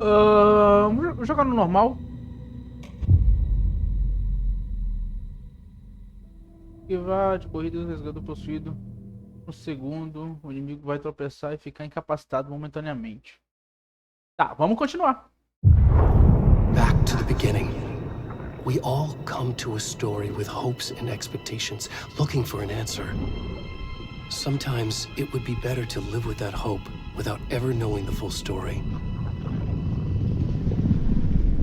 Vou jogar no normal. Esquivar de corrida, resgate possuído. No segundo, o inimigo vai tropeçar e ficar incapacitado momentaneamente. Tá, vamos continuar. Back to the beginning. We all come to a story with hopes and expectations, looking for an answer. Sometimes it would be better to live with that hope without ever knowing the full story.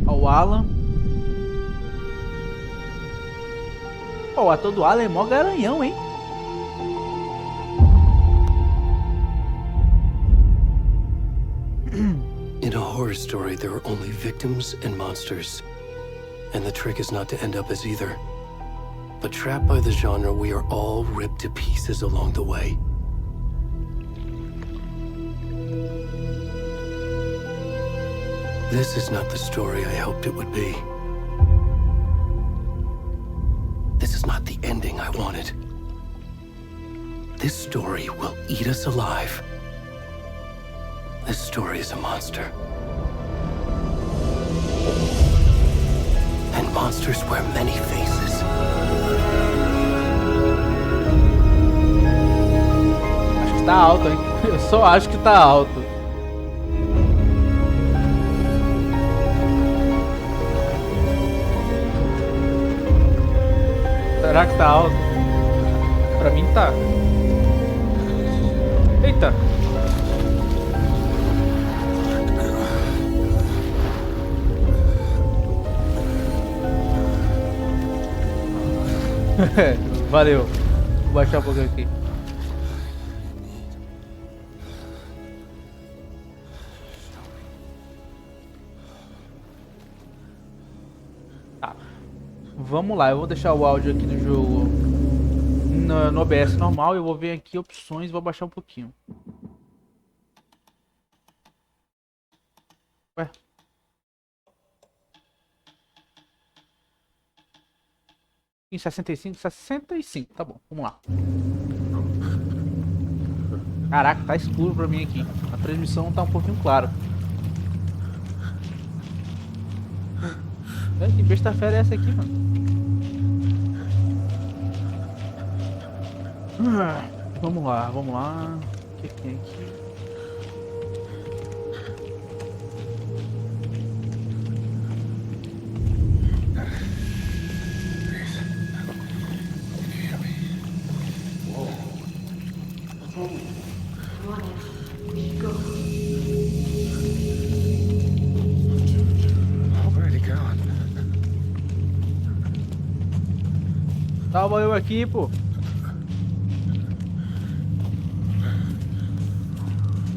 Ó, o Alan. Pô, o ator do Alan é mó garanhão, hein? In a horror story, there are only victims and monsters. And the trick is not to end up as either. But trapped by the genre, we are all ripped to pieces along the way. This is not the story I hoped it would be. This is not the ending I wanted. This story will eat us alive. This story is a monster. And monsters wear many faces. Acho que tá alto, hein? Eu só acho que tá alto. Será que tá alto? Pra mim tá. Eita! Valeu. Vou baixar um pouco aqui. Tá. Vamos lá, eu vou deixar o áudio aqui no jogo no OBS normal. Eu vou ver aqui opções e vou baixar um pouquinho. Ué. Em 65, tá bom, vamos lá. Caraca, tá escuro pra mim aqui. A transmissão tá um pouquinho clara. Que besta-feira é essa aqui, mano? Vamos lá, vamos lá. O que tem aqui? Salva eu aqui, pô.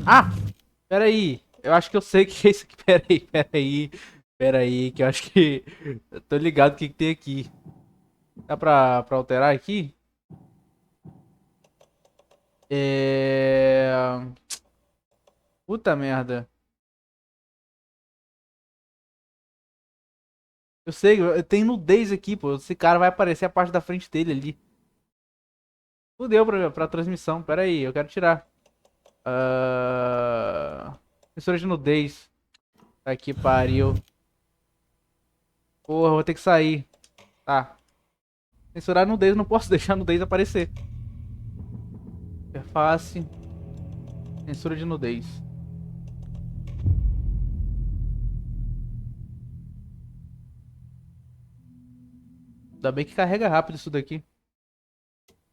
Ah! Pera aí. Eu acho que eu sei o que é isso aqui. Pera aí, que eu acho que... Eu tô ligado o que tem aqui. Dá pra alterar aqui? Puta merda. Eu sei, tem nudez aqui, pô. Esse cara vai aparecer a parte da frente dele ali. Fudeu pra transmissão. Pera aí, eu quero tirar. Sensor de nudez. Tá que pariu. Porra, vou ter que sair. Tá. Censurar nudez, não posso deixar a nudez aparecer. Interface. Censura de nudez. Ainda bem que carrega rápido isso daqui.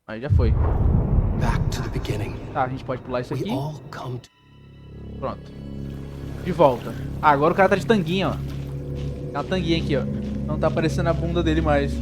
Aí já foi. Back to the beginning. Tá, a gente pode pular isso We aqui. all come to... Pronto. De volta. Ah, agora o cara tá de tanguinha, ó. Tem uma tanguinha aqui, ó. Não tá aparecendo a bunda dele mais.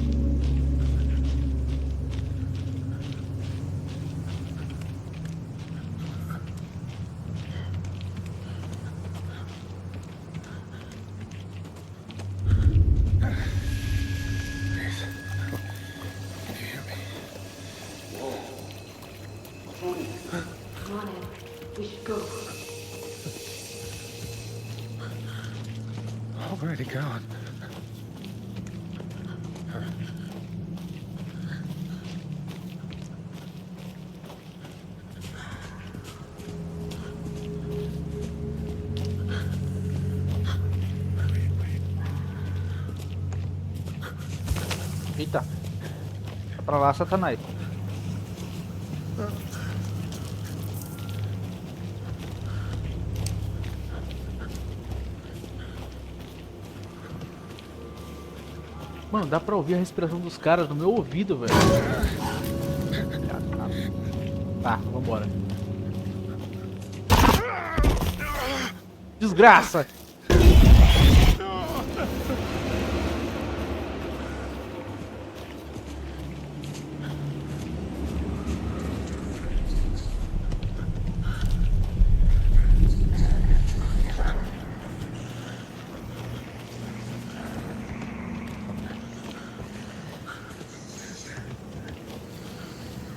Already gone. Eita. Tá pra lá, Satanás. Mano, dá pra ouvir a respiração dos caras no meu ouvido, velho. Tá, vambora. Desgraça!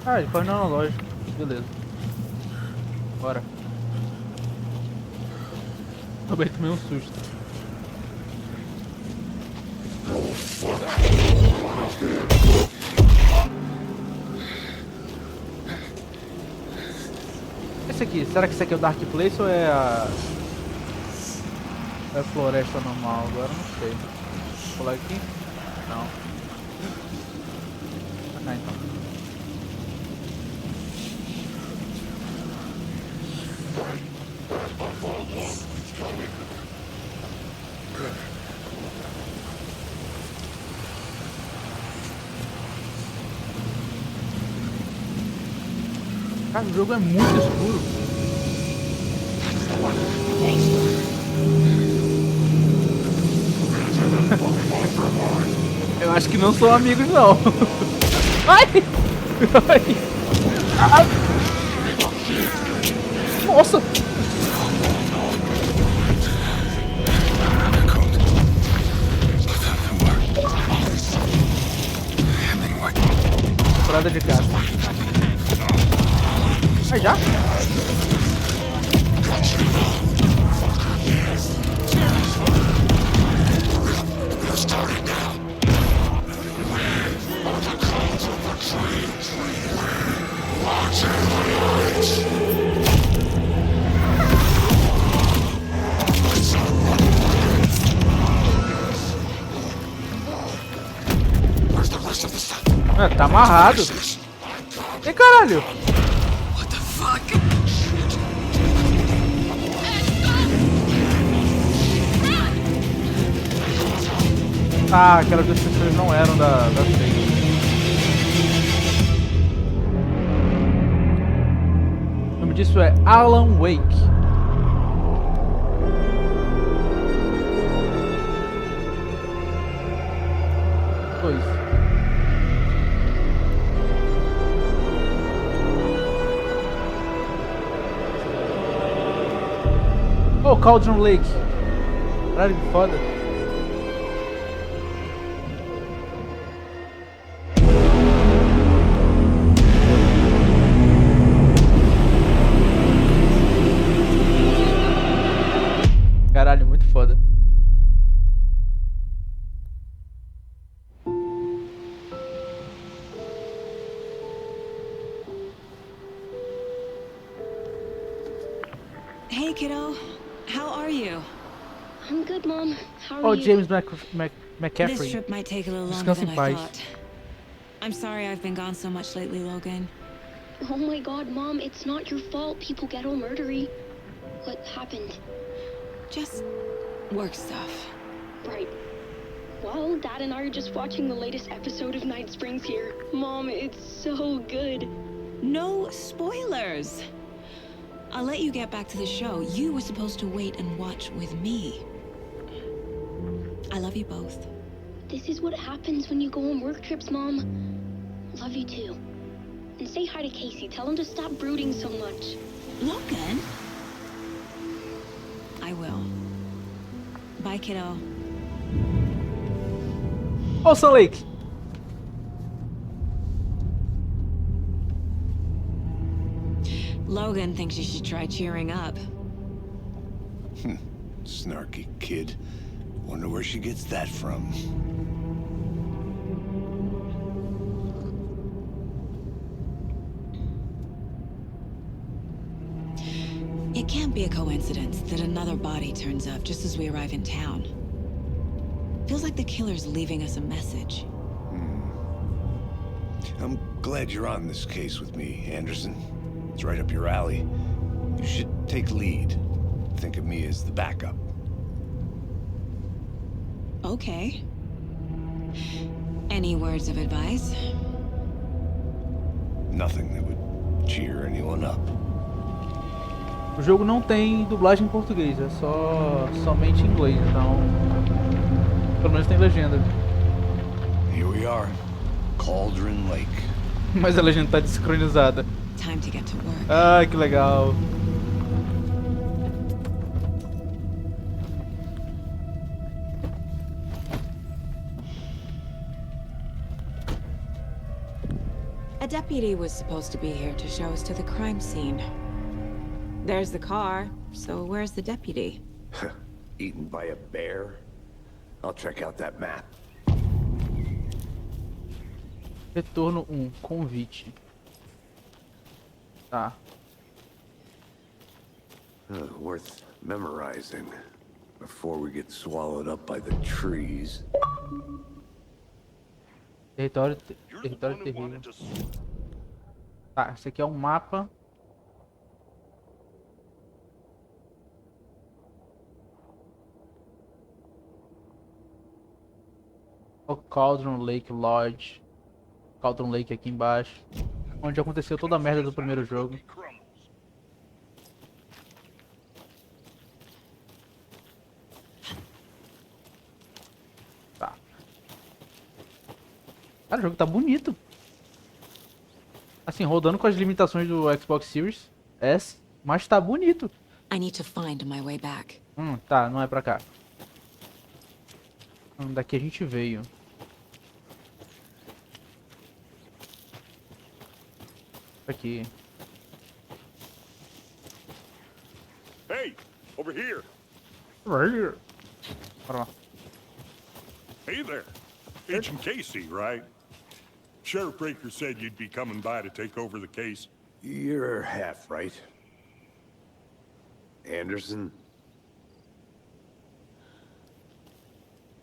Ah, ele foi na loja. Beleza. Bora. Também tomei um susto. Esse aqui, será que esse aqui é o Dark Place ou é a... é a floresta normal? Agora eu não sei. Vou pular aqui? Não. Ah, então. Cara, o jogo é muito escuro. Eu acho que não são amigos, não. Ai! Ai! Ah! Nossa! Temporada de casa. Aí já? Ah, tá amarrado. E caralho? Ah, aquelas duas pessoas não eram da seita. O nome disso é Alan Wake. Dois. Oh, Cauldron Lake. Caralho, que foda. Caralho, muito foda. Hey, kiddo. How are you? I'm good, Mom. How are Oh, you? James This McCaffrey. trip might take a little longer Descanse than em I paz. thought. I'm sorry I've been gone so much lately, Logan. Oh my God, Mom, it's not your fault. People get all murdery. What happened? Just work stuff. Right. Well, Dad and I are just watching the latest episode of Night Springs here. Mom, it's so good. No spoilers. I'll let you get back to the show. You were supposed to wait and watch with me. I love you both. This is what happens when you go on work trips, Mom. Love you too. And say hi to Casey. Tell him to stop brooding so much. Logan? I will. Bye, kiddo. Oh, Sun Lake. Logan thinks you should try cheering up. Snarky kid. Wonder where she gets that from. It can't be a coincidence that another body turns up just as we arrive in town. Feels like the killer's leaving us a message. I'm glad you're on this case with me, Anderson. It's right up your alley. You should take lead. Think of me as the backup. Okay. Any words of advice? Nothing that would cheer anyone up. O jogo não tem dublagem em português, é somente em inglês, então pelo menos tem legenda. Here we are, Cauldron Lake. Mas a legenda tá desincronizada. Time to get to work. Ah, que legal. A deputy was supposed to be here to show us to the crime scene. There's the car, so where's the deputy? Eaten by a bear? I'll check out that map. Retorno 1, convite. Tá. Worth memorizing before we get swallowed up by the trees. Território terrível. Tá, esse aqui é um mapa. O Cauldron Lake Lodge. Cauldron Lake aqui embaixo. Onde aconteceu toda a merda do primeiro jogo. Tá. Cara, o jogo tá bonito. Assim, rodando com as limitações do Xbox Series S, mas tá bonito. I need to find my way back. Tá, não é pra cá. Daqui a gente veio. Aqui. Hey, over here. Bora lá. Hey there. Agent Casey, right? Sheriff Breaker said you'd be coming by to take over the case. You're half right. Anderson?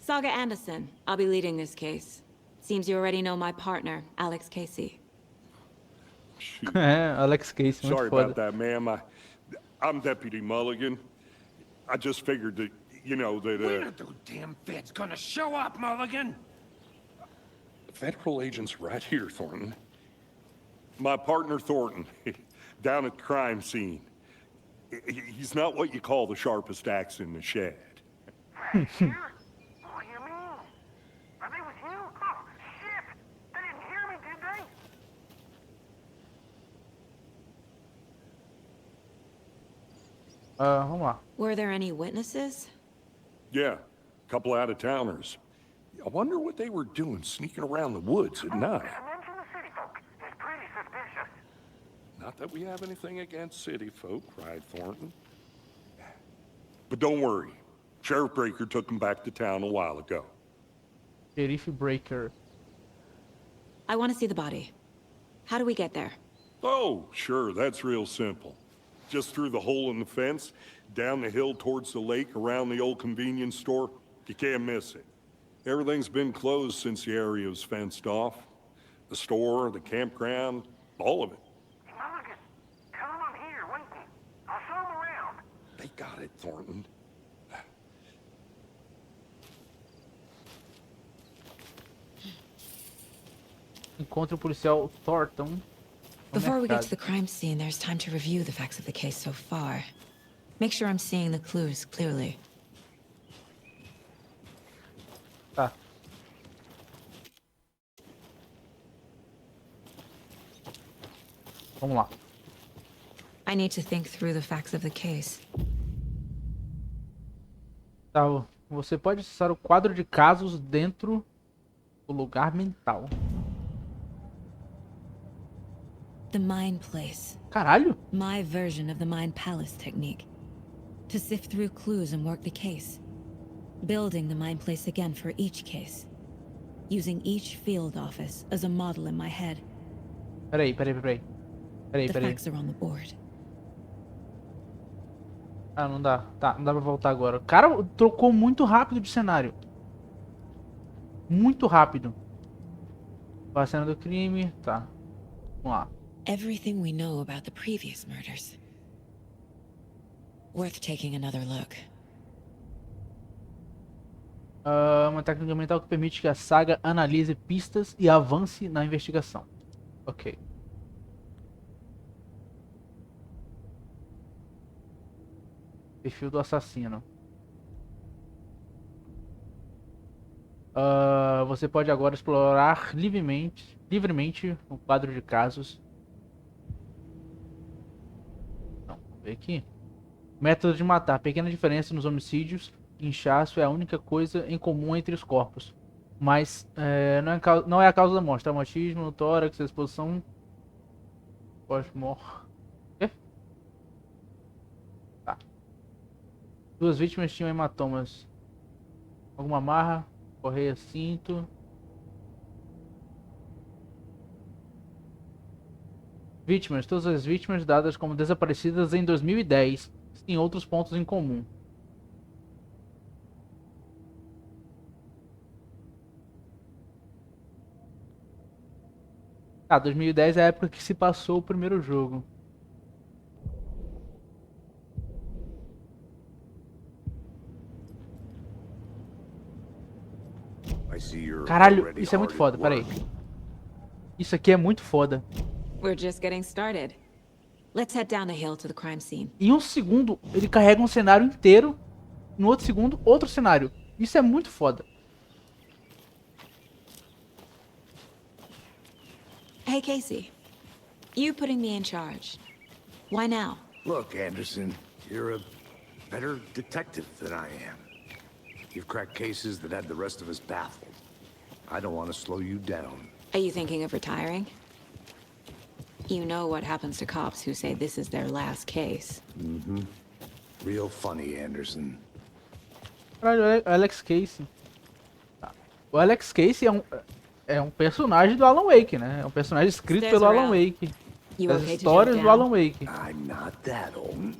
Saga Anderson. I'll be leading this case. Seems you already know my partner, Alex Casey. Shoot. Alex Casey, muito Sorry foda. about that, ma'am. I'm Deputy Mulligan. I just figured that, you know, that, When are those damn feds gonna show up, Mulligan? Federal agents right here, Thornton. My partner, Thornton, down at the crime scene. He's not what you call the sharpest axe in the shed. Here? What do you mean? Are they with you? Oh, shit! They didn't hear me, did they? Vamos lá. Were there any witnesses? Yeah, a couple out-of-towners. I wonder what they were doing sneaking around the woods at night. Mention the city folk. It's pretty suspicious. Not that we have anything against city folk, cried Thornton. But don't worry. Sheriff Breaker took them back to town a while ago. Sheriff Breaker. I want to see the body. How do we get there? Oh, sure, that's real simple. Just through the hole in the fence, down the hill towards the lake, around the old convenience store. You can't miss it. Everything's been closed since the area was fenced off. The store, the campground, all of it. Mulligan, tell them I'm here, waiting. I'll show them around. They got it, Thornton. Encontre o policial Thornton. no Before we get to mercado. the crime scene, there's time to review the facts of the case so far. Make sure I'm seeing the clues clearly. Tá. Vamos lá. I need to think through the facts of the case. Tá, você pode acessar o quadro de casos dentro do lugar mental. The Mind Place. Caralho! My version of the Mind Palace technique. To sift through clues and work the case. Building the Mind Place again for each case. Using each field office as a model in my head. Peraí. The facts are on the board. Ah, não dá. Tá, não dá pra voltar agora. O cara trocou muito rápido de cenário. Muito rápido. A cena do crime, tá. Vamos lá. Everything we know about the previous murders. Worth taking another look. Uma técnica mental que permite que a saga analise pistas e avance na investigação. Ok. Perfil do assassino. Você pode agora explorar livremente o quadro de casos. Não, vamos ver aqui. Método de matar. Pequena diferença nos homicídios. Inchaço é a única coisa em comum entre os corpos. Mas não é a causa da morte. Traumatismo no tórax, exposição. Pós-morte. Tá. Duas vítimas tinham hematomas. Alguma marra. Correia, cinto. Vítimas. Todas as vítimas dadas como desaparecidas em 2010 têm outros pontos em comum. Ah, 2010 é a época que se passou o primeiro jogo. I see you're Caralho, already isso é muito hard foda, at peraí. work. Isso aqui é muito foda. We're just getting started. Let's head down the hill to the crime scene. Em um segundo, ele carrega um cenário inteiro. No outro segundo, outro cenário. Isso é muito foda. Hey, Casey. You putting me in charge. Why now? Look, Anderson, you're a better detective than I am. You've cracked cases that had the rest of us baffled. I don't want to slow you down. Are you thinking of retiring? You know what happens to cops who say this is their last case. Real funny, Anderson. Caralho, Alex Casey. Tá. O Alex Casey é um personagem do Alan Wake, né? É um personagem escrito Stairs pelo Alan around. Wake. You Das okay to histórias jump do down? Alan Wake. I'm not that old.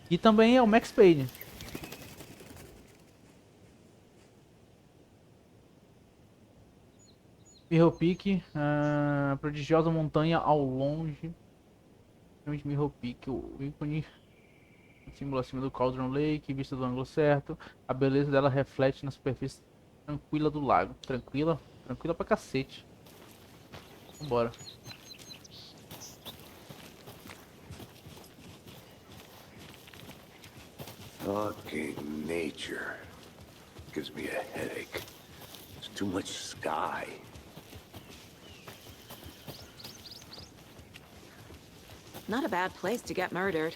E também é o Max Payne. Mirror Peak, prodigiosa montanha ao longe. Mirror Peak, o ícone, o símbolo acima do Cauldron Lake, vista do ângulo certo. A beleza dela reflete na superfície tranquila do lago. Tranquila? Tranquila pra cacete. Vambora. Fucking nature. Gives me a headache. There's too much sky. Not a bad place to get murdered.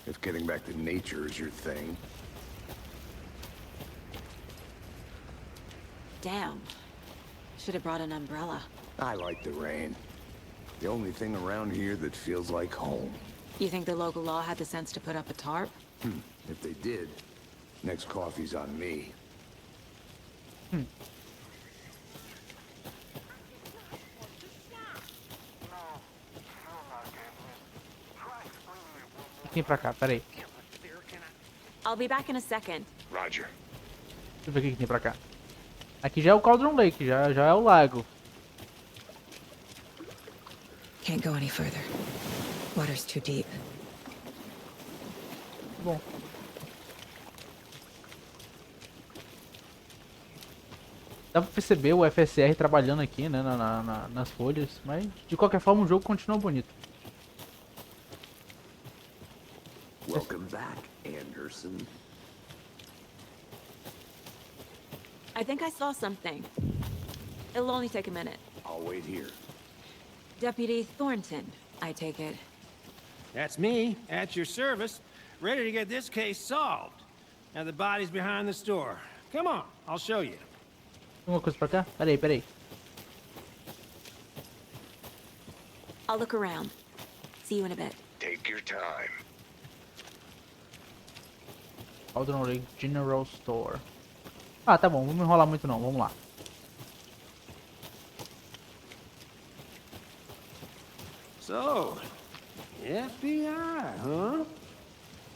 If getting back to nature is your thing. Damn. Should have brought an umbrella. I like the rain. The only thing around here that feels like home. You think the local law had the sense to put up a tarp? If they did, next coffee's on me. Vem pra cá, pera aí. I'll be back in a second. Roger. Deixa eu ver o que tem pra cá. Aqui já é o Cauldron Lake, já é o lago. Can't go any further. Water's too deep. Bom. Dá pra perceber o FSR trabalhando aqui, né, nas folhas, mas de qualquer forma o jogo continua bonito. Welcome back, Anderson. I think I saw something. It'll only take a minute. I'll wait here. Deputy Thornton, I take it. That's me, at your service, ready to get this case solved. Now the body's behind the store. Come on, I'll show you. Alguma coisa pra cá? Pera aí. I'll look around. See you in a bit. Take your time. Cauldron Lake General Store. Ah, tá bom, não vamos enrolar muito não, vamos lá. So, FBI, huh?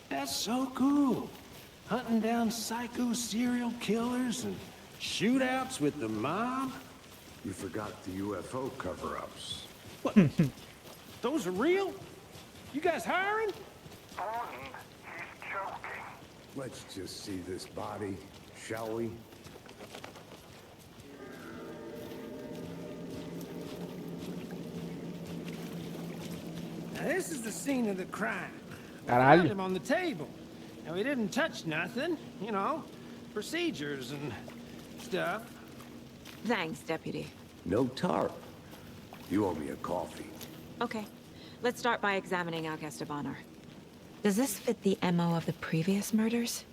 That's so cool. Hunting down psycho serial killers and shootouts with the mob? You forgot the UFO cover-ups. What? Those are real? You guys hiring? Bond, he's joking. Let's just see this body, shall we? Now this is the scene of the crime. We Caralho. found him on the table. And we didn't touch nothing, you know, procedures and stuff. Thanks, Deputy. No tarp. You owe me a coffee. Okay, let's start by examining our guest of honor. Does this fit the MO of the previous murders?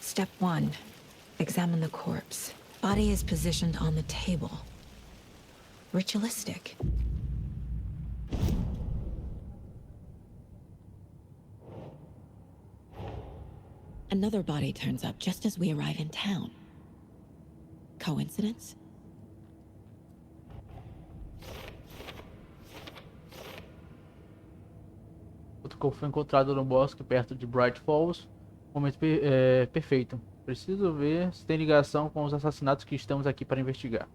Step 1. Examine the corpse. Body is positioned on the table. Ritualistic. Another body turns up just as we arrive in town. Coincidence? Outro corpo foi encontrado no bosque perto de Bright Falls. Momento perfeito. Preciso ver se tem ligação com os assassinatos que estamos aqui para investigar.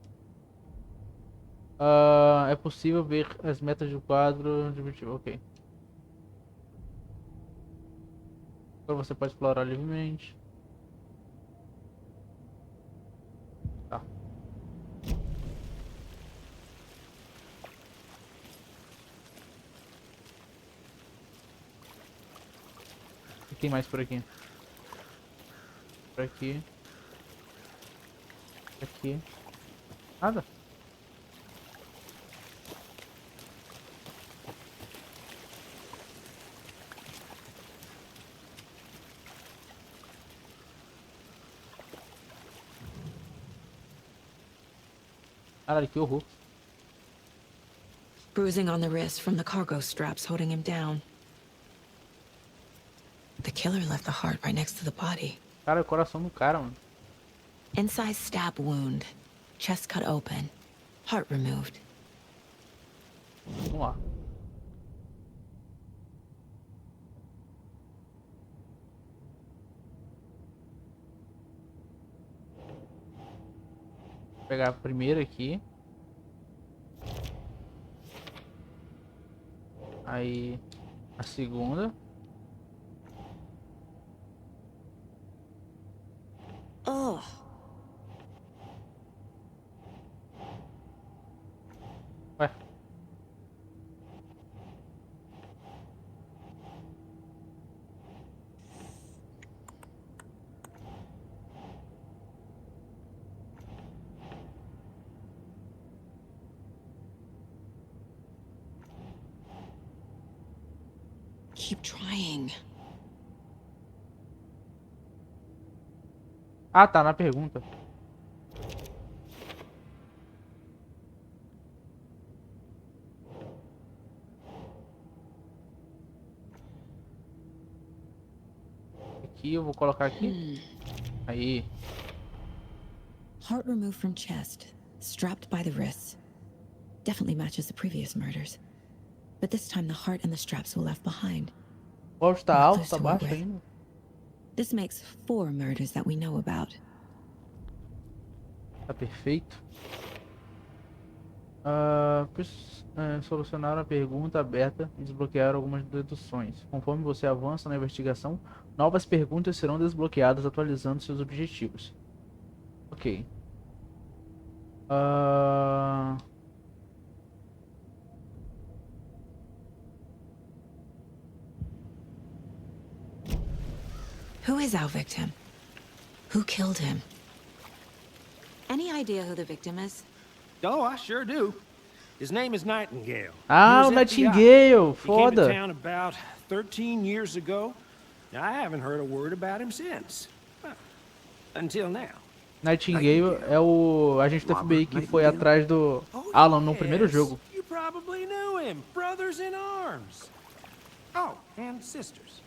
É possível ver as metas do quadro de objetivo. Ok. Agora você pode explorar livremente. Tá. O que tem mais por aqui? Por aqui. Aqui. Nada. Caralho, que horror. Bruising on the wrist from the cargo straps holding him down. The killer left the heart right next to the body. Cara, o coração do cara, mano. Incised stab wound. Chest cut open. Heart removed. Vamos lá. Vou pegar a primeira aqui. Aí a segunda. Oh. Ué. Keep trying. Ah, tá na pergunta. Aqui eu vou colocar aqui. Aí. Heart removed from chest, strapped by the wrists. Definitely matches the previous murders. But this time the heart and the straps were left behind. O áudio tá Not alto, close tá to baixo our way. ainda. This makes 4 murders that we know about. Tá perfeito. Solucionaram a pergunta aberta e desbloquearam algumas deduções. Conforme você avança na investigação, novas perguntas serão desbloqueadas, atualizando seus objetivos. Ok. Who is our victim? Who killed him? Any idea who the victim is? Oh, I sure do. His name is Nightingale. Ah, He o was FBI. Nightingale, He came to foda. town about 13 years ago. I haven't heard a word about him since. Well, until now. Nightingale é o agente do FBI que foi Nightingale? atrás do Oh, Alan no primeiro yes. jogo. You probably knew him. Brothers in arms. Oh, and sisters.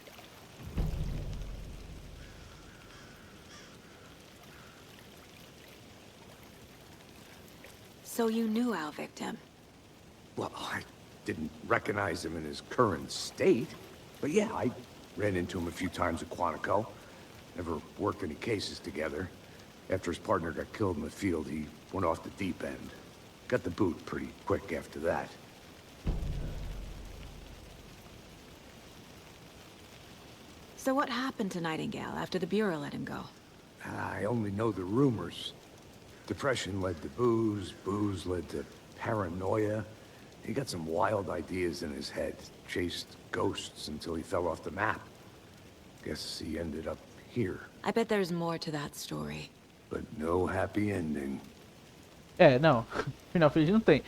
So you knew our victim. Well, didn't recognize him in his current state. But yeah, I ran into him a few times at Quantico. Never worked any cases together. After his partner got killed in the field, he went off the deep end. Got the boot pretty quick after that. So what happened to Nightingale after the Bureau let him go? I only know the rumors. Depression led to booze, booze led to paranoia. He got some wild ideas in his head, chased ghosts until he fell off the map. Guess he ended up here, I bet there's more to that story. but no happy ending. É, não. Final feliz não tem.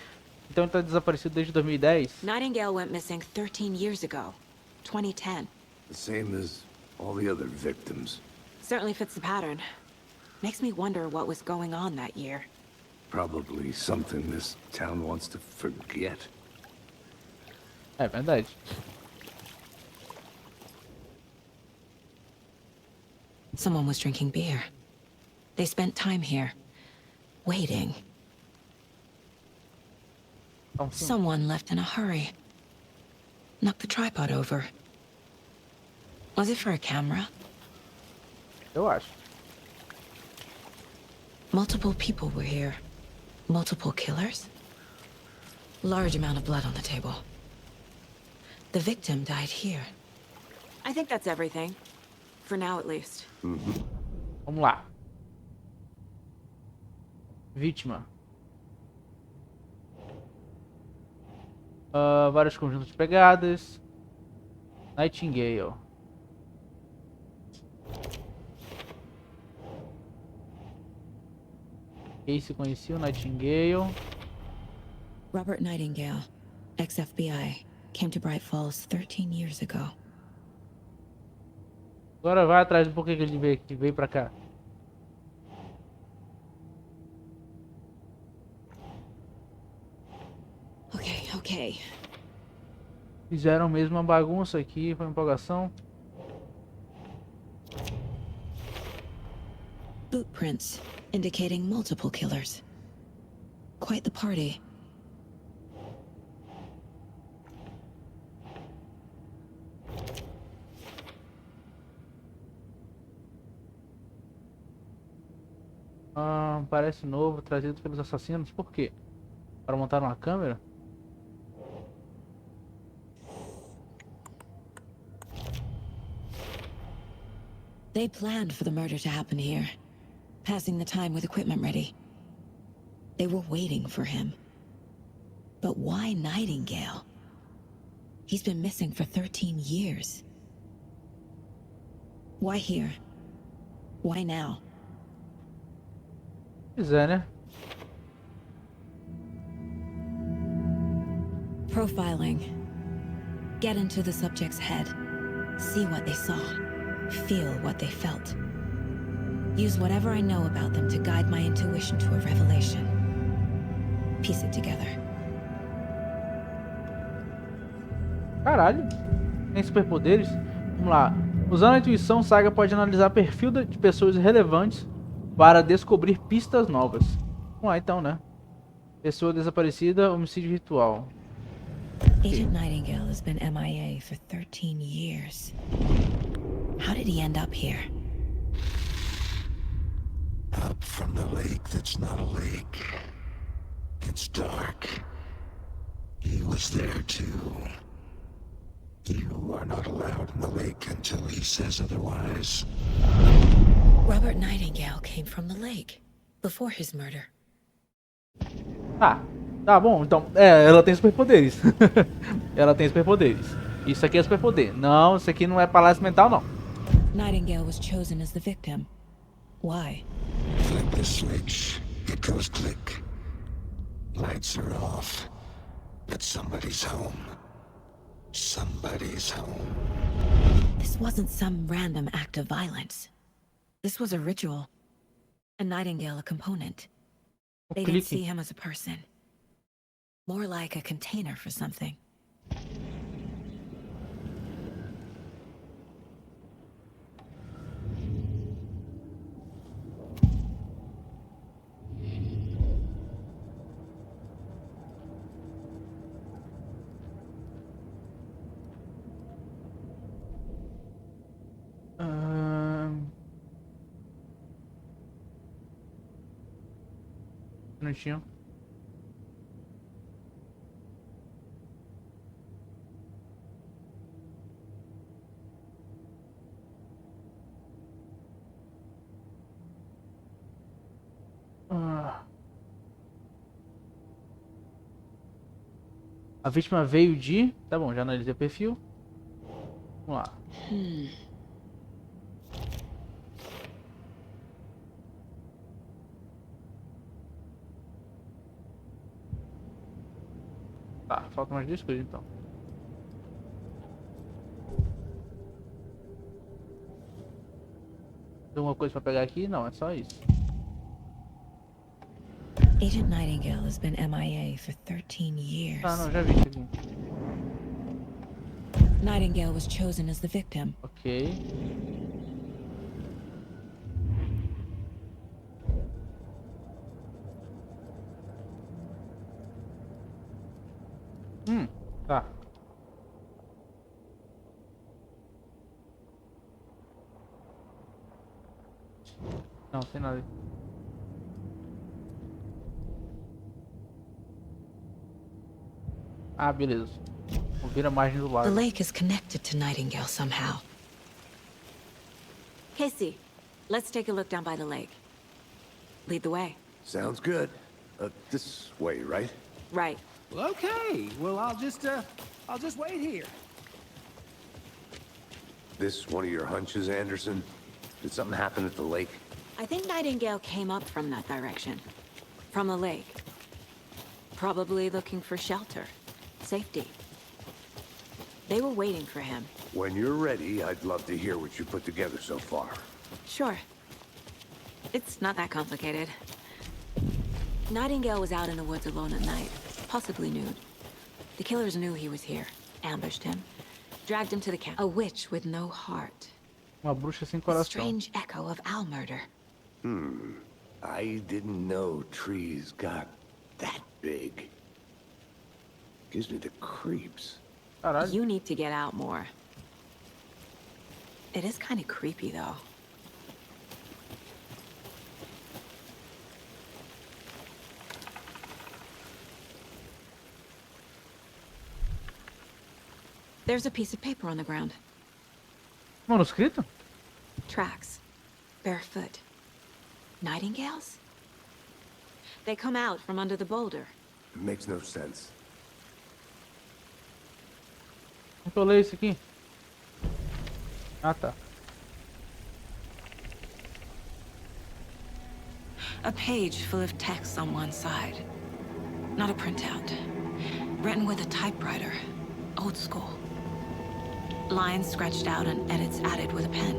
Então ele tá desaparecido desde 2010. Nightingale went missing 13 years ago. 2010. The same as all the other victims. Certainly fits the pattern. Makes me wonder what was going on that year. Probably something this town wants to forget. É verdade. Someone was drinking beer. They spent time here, waiting. Então, sim. Someone left in a hurry. Knocked the tripod over. Was it for a camera? Eu acho. Multiple people were here. Multiple killers? Large amount of blood on the table. The victim died here. I think that's everything. For now, at least. Vamos lá. Vítima. Vários conjuntos de pegadas. Nightingale. Casey conhecia o Nightingale. Robert Nightingale, ex-FBI, came to Bright Falls 13 years ago. Agora vai atrás do porquê que ele veio pra cá. Okay. Fizeram mesmo uma bagunça aqui, foi uma empolgação. Boot prints indicating multiple killers. Quite the party. Parece novo, trazido pelos assassinos. Por quê? Para montar uma câmera? They planned for the murder to happen here, passing the time with equipment ready. They were waiting for him. But why Nightingale? He's been missing for 13 years. Why here? Why now? Pois é, né? Profiling. Get into the subject's head. See what they saw. Feel what they felt. Use whatever I know about them to guide my intuition to a revelation. Piece it together. Caralho. Tem superpoderes? Vamos lá. Usando a intuição, Saga pode analisar perfil de pessoas relevantes para descobrir pistas novas. Vamos lá então, né? Pessoa desaparecida, homicídio ritual. Agent Nightingale has been MIA for 13 years. How did he end up here? Up from the lake that's not a lake. It's dark. He was there too. You are not allowed in the lake until he says otherwise. Robert Nightingale came from the lake before his murder. Tá bom, então, ela tem superpoderes. Ela tem superpoderes. Isso aqui é superpoder. Não, isso aqui não é palácio mental, não. Nightingale was chosen as the victim. Why? Flip the switch. It goes click. Lights are off. But somebody's home. Somebody's home. This wasn't some random act of violence. This was a ritual. And Nightingale a component. They didn't see him as a person. More like a container for something. Minutinho. A vítima veio de... Tá bom, já analisei o perfil. Vamos lá. Tá, faltam mais 2 coisas então. Tem alguma coisa pra pegar aqui? Não, é só isso. Agent Nightingale has been MIA for 13 years. Ah, não, já vi isso aqui. Nightingale was chosen as the victim. Ok. Tá. Não, tem nada. Ah, beleza. Vou ver a margem do The lago. lake is connected to Nightingale somehow. Casey, let's take a look down by the lake. Lead the way. Sounds good. This way, right? Right. Well, okay. Well, I'll just wait here. This one of your hunches, Anderson? Did something happen at the lake? I think Nightingale came up from that direction. From the lake. Probably looking for shelter. Safety. They were waiting for him. When you're ready, I'd love to hear what you put together so far. Sure. It's not that complicated. Nightingale was out in the woods alone at night, possibly nude. The killers knew he was here, ambushed him, dragged him to the camp. A witch with no heart. Uma bruxa sem A coração. strange echo of owl murder. I didn't know trees got that big. Gives me the creeps. Caralho. You need to get out more. It is kind of creepy, though. There's a piece of paper on the ground. Manuscrito? Tracks. Barefoot. Nightingales? They come out from under the boulder. Makes no sense. Como que eu leio isso aqui? Ah, tá. A page full of text on one side. Not a printout. Written with a typewriter. Old school. Lines scratched out and edits added with a pen.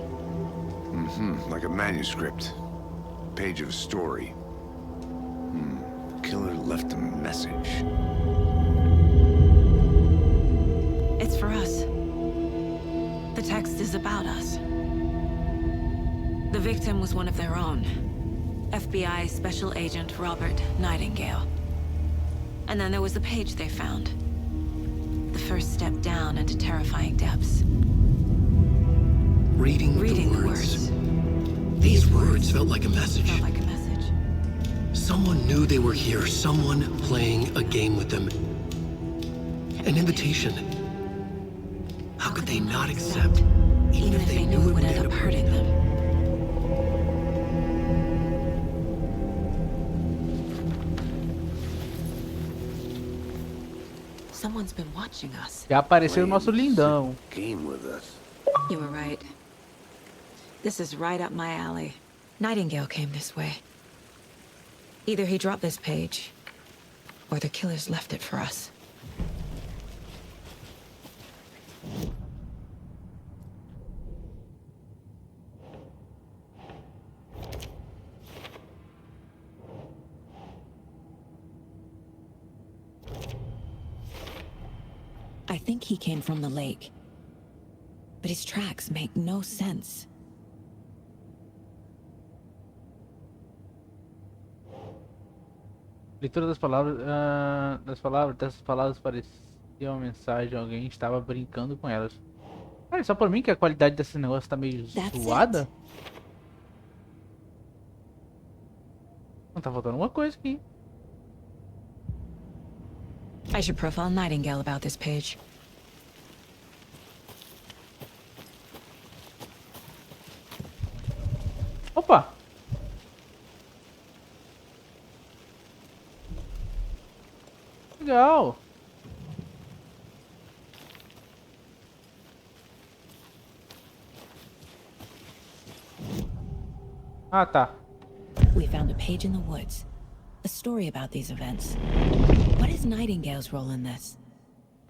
Like a manuscript. Page of a story. The killer left a message. It's for us. The text is about us. The victim was one of their own. FBI Special Agent Robert Nightingale. And then there was the page they found. The first step down into terrifying depths. Reading the words. These words felt like a message. Felt like a message. Someone knew they were here, someone playing a game with them. An invitation. How could they not accept, Even if they knew it would end up hurting them. Someone's been watching us. Já apareceu o nosso lindão. Game with us. You were right. This is right up my alley. Nightingale came this way. Either he dropped this page, or the killers left it for us. I think he came from the lake. But his tracks make no sense. Leitura dessas palavras parecia uma mensagem de alguém que estava brincando com elas. Cara, só por mim que a qualidade desse negócio tá meio That's zoada. it. Não, tá faltando alguma coisa aqui. I should profile Nightingale about this page. Opa! Legal! Ah, tá. We found a page in the woods. A story about these events. What is Nightingale's role in this?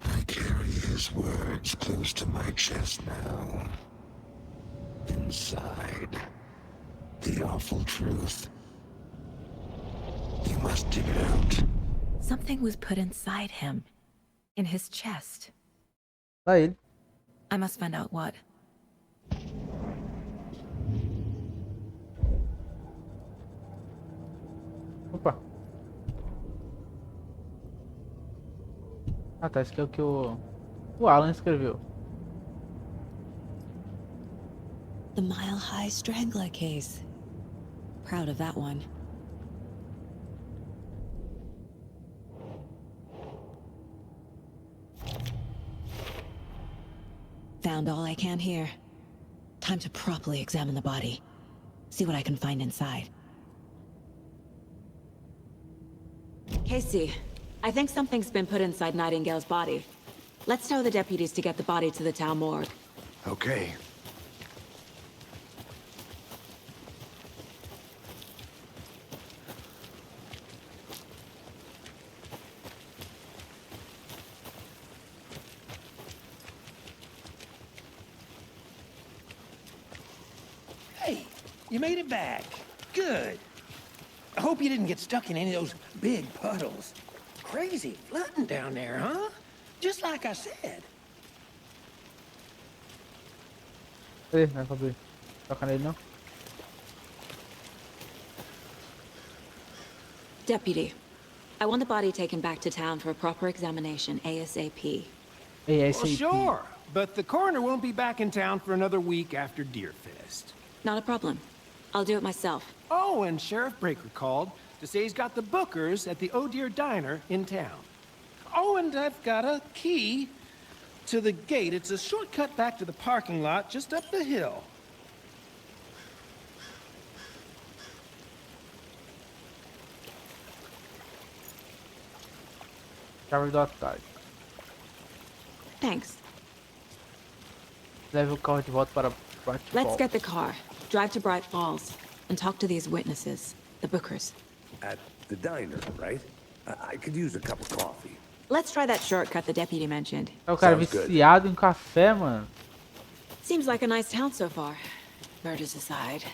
I carry his words close to my chest now. Inside, the awful truth. You must dig it out. Something was put inside him. In his chest. Tá ele. I must find out what. Opa. Ah, tá. Esse aqui é o que o Alan escreveu. The Mile High Strangler case. Proud of that one. Found all I can here. Time to properly examine the body. See what I can find inside. Casey, I think something's been put inside Nightingale's body. Let's tell the deputies to get the body to the town morgue. Okay. Hey, you made it back. Good. I hope you didn't get stuck in any of those big puddles. Crazy flooding down there, huh? Just like I said. Cadê? Vai fazer. Toca nele não? Deputy, I want the body taken back to town for a proper examination, ASAP. Ei, Well, sure, but the coroner won't be back in town for another week after Deerfest. Not a problem. I'll do it myself. Oh, and Sheriff Breaker called to say he's got the bookers at the Oh Dear Diner in town. Oh, and I've got a key to the gate. It's a shortcut back to the parking lot just up the hill. Chave do atalho. Thanks. Leve o carro de volta para Bright Let's Falls. get the car, drive to Bright Falls, and talk to these witnesses, the bookers. At the diner, right? I could use a cup of coffee. Let's try that shortcut the deputy mentioned. É o cara Sounds good. viciado em café, mano. Seems like a nice town so far. Murders aside.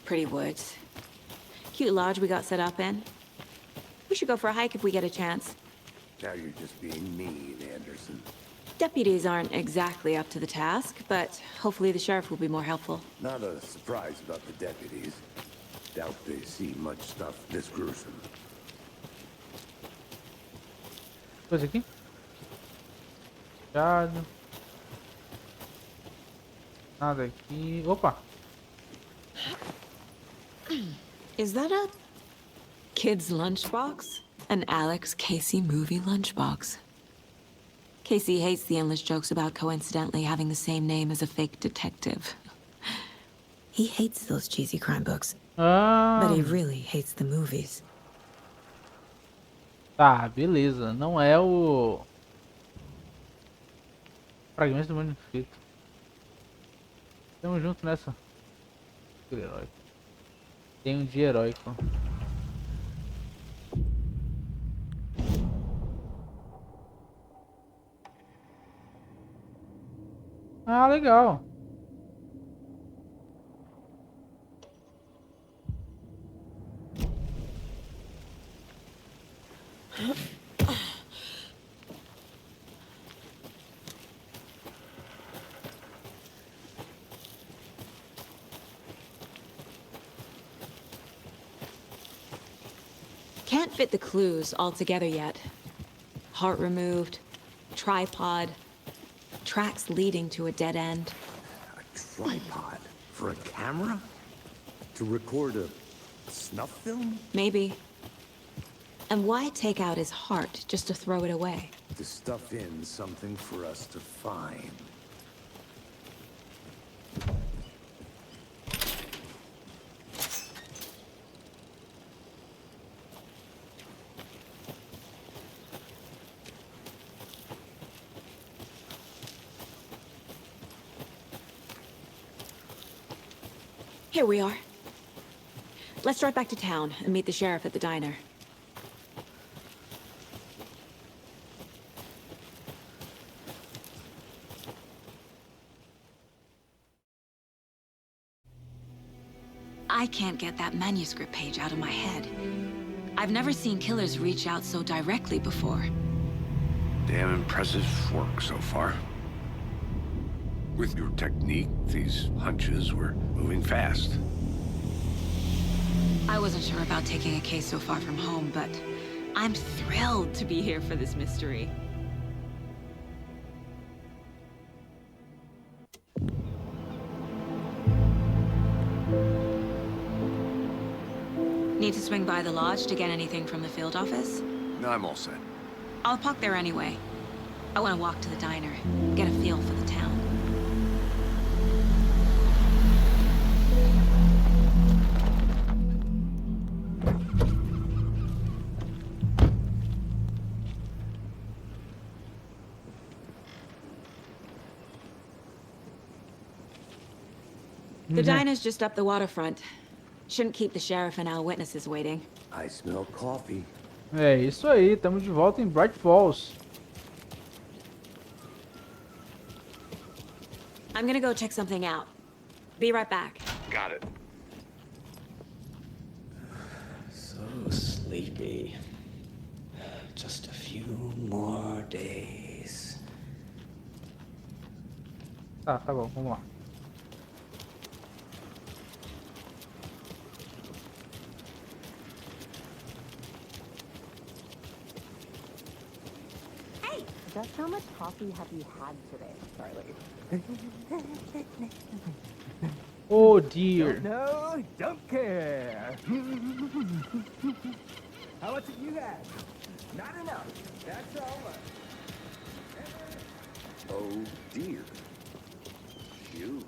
Pretty woods. Cute lodge we got set up in. We should go for a hike if we get a chance. Now you're just being mean, Anderson. Deputies aren't exactly up to the task, but hopefully the sheriff will be more helpful. Not a surprise about the deputies. Doubt they see much stuff this gruesome. Coisa aqui. Fechado. Nada aqui. Opa. Is that a kid's lunchbox? An Alex Casey movie lunchbox. Casey hates the endless jokes about coincidentally having the same name as a fake detective. He hates those cheesy crime books. Ah, But he really hates the movies. tá, beleza. Não é o fragmento do manuscrito. Tamo junto nessa. Heróico. Tem um dia heróico. Ah, legal. Can't fit the clues all together yet. Heart removed, tripod, tracks leading to a dead end. A tripod? For a camera? To record a snuff film? Maybe. And why take out his heart just to throw it away? To stuff in something for us to find. Here we are. Let's drive back to town and meet the sheriff at the diner. I can't get that manuscript page out of my head. I've never seen killers reach out so directly before. Damn impressive work so far. With your technique, these hunches were moving fast. I wasn't sure about taking a case so far from home, but I'm thrilled to be here for this mystery. Need to swing by the lodge to get anything from the field office? No, I'm all set. I'll park there anyway. I want to walk to the diner, get a feel for the town. The diner's just up the waterfront. Shouldn't keep the sheriff and our witnesses waiting. I smell coffee. É isso aí, estamos de volta em Bright Falls. I'm gonna go check something out. Be right back. Got it. So sleepy. Just a few more days. Tá bom, vamos lá. Just how much coffee have you had today, Charlie? Oh dear. No, don't care. How much have you had? Not enough. That's all. Oh dear. You.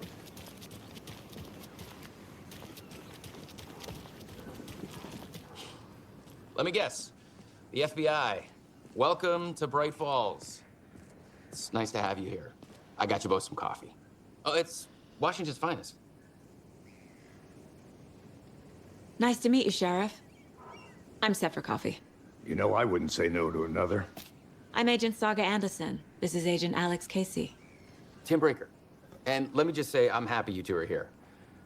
Let me guess. The FBI. Welcome to Bright Falls. It's nice to have you here. I got you both some coffee. Oh, it's Washington's finest. Nice to meet you, Sheriff. I'm set for coffee. You know, I wouldn't say no to another. I'm Agent Saga Anderson. This is Agent Alex Casey. Tim Breaker. And let me just say, I'm happy you two are here.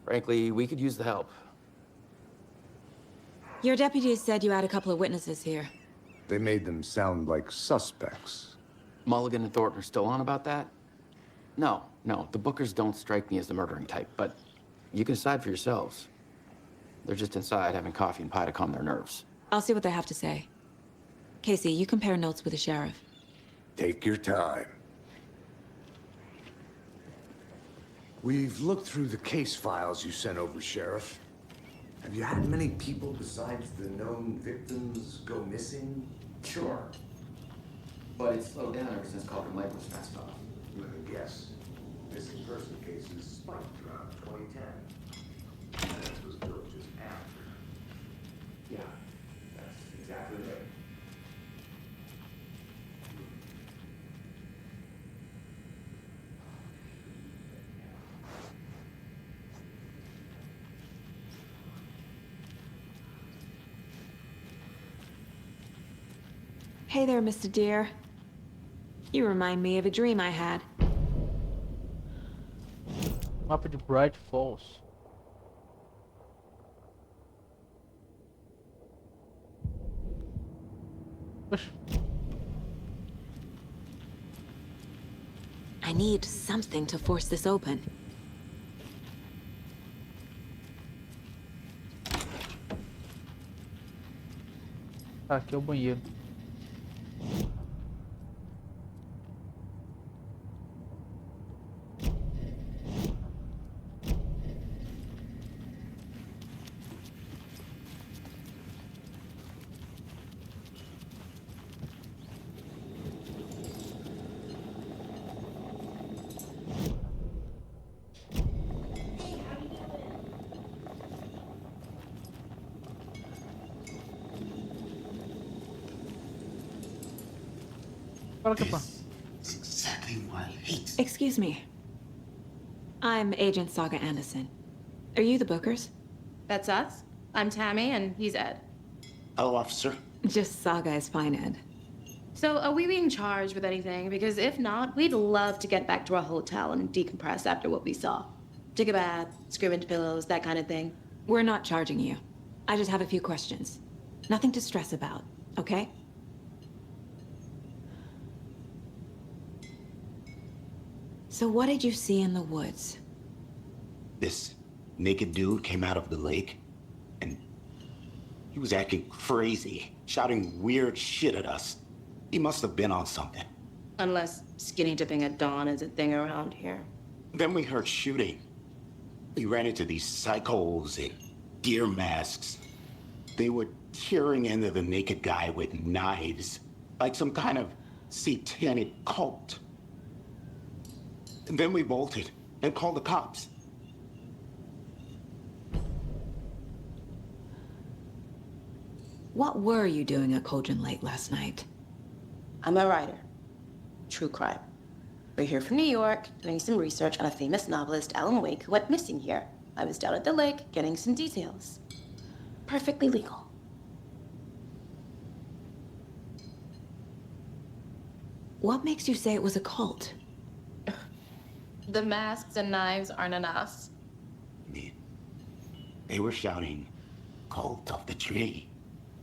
Frankly, we could use the help. Your deputies said you had a couple of witnesses here. They made them sound like suspects. Mulligan and Thornton are still on about that? No, the Bookers don't strike me as the murdering type, but you can decide for yourselves. They're just inside having coffee and pie to calm their nerves. I'll see what they have to say. Casey, you compare notes with the sheriff. Take your time. We've looked through the case files you sent over, Sheriff. Have you had many people besides the known victims go missing? Sure. But it's slowed down ever since Calder Lake was passed off. You have a guess. Missing person cases spiked around 2010. This was built just after. Yeah, that's exactly right. Hey there, Mr. Deer. You remind me of a dream I had. Mapa de Bright Falls. Oxe. I need something to force this open. Tá, aqui é o banheiro. Fala que é pá. It's exactly what I hate. Excuse me. I'm Agent Saga Anderson. Are you the Bookers? That's us. I'm Tammy, and he's Ed. Hello, officer. Just Saga is fine, Ed. So, are we being charged with anything? Because if not, we'd love to get back to our hotel and decompress after what we saw. Take a bath, scream into pillows, that kind of thing. We're not charging you. I just have a few questions. Nothing to stress about, okay? So what did you see in the woods? This naked dude came out of the lake, and he was acting crazy, shouting weird shit at us. He must have been on something. Unless skinny dipping at dawn is a thing around here. Then we heard shooting. We ran into these psychos in deer masks. They were tearing into the naked guy with knives, like some kind of satanic cult. And then we bolted and called the cops. What were you doing at Cauldron Lake last night? I'm a writer. True crime. We're here from New York, doing some research on a famous novelist, Alan Wake, who went missing here. I was down at the lake, getting some details. Perfectly legal. What makes you say it was a cult? The masks and knives aren't enough. They were shouting, "Cult of the tree.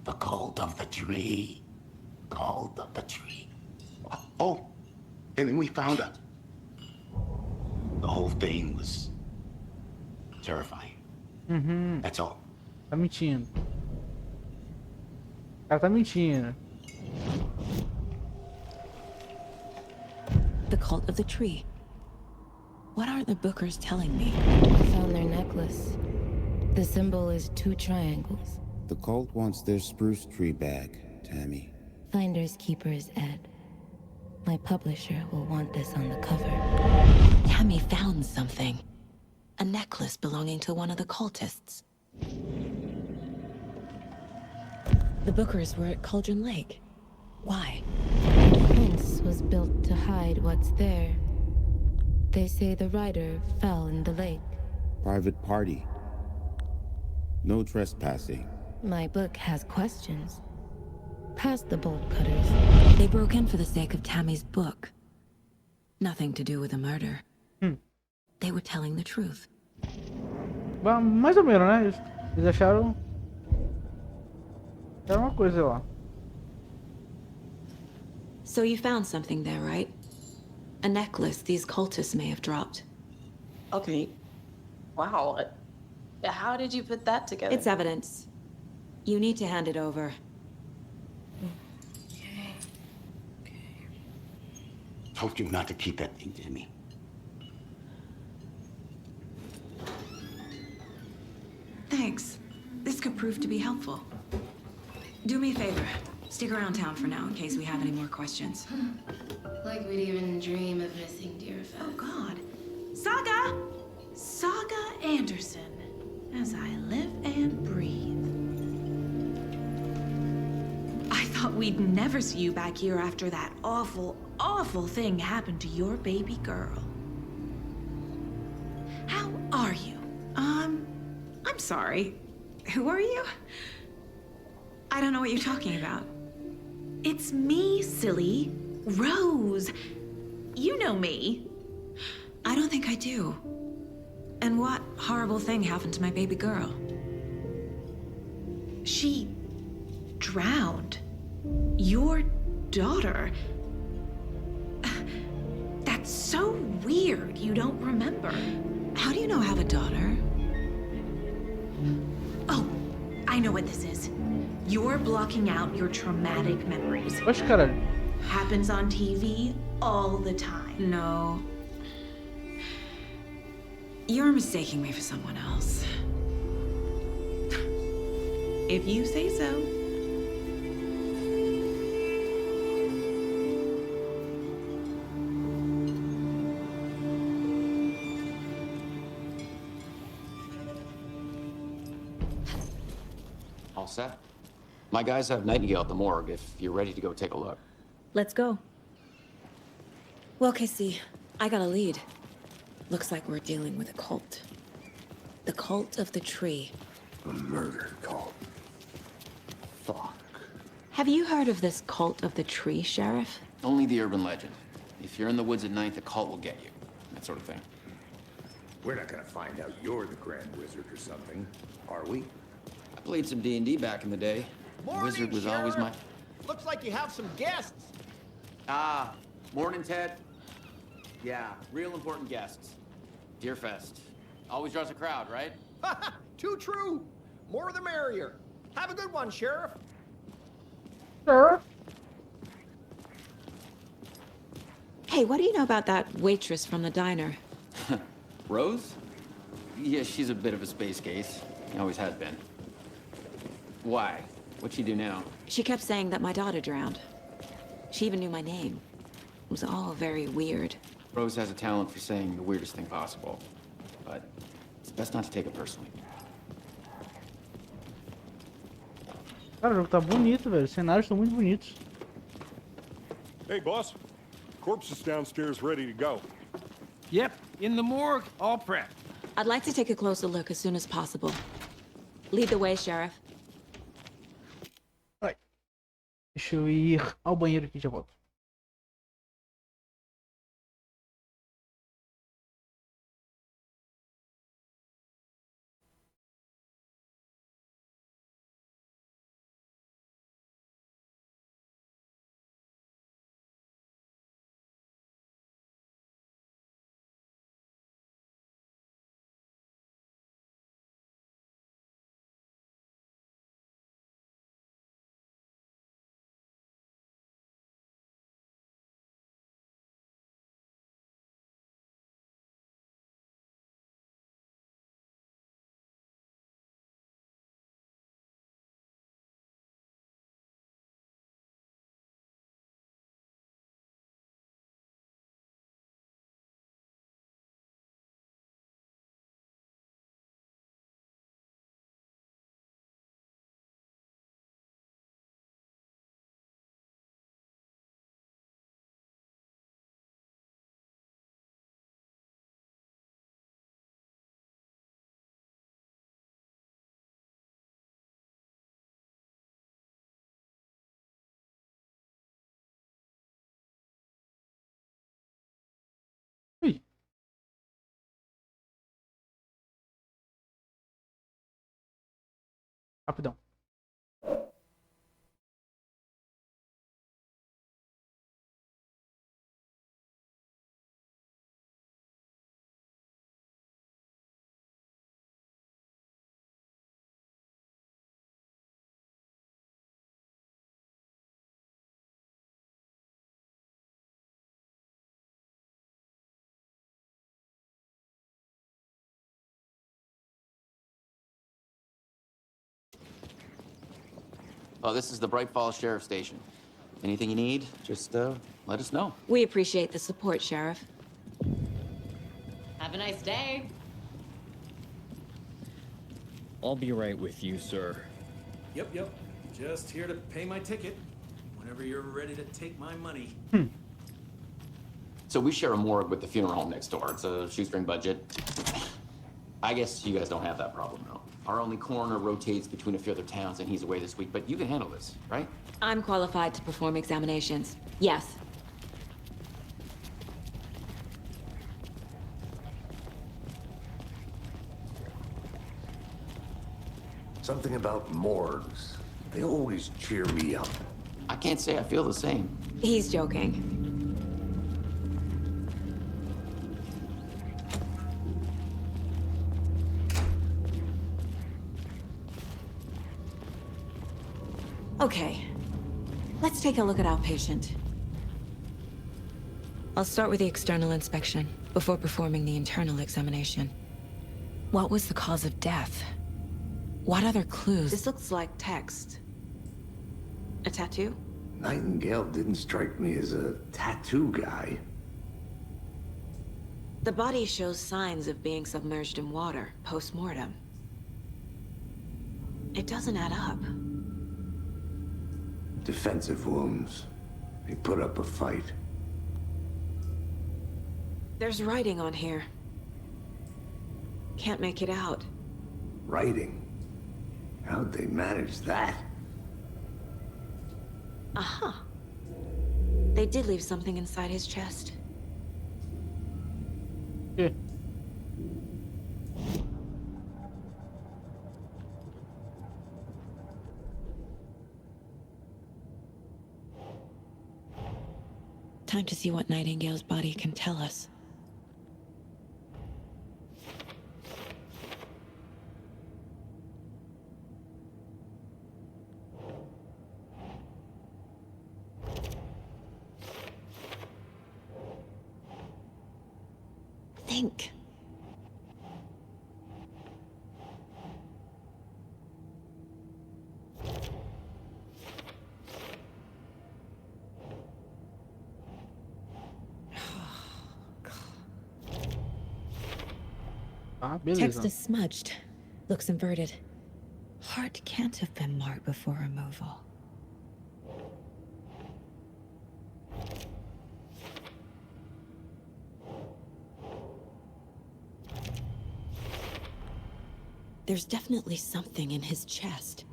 The cult of the tree. Cult of the tree." Oh, and then we found her. The whole thing was terrifying. That's all. Tá mentindo. O cara tá mentindo. The cult of the tree. What are the Bookers telling me? I found their necklace. The symbol is 2 triangles. The cult wants their spruce tree back, Tammy. Finders keepers, Ed. My publisher will want this on the cover. Tammy found something. A necklace belonging to one of the cultists. The Bookers were at Cauldron Lake. Why? The fence was built to hide what's there. They say the rider fell in the lake. Private party. No trespassing. My book has questions. Past the bolt cutters. They broke in for the sake of Tammy's book. Nothing to do with the murder. They were telling the truth. Mais ou menos, né? Eles acharam... Era uma coisa lá. So you found something there, right? A necklace these cultists may have dropped. Okay. Wow. How did you put that together? It's evidence. You need to hand it over. Told you not to keep that thing, Timmy. Thanks. This could prove to be helpful. Do me a favor. Stick around town for now in case we have any more questions. Like we'd even dream of missing dear Fez. Oh, God. Saga! Saga Anderson. As I live and breathe. I thought we'd never see you back here after that awful, awful thing happened to your baby girl. How are you? I'm sorry. Who are you? I don't know what you're talking about. It's me, silly. Rose. You know me. I don't think I do. And what horrible thing happened to my baby girl? She drowned. Your daughter. That's so weird you don't remember. How do you know I have a daughter? Oh, I know what this is. You're blocking out your traumatic memories. Oxe, caralho. Happens on TV all the time. No. You're mistaking me for someone else. If you say so. All set? My guys have Nightingale at the morgue if you're ready to go take a look. Let's go. Well, Casey, I got a lead. Looks like we're dealing with a cult. The cult of the tree. A murder cult. Fuck. Have you heard of this cult of the tree, Sheriff? Only the urban legend. If you're in the woods at night, the cult will get you. That sort of thing. We're not gonna find out you're the Grand Wizard or something, are we? I played some D&D back in the day. The wizard was always my... Looks like you have some guests. Ah, morning, Ted. Yeah, real important guests. Deerfest. Always draws a crowd, right? Too true. More the merrier. Have a good one, Sheriff. Sure. Hey, what do you know about that waitress from the diner? Rose? Yeah, she's a bit of a space case. Always has been. Why? What'd she do now? She kept saying that my daughter drowned. She even knew my name. It was all very weird. Rose has a talent for saying the weirdest thing possible. But it's best not to take it personally. Cara, o jogo tá bonito, velho. Os cenários estão muito bonitos. Hey, boss. Corpse is downstairs ready to go. Yep, in the morgue, all prepped. I'd like to take a closer look as soon as possible. Lead the way, Sheriff. Vai. Deixa eu ir ao banheiro aqui, já volto. Ui. Rapidão. Oh, this is the Bright Falls Sheriff Station. Anything you need, just let us know. We appreciate the support, Sheriff. Have a nice day. I'll be right with you, sir. Yep. Just here to pay my ticket. Whenever you're ready to take my money. So we share a morgue with the funeral home next door. It's a shoestring budget. I guess you guys don't have that problem, though. Our only coroner rotates between a few other towns, and he's away this week, but you can handle this, right? I'm qualified to perform examinations. Yes. Something about morgues. They always cheer me up. I can't say I feel the same. He's joking. Okay, let's take a look at our patient. I'll start with the external inspection before performing the internal examination. What was the cause of death? What other clues? This looks like text. A tattoo? Nightingale didn't strike me as a tattoo guy. The body shows signs of being submerged in water post-mortem. It doesn't add up. Defensive wounds. He put up a fight. There's writing on here. Can't make it out. Writing? How'd they manage that? Aha. They did leave something inside his chest. Yeah. Time to see what Nightingale's body can tell us. Think. Ah, beleza. Text is smudged. Looks inverted. Heart can't have been marked before removal. There's definitely something in his chest.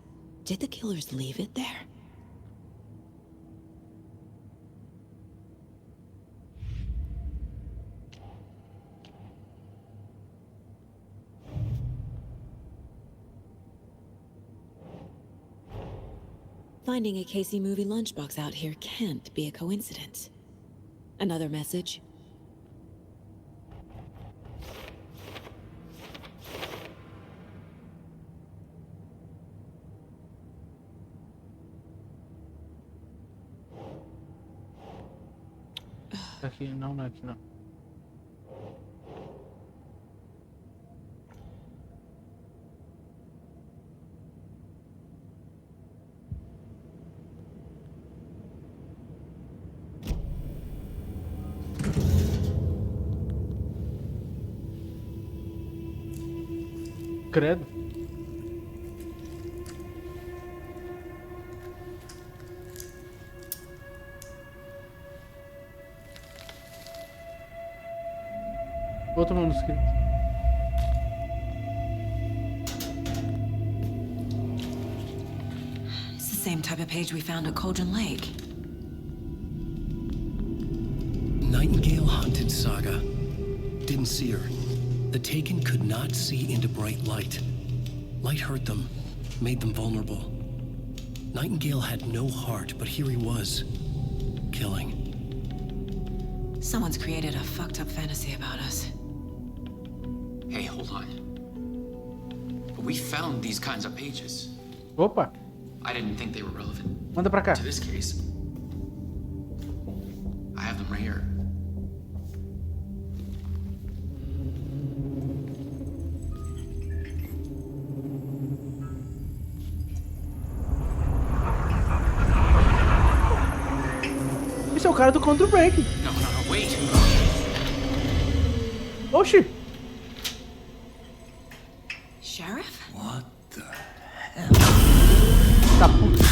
Did the killers leave it there? Finding a Casey movie lunchbox out here can't be a coincidence. Another message? Aqui não, não é aqui não. Credo. Outro manuscrito. It's the same type of page we found at Cauldron Lake. Nightingale hunted Saga. Didn't see her. The Taken could not see into bright light. Light hurt them, made them vulnerable. Nightingale had no heart, but here he was, killing. Someone's created a fucked up fantasy about us. Hey, hold on. We found these kinds of pages. Opa! I didn't think they were relevant. Manda pra cá. To this case. I have them right here. Esse é o cara do Counter Break. No, wait. Oxi. Sheriff? What the hell? Tá puto.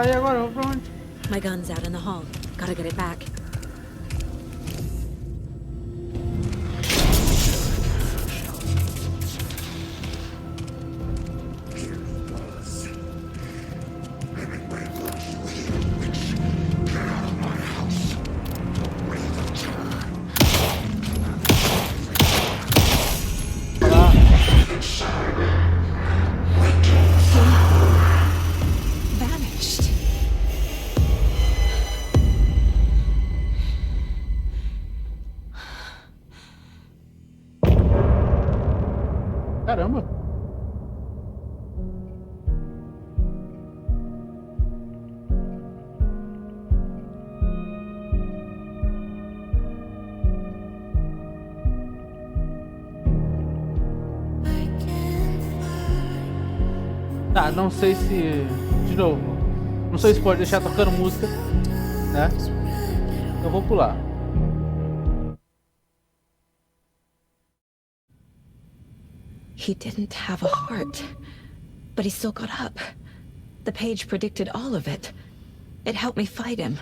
Aí agora, eu vou pra onde? My gun's out in the hall. Gotta get it back. Vanished. Caramba. Tá, não sei se... De novo. Não sei se pode deixar tocando música, né? Eu vou pular. He didn't have a heart, but he still got up. The page predicted all of it. It helped me fight him.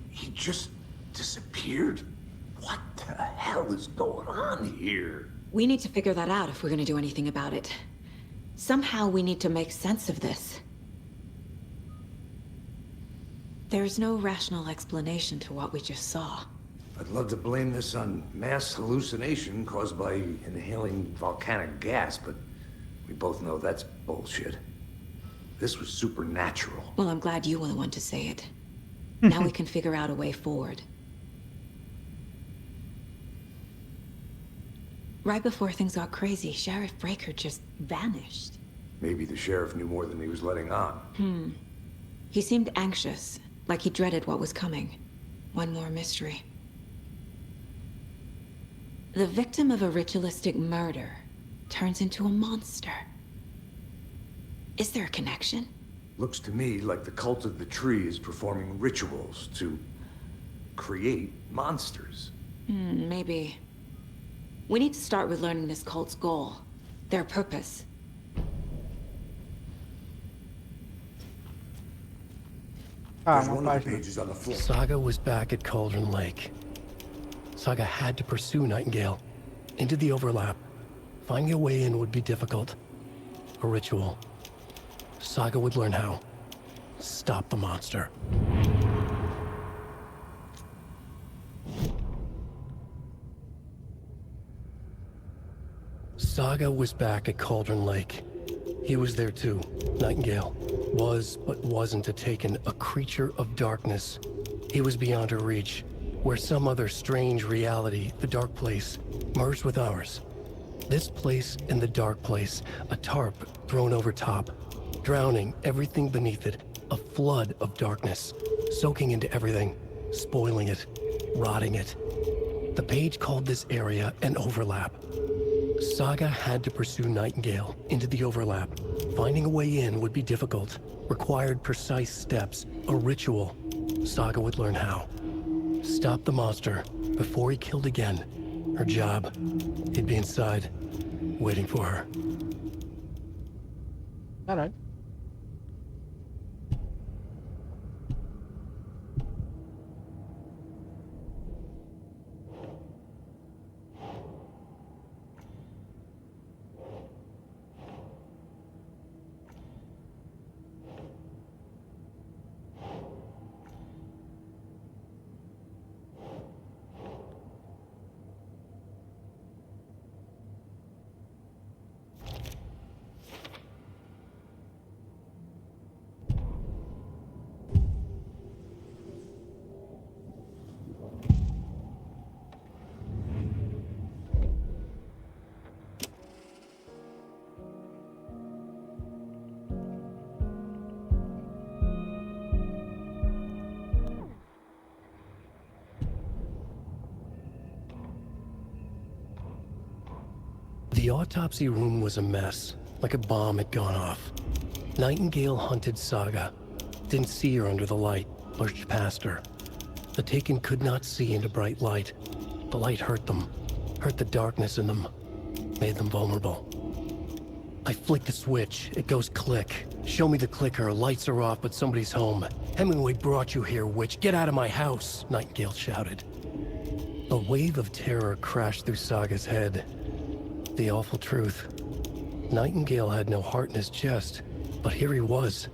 He just disappeared? What the hell is going on here? We need to figure that out if we're gonna do anything about it. Somehow we need to make sense of this. There's no rational explanation to what we just saw. I'd love to blame this on mass hallucination caused by inhaling volcanic gas, but we both know that's bullshit. This was supernatural. Well, I'm glad you were the one to say it. Now we can figure out a way forward. Right before things got crazy, Sheriff Breaker just vanished. Maybe the sheriff knew more than he was letting on. He seemed anxious, like he dreaded what was coming. One more mystery. The victim of a ritualistic murder turns into a monster. Is there a connection? Looks to me like the cult of the tree is performing rituals to create monsters. Maybe. We need to start with learning this cult's goal. Their purpose. There's one of the pages on the floor. Saga was back at Cauldron Lake. Saga had to pursue Nightingale into the overlap. Finding a way in would be difficult. A ritual. Saga would learn how. Stop the monster. Saga was back at Cauldron Lake. He was there too. Nightingale was, but wasn't a Taken, a creature of darkness. He was beyond her reach, where some other strange reality, the dark place, merged with ours. This place and the dark place, a tarp thrown over top, drowning everything beneath it, a flood of darkness, soaking into everything, spoiling it, rotting it. The page called this area an overlap. Saga had to pursue Nightingale into the overlap. Finding a way in would be difficult, required precise steps, a ritual. Saga would learn how. Stop the monster before he killed again. Her job, he'd be inside, waiting for her. All right. The autopsy room was a mess, like a bomb had gone off. Nightingale hunted Saga. Didn't see her under the light, pushed past her. The Taken could not see into bright light. The light hurt them, hurt the darkness in them, made them vulnerable. I flick the switch, it goes click. Show me the clicker, lights are off, but somebody's home. Hemingway brought you here, witch. Get out of my house, Nightingale shouted. A wave of terror crashed through Saga's head. The awful truth. Nightingale had no heart in his chest, but here he was,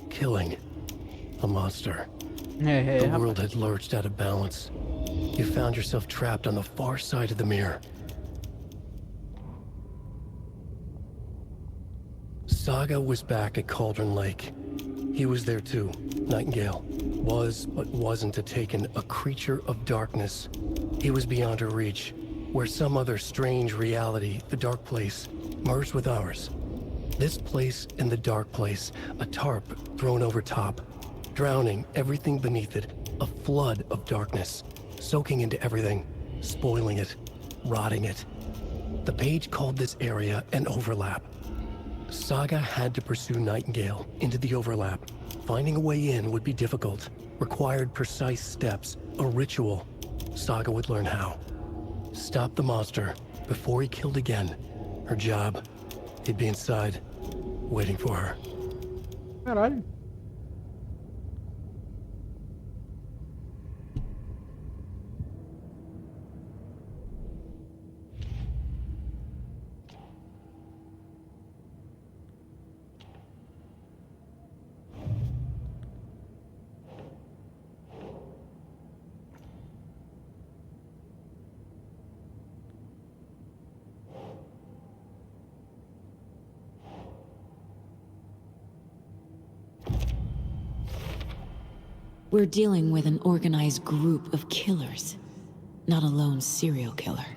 killing a monster. The world had lurched out of balance. You found yourself trapped on the far side of the mirror. Saga was back at Cauldron Lake. He was there too. Nightingale was, but wasn't a Taken, a creature of darkness. He was beyond her reach, where some other strange reality, the dark place, merged with ours. This place and the dark place, a tarp thrown over top, drowning everything beneath it, a flood of darkness, soaking into everything, spoiling it, rotting it. The page called this area an overlap. Saga had to pursue Nightingale into the overlap. Finding a way in would be difficult, required precise steps, a ritual. Saga would learn how. Stop the monster before he killed again. Her job, he'd be inside, waiting for her. Caralho. We're dealing with an organized group of killers, not a lone serial killer.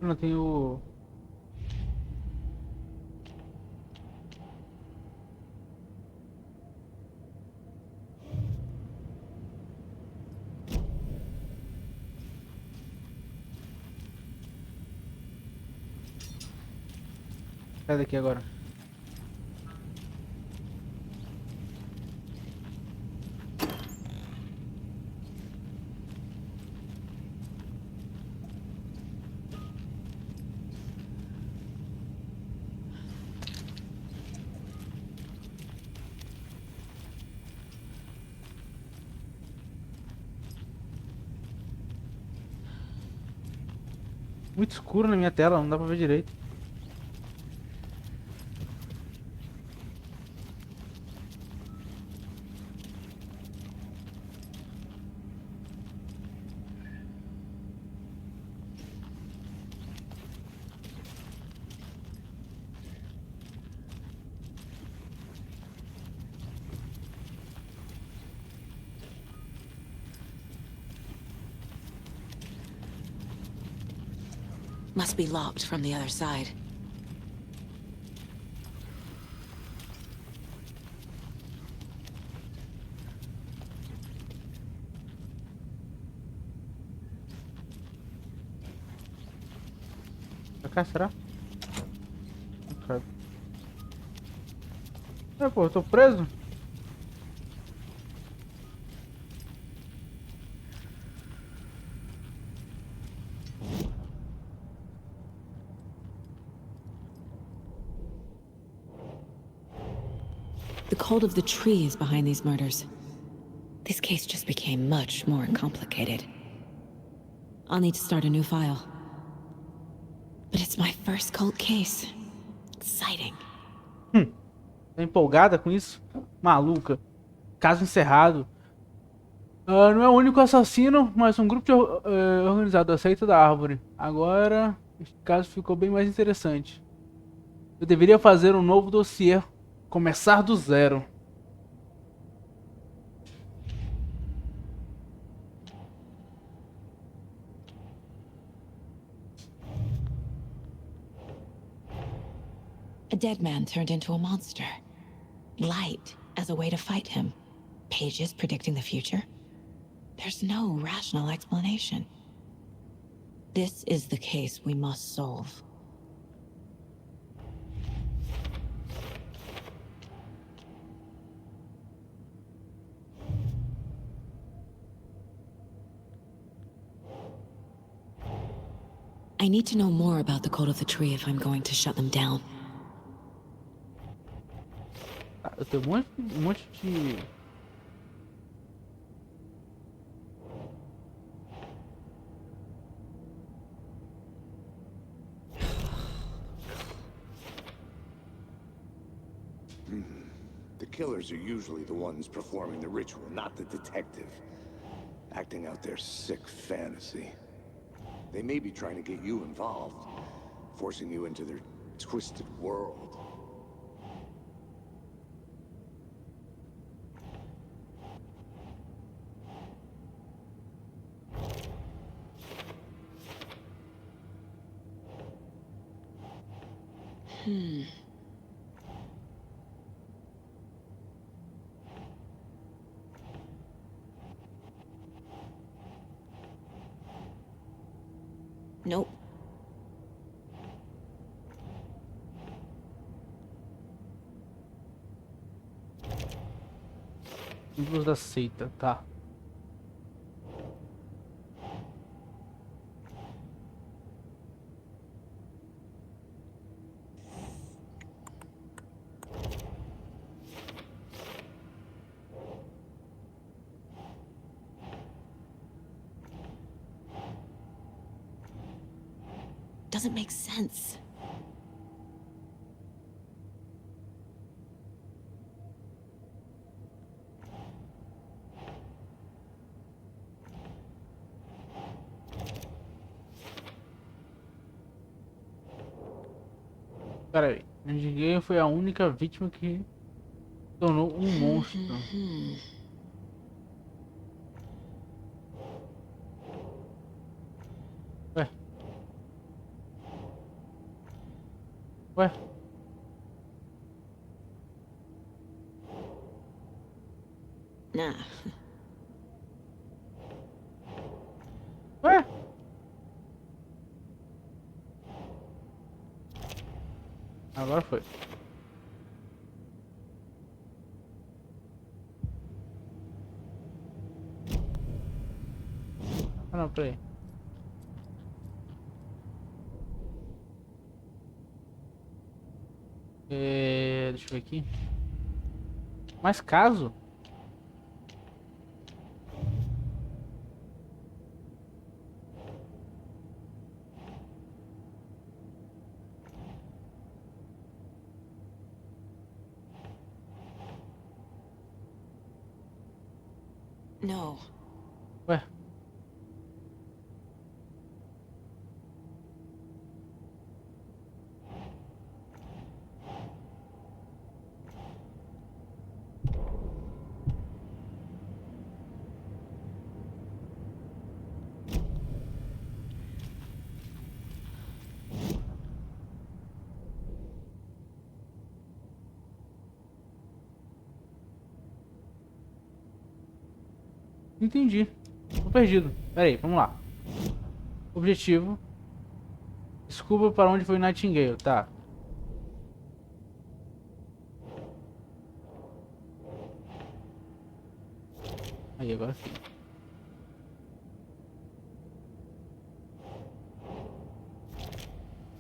Eu não tenho. Sai daqui agora. Muito escuro na minha tela, não dá pra ver direito. Must be locked from the other side. Pra cá, será? É, pô, eu tô preso? The cult of the tree is behind these murders. This case just became much more complicated. I'll need to start a new file. But it's my first cult case. Exciting. Tá empolgada com isso? Maluca. Caso encerrado. Não é o único assassino, mas um grupo organizado aceita da árvore. Agora, este caso ficou bem mais interessante. Eu deveria fazer um novo dossiê. Começar do zero. A dead man turned into a monster. Light as a way to fight him. Pages predicting the future. There's no rational explanation. This is the case we must solve. I need to know more about the code of the tree if I'm going to shut them down. Eu tenho um monte de... The killers are usually the ones performing the ritual, not the detective. Acting out their sick fantasy. They may be trying to get you involved, forcing you into their twisted world. Nope. Símbolos da seita, tá. Doesn't make sense. Pera aí. Ninguém foi a única vítima que se tornou um monstro. Ué? Ué? Nah. Ué? Agora foi. Ah não, peraí. Deixa eu ver aqui. Mais caso? No. Ué? Entendi. Tô perdido. Pera aí, vamos lá. Objetivo. Desculpa para onde foi Nightingale, tá. Aí, agora sim.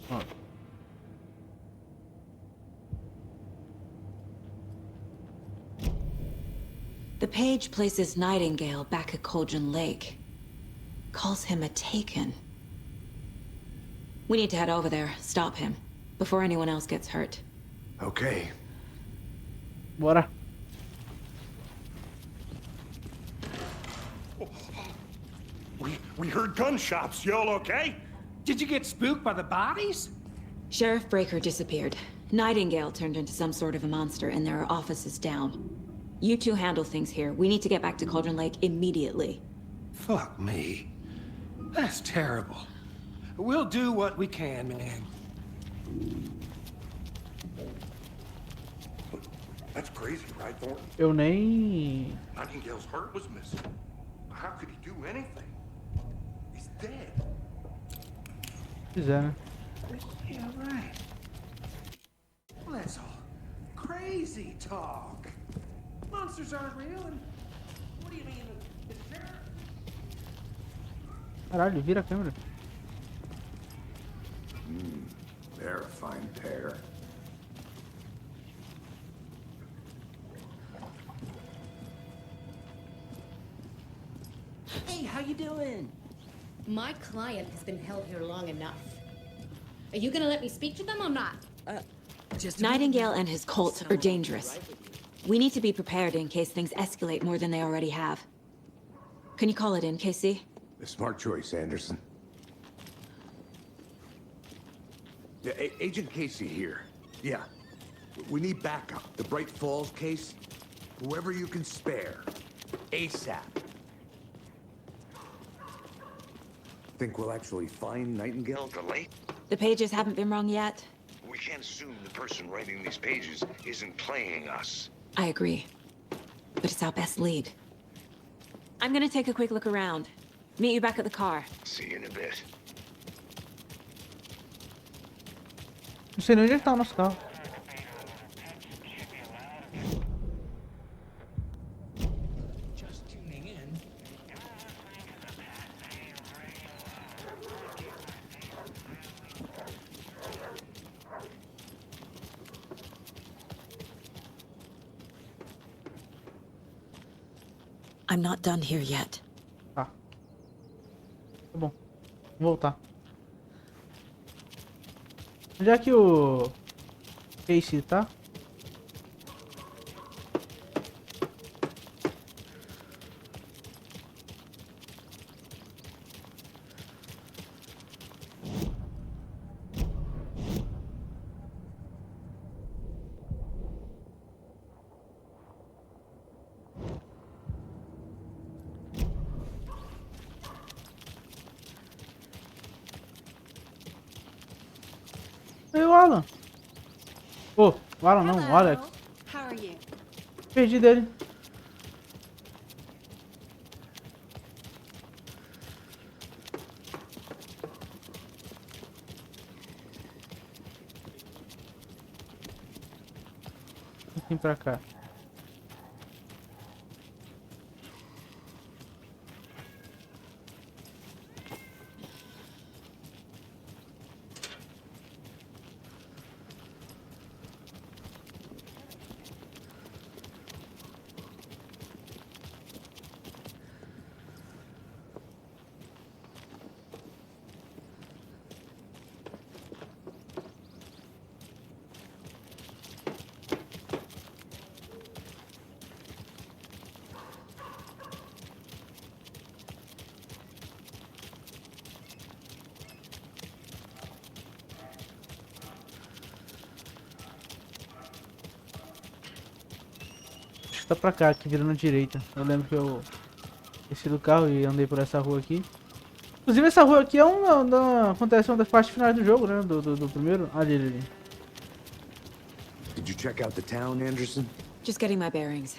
Pronto. The page places Nightingale back at Cauldron Lake. Calls him a Taken. We need to head over there, stop him, before anyone else gets hurt. Okay. Bora. We heard gunshots. Y'all okay? Did you get spooked by the bodies? Sheriff Breaker disappeared. Nightingale turned into some sort of a monster, and there are offices down. You two handle things here. We need to get back to Cauldron Lake immediately. Fuck me. That's terrible. We'll do what we can, man. That's crazy, right, Thornton? Eu nem... Nightingale's heart was missing. How could he do anything? He's dead. Pois é, né? Yeah, right. Well, that's all crazy talk. Monsters aren't real, and what do you mean the sheriff? Caralho, vira a câmera. They're a fine pair. Hey, how you doing? My client has been held here long enough. Are you gonna let me speak to them or not? Nightingale and his cult are dangerous. We need to be prepared in case things escalate more than they already have. Can you call it in, Casey? A smart choice, Anderson. Yeah, Agent Casey here. Yeah. We need backup. The Bright Falls case. Whoever you can spare. ASAP. Think we'll actually find Nightingale at the lake? The pages haven't been wrong yet. We can't assume the person writing these pages isn't playing us. I agree. But it's our best lead. I'm gonna take a quick look around. Meet you back at the car. See you in a bit. Não sei nem onde é que tá o nosso carro. Just tuning in. I'm not done here yet. Tá. Tá bom. Vou voltar. Onde é que o Casey tá? Ei, o Alan. Oh, o Alan não, o Alex. How are you? Perdi dele. Vem pra cá. Tá pra cá, aqui virando direita. Eu lembro que eu desci do carro e andei por essa rua aqui. Inclusive essa rua aqui é acontece uma das partes finais do jogo, né? Do primeiro. Ali. Did you check out the town, Anderson? Just getting my bearings.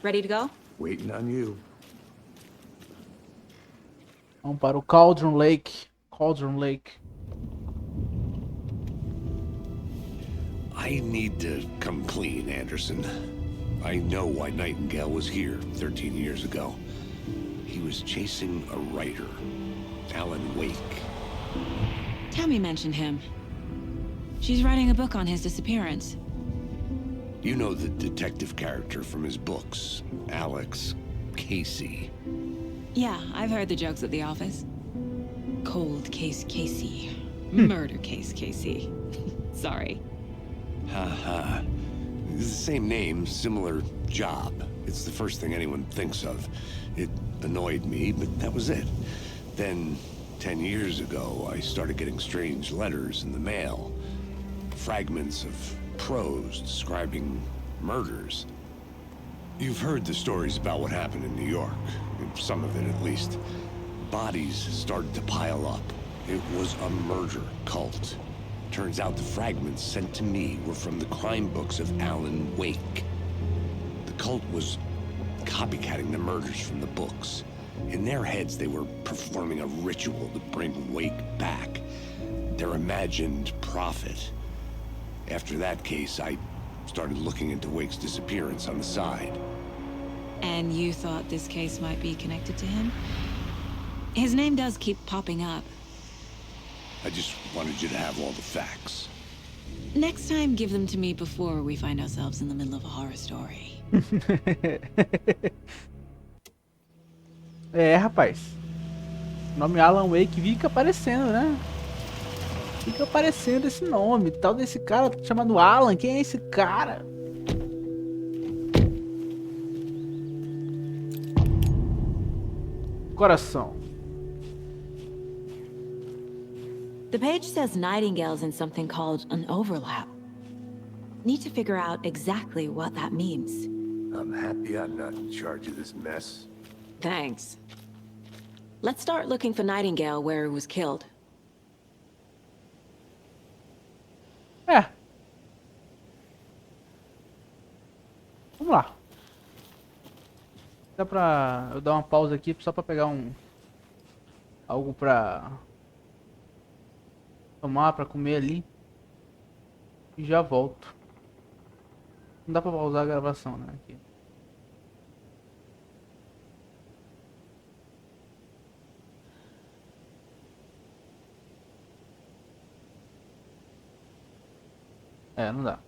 Ready to go? Waiting on you. Vamos para o Cauldron Lake. Cauldron Lake. I need to come clean, Anderson. I know why Nightingale was here 13 years ago. He was chasing a writer, Alan Wake. Tammy mentioned him. She's writing a book on his disappearance. You know the detective character from his books, Alex Casey. Yeah, I've heard the jokes at the office. Cold case Casey. Murder case Casey. Sorry. Haha. The same name, similar job. It's the first thing anyone thinks of. It annoyed me, but that was it. Then, 10 years ago, I started getting strange letters in the mail. Fragments of prose describing murders. You've heard the stories about what happened in New York. Some of it, at least. Bodies started to pile up. It was a murder cult. Turns out the fragments sent to me were from the crime books of Alan Wake. The cult was copycatting the murders from the books. In their heads, they were performing a ritual to bring Wake back. Their imagined prophet. After that case, I started looking into Wake's disappearance on the side. And you thought this case might be connected to him? His name does keep popping up. I just wanted you to have all the facts. Next time, give them to me before we find ourselves in the middle of a horror story. É, rapaz. O nome Alan Wake fica aparecendo, né? Fica aparecendo esse nome. Tal desse cara chamado Alan. Quem é esse cara? Coração. The page says Nightingale's in something called an overlap. Need to figure out exactly what that means. I'm happy I'm not in charge of this mess. Thanks. Let's start looking for Nightingale where he was killed. É. Vamos lá. Dá pra eu dar uma pausa aqui só pra pegar algo pra tomar, pra comer ali. E já volto. Não dá pra pausar a gravação, né? Aqui. É, não dá.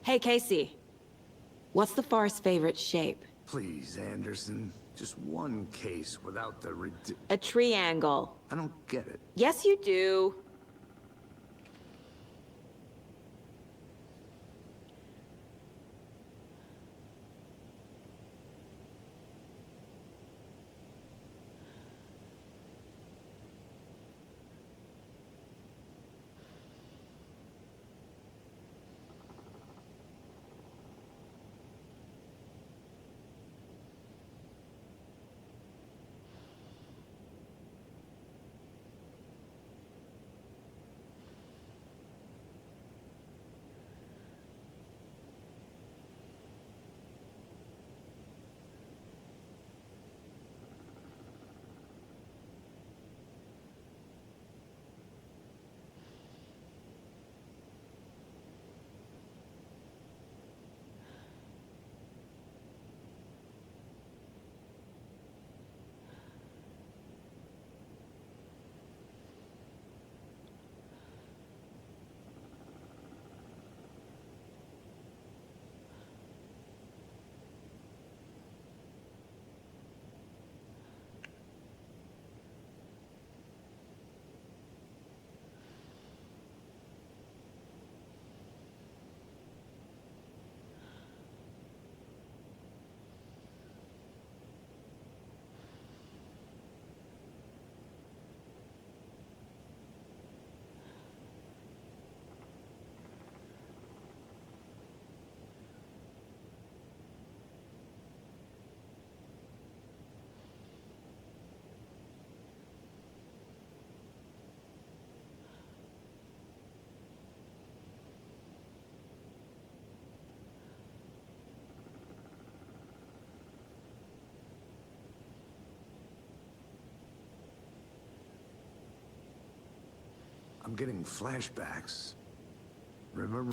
Hey, Casey. What's the far's favorite shape? Please, Anderson. Just one case without the A triangle. I don't get it. Yes, you do. I'm getting flashbacks. Remember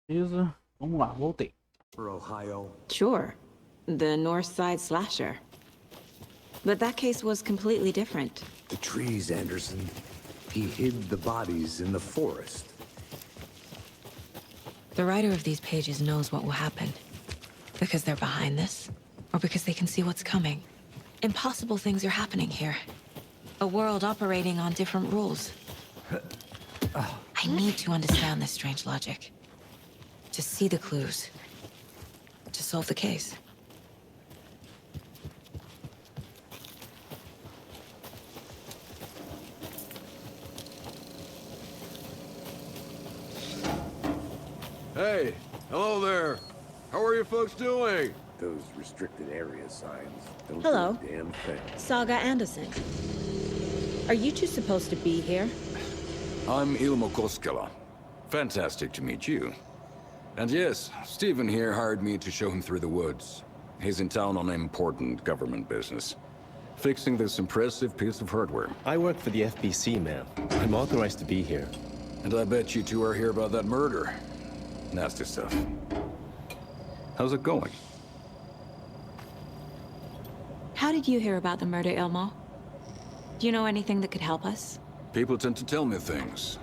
Beleza. Vamos lá, voltei. For Ohio. Sure. The North Side slasher. But that case was completely different. The trees, Anderson. He hid the bodies in the forest. The writer of these pages knows what will happen. Because they're behind this, or because they can see what's coming. Impossible things are happening here. A world operating on different rules. I need to understand this strange logic. To see the clues. To solve the case. Hey, hello there. How are you folks doing? Those restricted area signs don't Hello. do a damn thing. Saga Anderson. Are you two supposed to be here? I'm Ilmo Koskela. Fantastic to meet you. And yes, Stephen here hired me to show him through the woods. He's in town on important government business. Fixing this impressive piece of hardware. I work for the FBC, ma'am. I'm authorized to be here. And I bet you two are here about that murder. Nasty stuff. How's it going? How did you hear about the murder, Ilmo? Do you know anything that could help us? People tend to tell me things.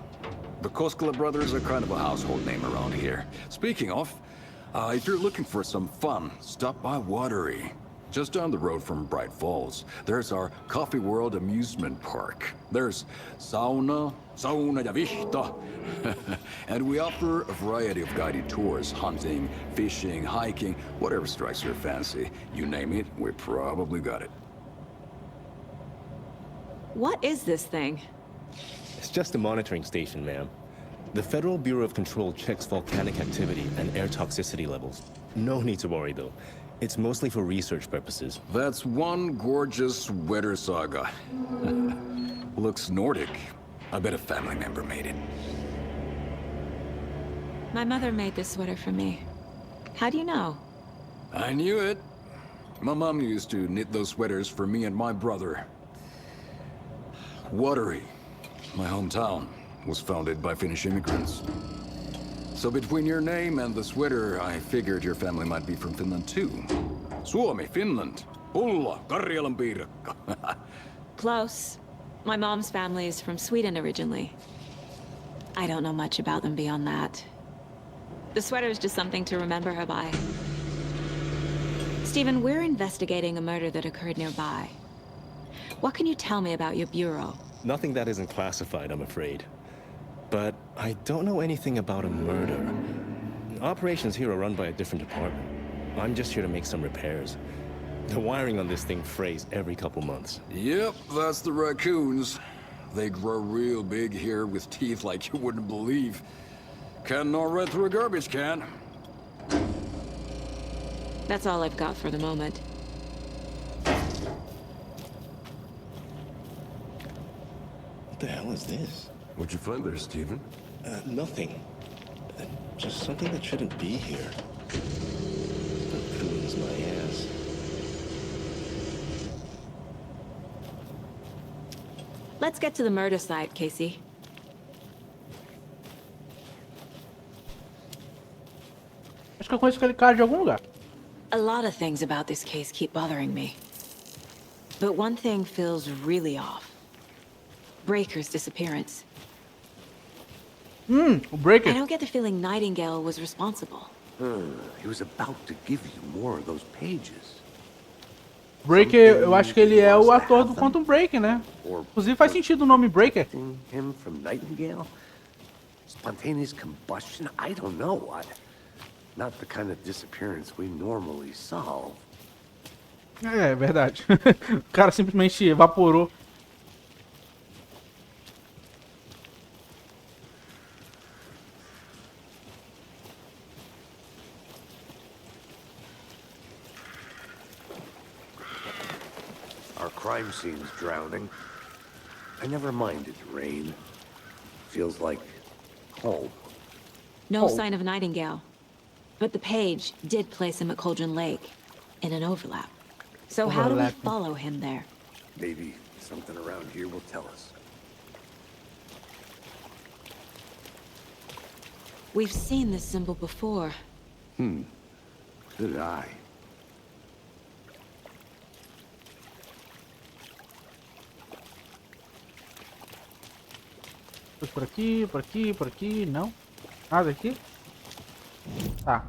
The Koskela brothers are kind of a household name around here. Speaking of, if you're looking for some fun, stop by Watery. Just down the road from Bright Falls, there's our Coffee World amusement park. There's sauna ja vihta. And we offer a variety of guided tours, hunting, fishing, hiking, whatever strikes your fancy. You name it, we probably got it. What is this thing? It's just a monitoring station, ma'am. The Federal Bureau of Control checks volcanic activity and air toxicity levels. No need to worry, though. It's mostly for research purposes. That's one gorgeous sweater saga. Looks Nordic. I bet a family member made it. My mother made this sweater for me. How do you know? I knew it. My mom used to knit those sweaters for me and my brother. Watery, my hometown, was founded by Finnish immigrants. So between your name and the sweater, I figured your family might be from Finland too. Suomi, Finland. Pulla, Karjalan piirakka. Close. My mom's family is from Sweden originally. I don't know much about them beyond that. The sweater is just something to remember her by. Stephen, we're investigating a murder that occurred nearby. What can you tell me about your bureau? Nothing that isn't classified, I'm afraid. But I don't know anything about a murder. Operations here are run by a different department. I'm just here to make some repairs. The wiring on this thing frays every couple months. Yep, that's the raccoons. They grow real big here with teeth like you wouldn't believe. Can gnaw right through a garbage can. That's all I've got for the moment. What the hell is this? What'd you find there, Stephen? Nothing. Just something that shouldn't be here. Raccoons, my ass. Let's get to the murder site, Casey. Acho que eu conheço aquele cara de algum lugar. A lot of things about this case keep bothering me. But one thing feels really off. Breaker's disappearance. O Breaker. I don't get the feeling Nightingale was responsible. He was about to give you more of those pages. Breaker, eu acho que ele é o ator do Quantum Break, né? Inclusive faz sentido o nome Breaker. Him from Nightingale? Spontaneous combustion? I don't know. Not the kind of disappearance we normally solve. É verdade. O cara simplesmente evaporou. Our crime scene's drowning. I never minded rain. Feels like home. No sign of Nightingale. But the page did place him at Cauldron Lake, in an overlap. So how do we follow him there? Maybe something around here will tell us. We've seen this symbol before. So did I. Por aqui, por aqui, por aqui. Não. Nada aqui? Tá.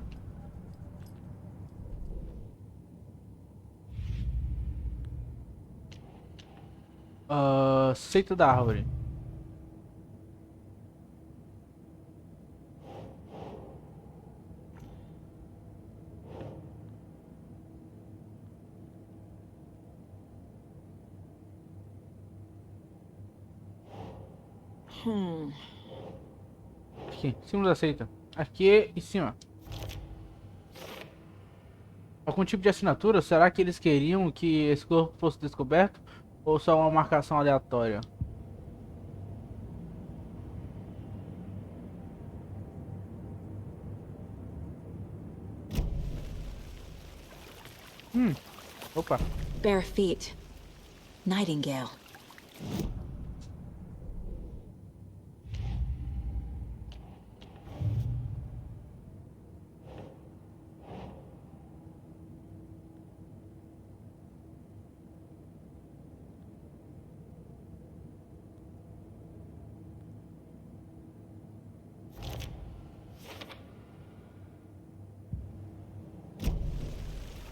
Seita da árvore. Aqui, em cima da seita. Aqui em cima. Algum tipo de assinatura? Será que eles queriam que esse corpo fosse descoberto? Ou só uma marcação aleatória? Opa. Bare feet. Nightingale.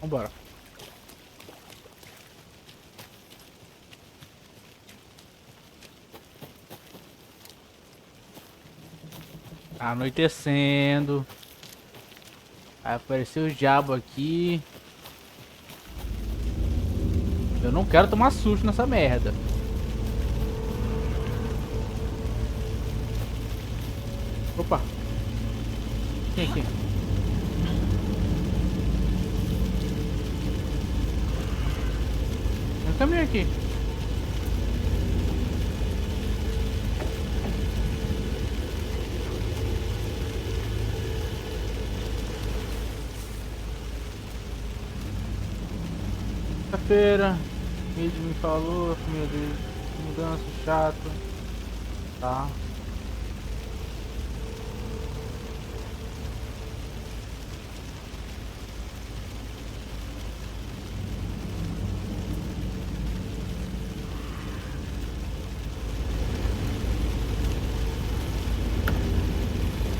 Vambora. Tá anoitecendo. Vai aparecer o diabo aqui. Eu não quero tomar susto nessa merda. Opa. Quem aqui? Tem um caminho aqui. Feira, ele me falou, meu Deus, mudança chato, tá?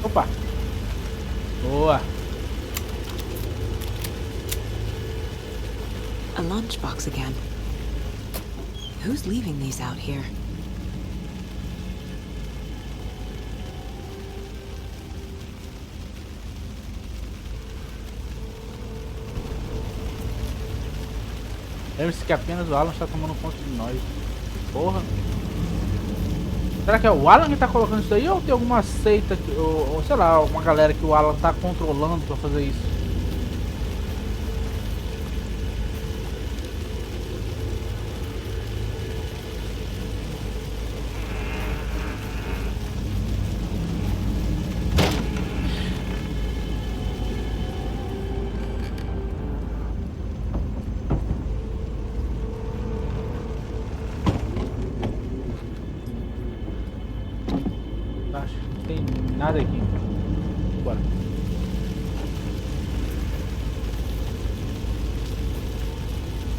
Opa, boa. A lunchbox again. Who's leaving these out here? Lembre-se que apenas o Alan está tomando conta de nós. Porra. Será que é o Alan que tá colocando isso aí ou tem alguma seita, ou sei lá, alguma galera que o Alan tá controlando pra fazer isso? Acho que não tem nada aqui. Bora.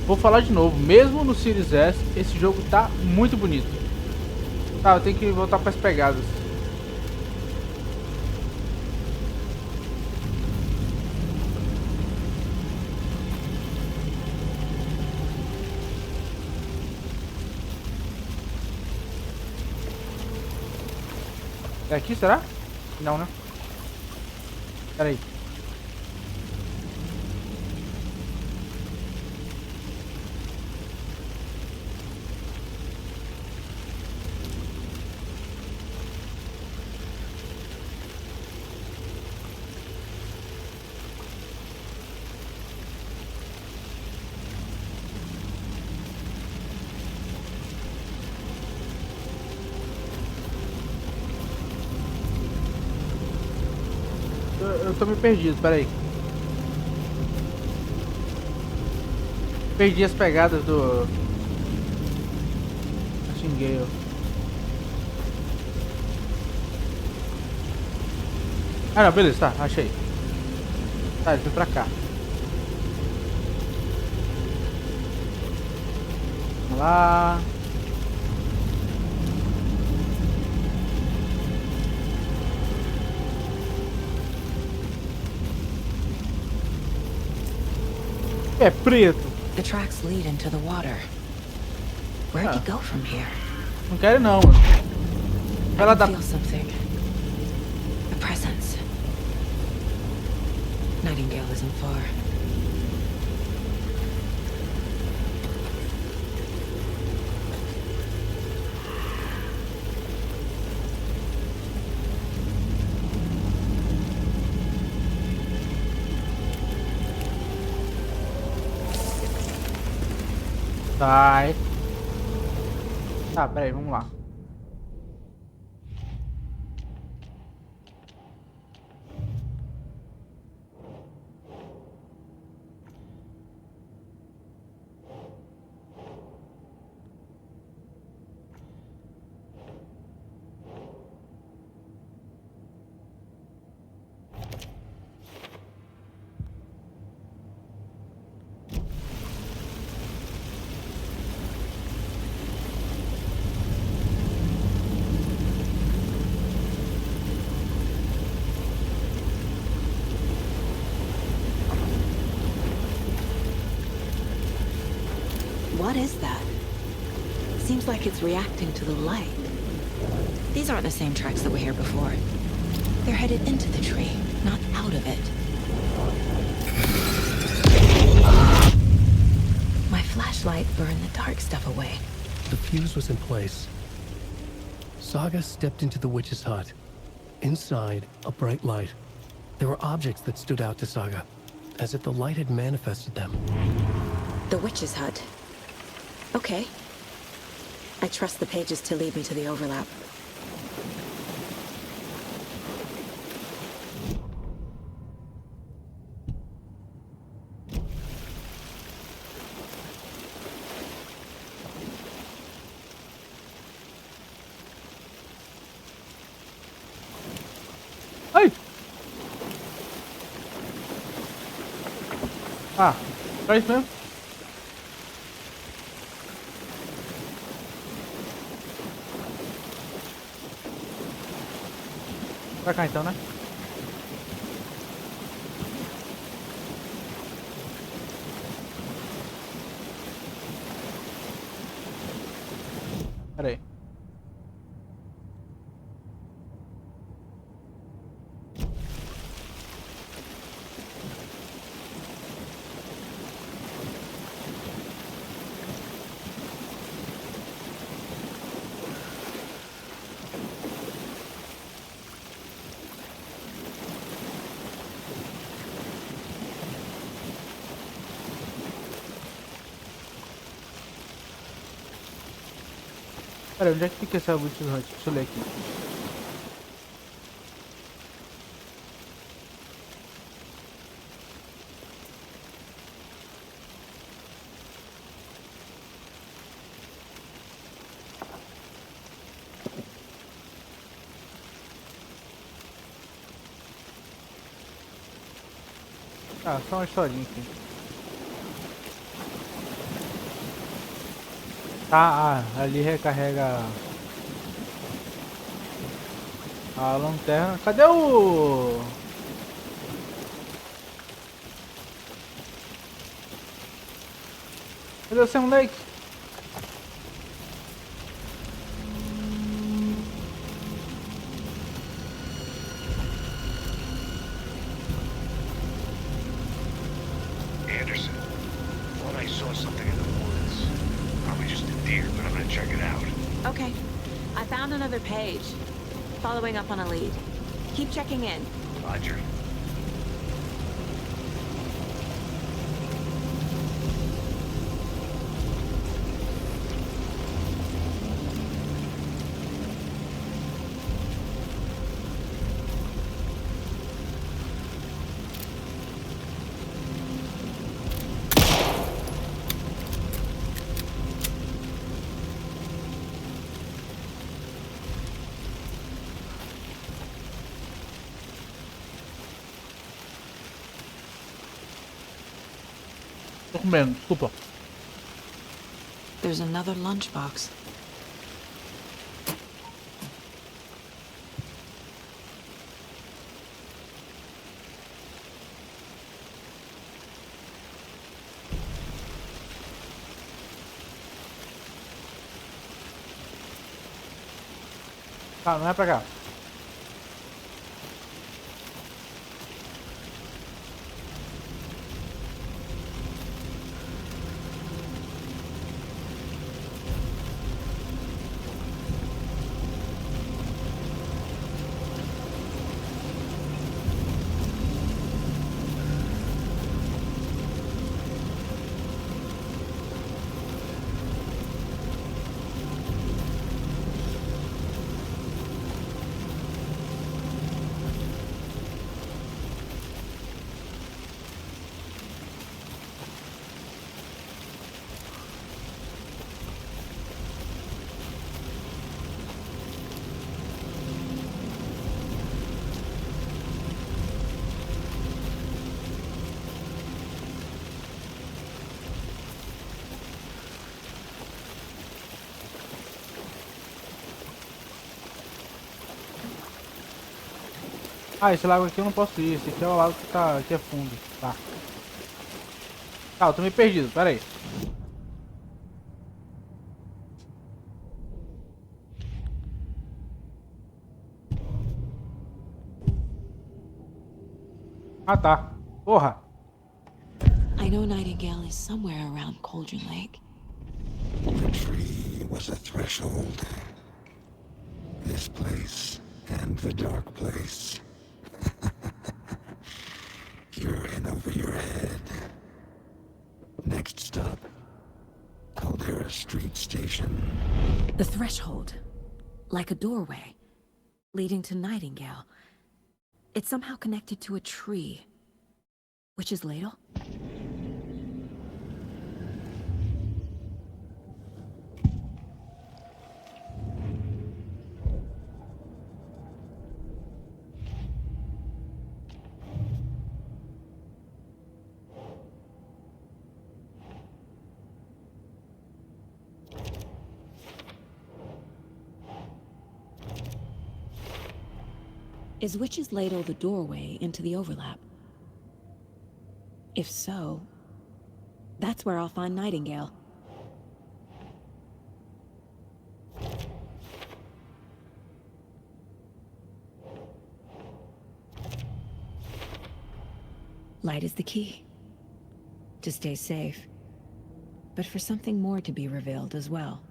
Vou falar de novo, mesmo no Series S, esse jogo tá muito bonito. Tá, eu tenho que voltar para as pegadas. É aqui, será? Não, né? Pera aí. Eu tô meio perdido, peraí. Perdi as pegadas do Nightingale. Ah, não, beleza, tá, achei. Tá, ele foi pra cá. Vamos lá. É preto. The tracks lead into the water. Where'd you go from here? Não quero não, mano. Ela dá. Feel something. A presence. Nightingale isn't far. Sai. Tá, peraí, vamos lá. What is that? Seems like it's reacting to the light. These aren't the same tracks that were here before. They're headed into the tree, not out of it. My flashlight burned the dark stuff away. The fuse was in place. Saga stepped into the witch's hut. Inside, a bright light. There were objects that stood out to Saga, as if the light had manifested them. The witch's hut. Okay. I trust the pages to lead me to the overlap. Ai! Ah, é isso mesmo? Pra cá então, né? Pera aí. Pera aí, onde é que fica essa Witch's Hut? Deixa eu ler aqui. Ah, só uma historinha aqui. Ah, ali recarrega a lanterna. Cadê o... Cadê o Sam Lake? Anderson, thought I saw something in the woods. Probably just a deer, but I'm gonna check it out. Okay. I found another page. Following up on a lead. Keep checking in. Roger. Tô comendo, desculpa. There's another lunchbox. Tá, não é pra cá. Ah, esse lago aqui eu não posso ir. Esse aqui é o lago que tá aqui é fundo. Tá. Tá, eu tô meio perdido. Pera aí. Ah, tá. Porra. I know Nightingale is somewhere around Cauldron Lake. The tree was a threshold. This place and the dark place. You're in over your head. Next stop, Caldera Street Station. The threshold. Like a doorway. Leading to Nightingale. It's somehow connected to a tree. Witch's Ladle? Is Witch's Ladle the doorway into the overlap? If so, that's where I'll find Nightingale. Light is the key. To stay safe. But for something more to be revealed as well.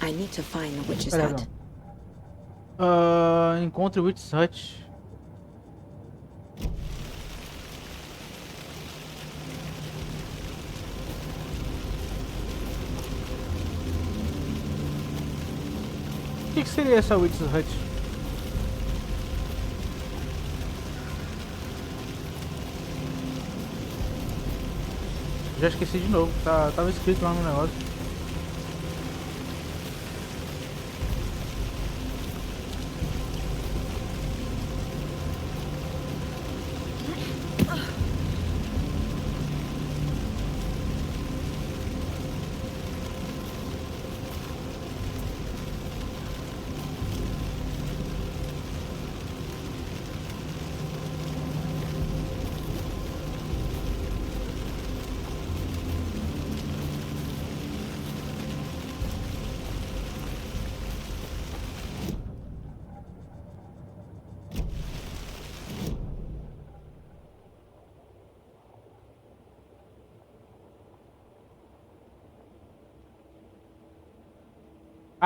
I need to find the witch's Pera, hut. Encontre o Witch's Hut. O que seria essa Witch's Hut? Já esqueci de novo. Tava escrito lá no negócio.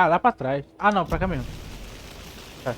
Ah, lá pra trás. Ah, não, pra cá mesmo. Tá.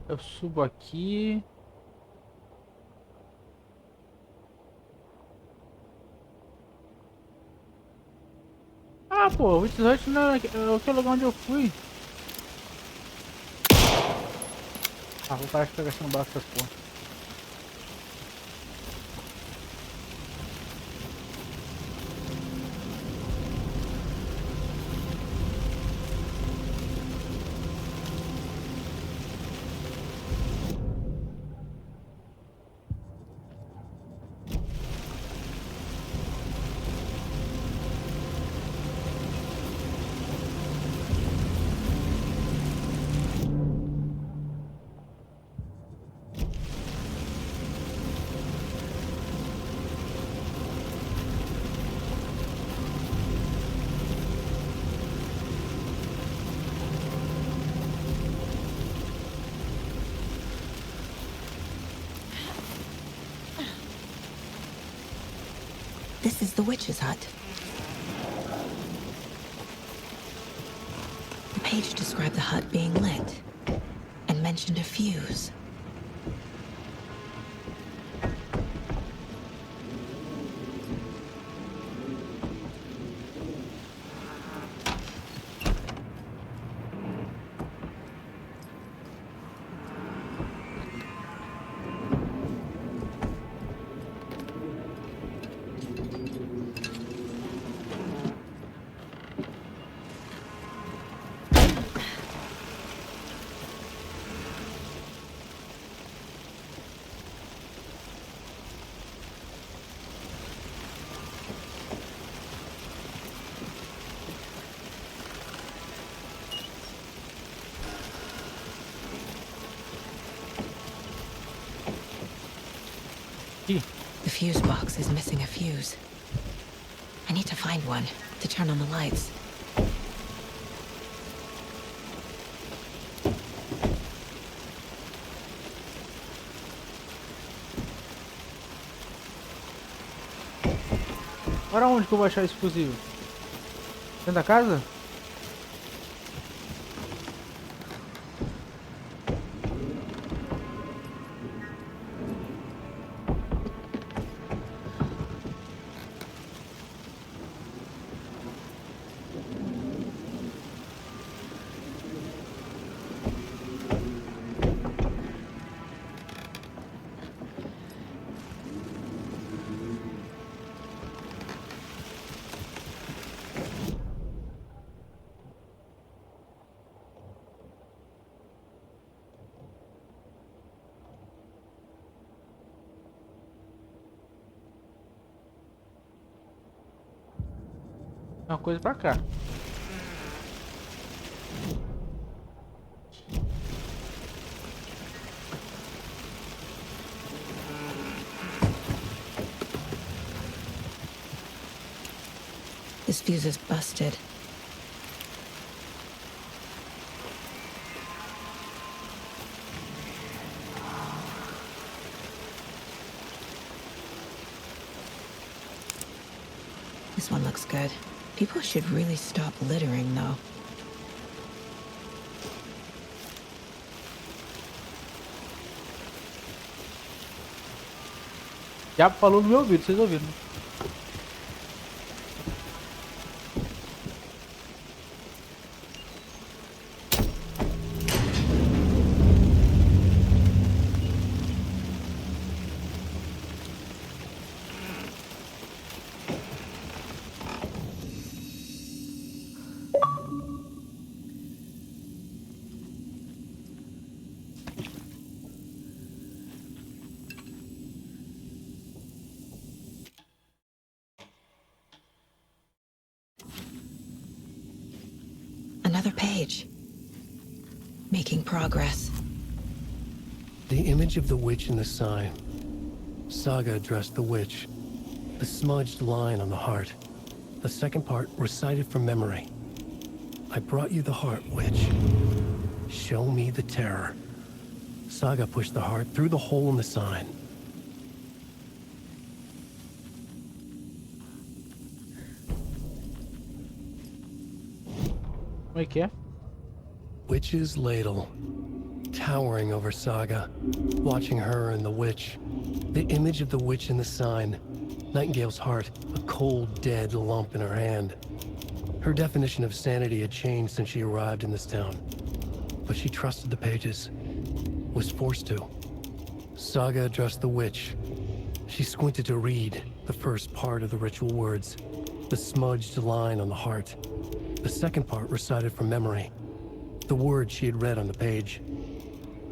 Eu subo aqui. Ah, pô, o Witch Hut não é aquele lugar onde eu fui. Ah, vou parar de pegar no braço essas porra. This is the witch's hut. The page described the hut being lit and mentioned a fuse. The fuse box is missing a fuse. I need to find one to turn on the lights. Agora onde que eu vou achar esse fusível? Dentro da casa? Uma coisa pra cá. This fuse is busted. This one looks good. People should really stop littering, though. Já falou no meu ouvido, vocês ouviram? Another page. Making progress. The image of the witch in the sign. Saga addressed the witch. The smudged line on the heart. The second part recited from memory. I brought you the heart, witch. Show me the terror. Saga pushed the heart through the hole in the sign. Como é que é? Witch's ladle. Towering over Saga. Watching her and the witch. The image of the witch in the sign. Nightingale's heart, a cold, dead lump in her hand. Her definition of sanity had changed since she arrived in this town. But she trusted the pages. Was forced to. Saga addressed the witch. She squinted to read the first part of the ritual words, the smudged line on the heart. The second part recited from memory, the words she had read on the page.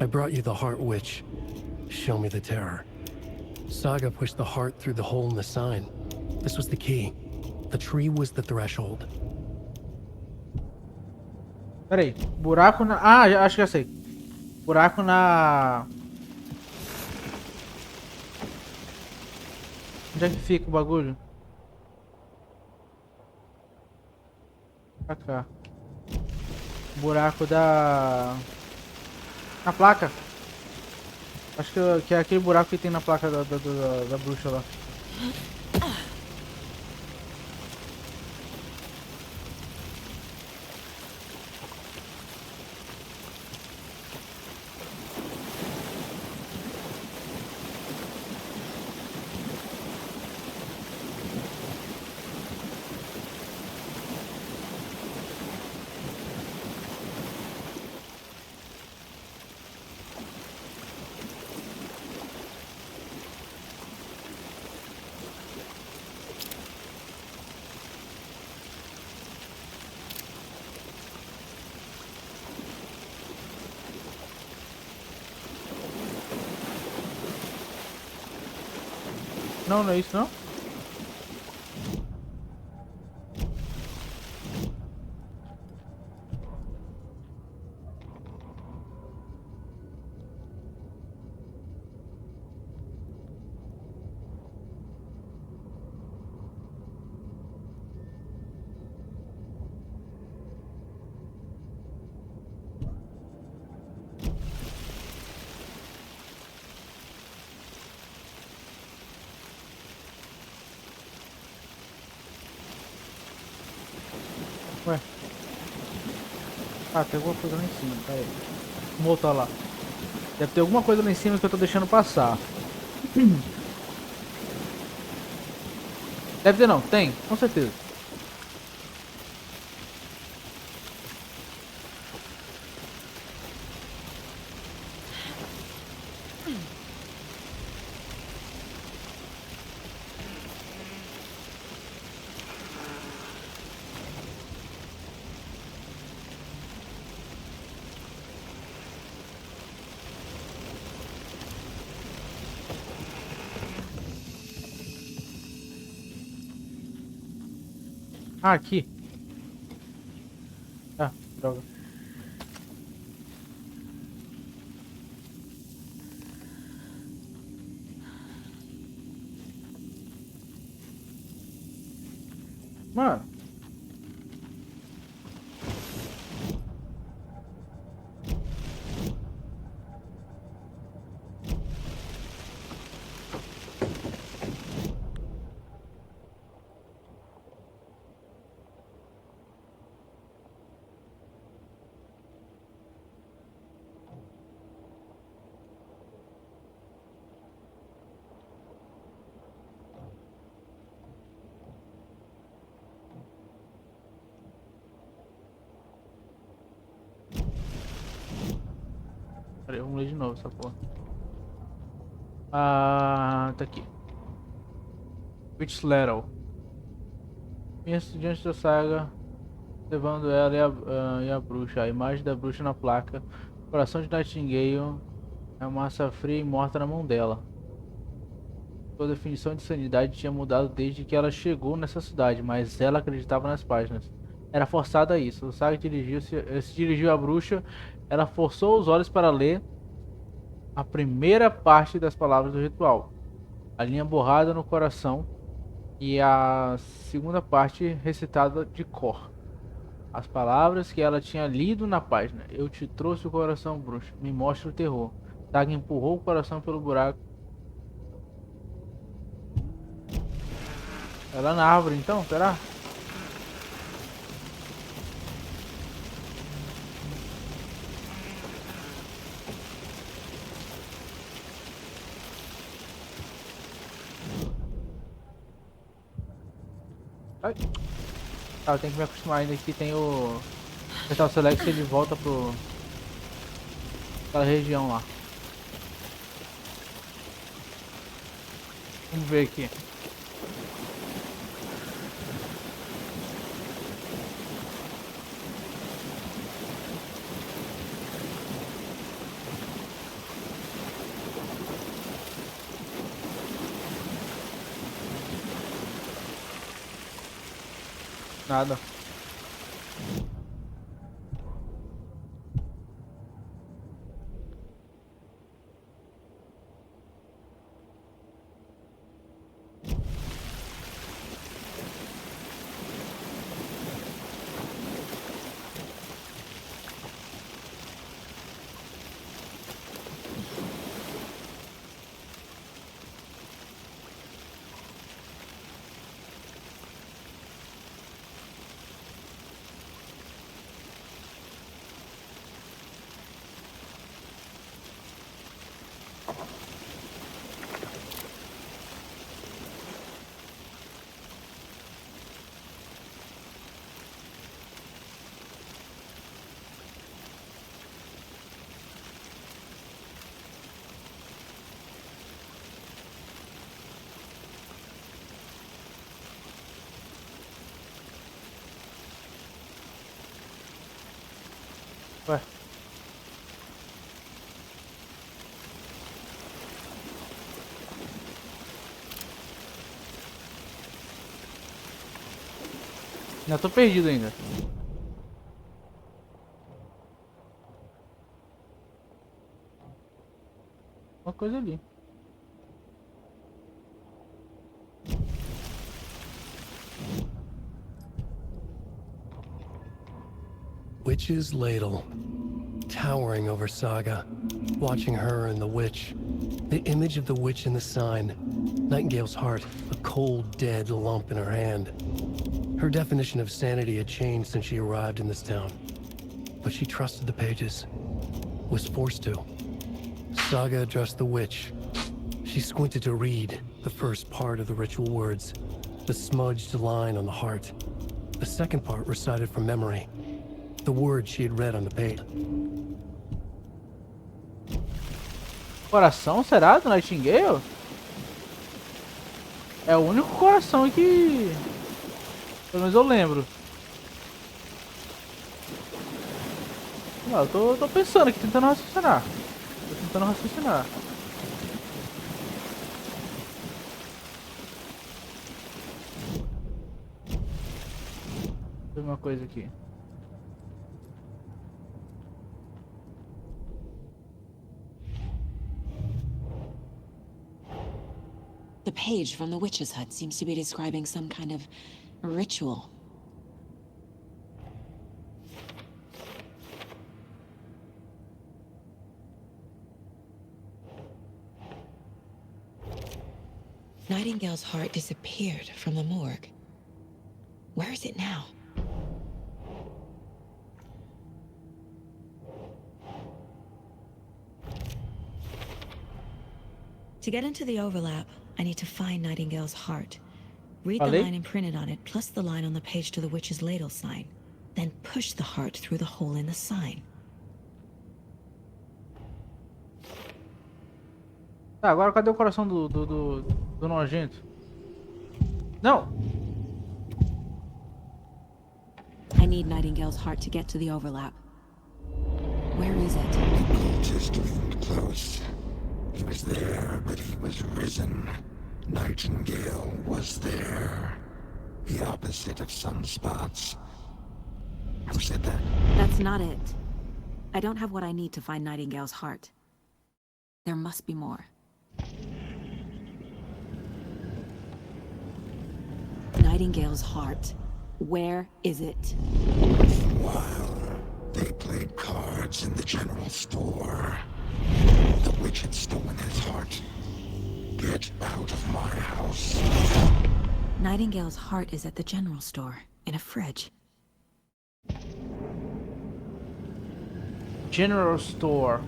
I brought you the heart witch. Show me the terror. Saga pushed the heart through the hole in the sign. This was the key. The tree was the threshold. Peraí, buraco na... Ah, acho que já sei. Buraco na... Onde é que fica o bagulho? Pra cá. Buraco da... Na placa. Acho que é aquele buraco que tem na placa da bruxa lá. Não, não é isso não? Ué. Ah, tem alguma coisa lá em cima, pera aí. Vamos voltar lá. Deve ter alguma coisa lá em cima que eu tô deixando passar. Deve ter não, tem, com certeza. Ah, aqui. Ah, droga. Mano. Peraí, vamos ler de novo essa porra. Ah, tá aqui. Witch Letter. Minha estudante da saga, levando ela e a bruxa. A imagem da bruxa na placa. Coração de Nightingale. A massa fria e morta na mão dela. Sua definição de sanidade tinha mudado desde que ela chegou nessa cidade, mas ela acreditava nas páginas. Era forçada a isso. O Saga se dirigiu à bruxa. Ela forçou os olhos para ler a primeira parte das palavras do ritual. A linha borrada no coração e a segunda parte recitada de cor. As palavras que ela tinha lido na página. Eu te trouxe o coração, bruxa. Me mostra o terror. Saga empurrou o coração pelo buraco. É lá na árvore então, será? Ai. Tá, eu tenho que me acostumar ainda que tem o... Apertar o select e ele volta pro... aquela região lá. Vamos ver aqui. Nada. Ué. Ainda tô perdido ainda. Uma coisa ali. Witch's ladle, towering over Saga, watching her and the witch. The image of the witch in the sign. Nightingale's heart, a cold, dead lump in her hand. Her definition of sanity had changed since she arrived in this town. But she trusted the pages. Was forced to. Saga addressed the witch. She squinted to read the first part of the ritual words. The smudged line on the heart. The second part recited from memory. The words she had read on the page. Coração, será? Do Nightingale? É o único coração que... pelo menos eu lembro. Eu tô pensando aqui, tentando raciocinar. Tô tentando raciocinar. Tem uma coisa aqui. The page from the witch's hut seems to be describing some kind of ritual. Nightingale's heart disappeared from the morgue. Where is it now? To get into the overlap, I need to find Nightingale's heart. Read the line imprinted on it, plus the line on the page to the witch's ladle sign. Then push the heart through the hole in the sign. Tá, agora cadê o coração do nojento? Não! I need Nightingale's heart to get to the overlap. Where is it? The cultist leaned close. He was there, but he was risen. Nightingale was there. The opposite of sunspots. Who said that? That's not it. I don't have what I need to find Nightingale's heart. There must be more. Nightingale's heart. Where is it? While they played cards in the general store, the witch had stolen his heart. Get out of my house. Nightingale's heart is at the general store, in a fridge. General store.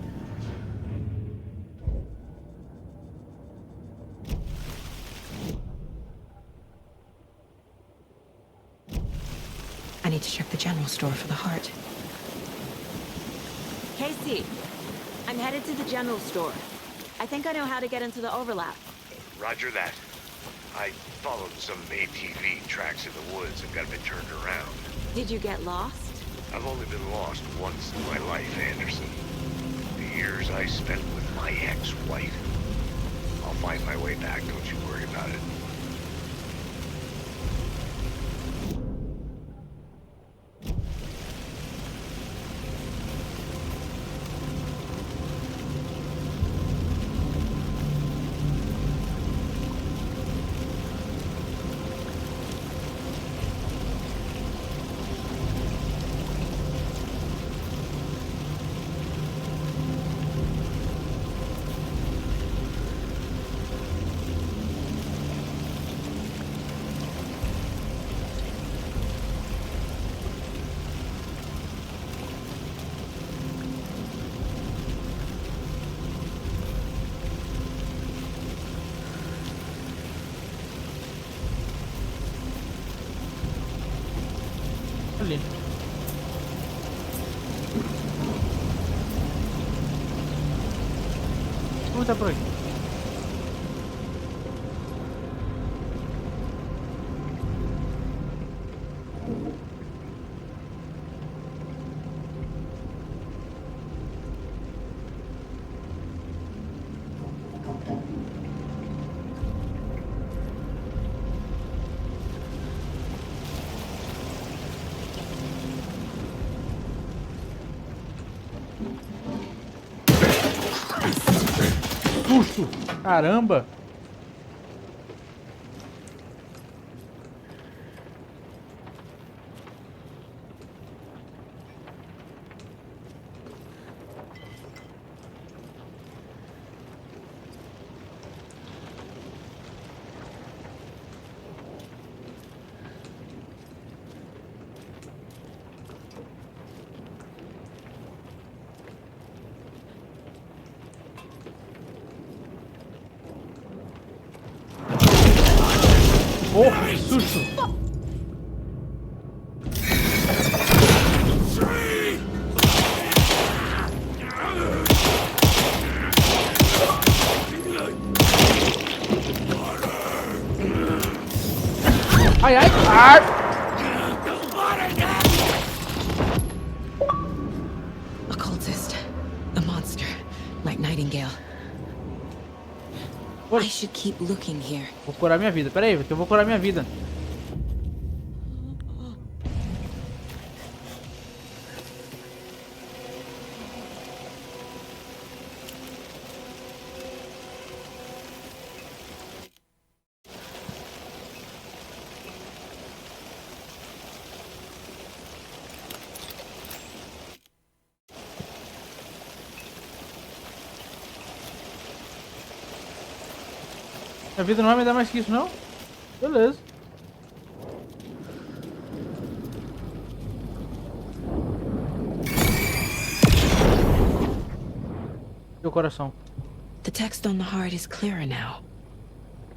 need to check the general store for the heart. Casey, I'm headed to the general store. I think I know how to get into the overlap. Roger that. I followed some ATV tracks in the woods and got a bit turned around. Did you get lost? I've only been lost once in my life, Anderson. The years I spent with my ex-wife. I'll find my way back, don't you worry about it. Ali. Como tá por aqui? Susto! Caramba! Oh, que susto! Ai, ai, ai! A cultist. A monster. Like Nightingale. I should keep looking here. Vou curar minha vida. Pera aí, que eu vou curar minha vida. Minha vida não vai me dar mais que isso, não? Beleza. Meu coração. The text on the heart is clearer now.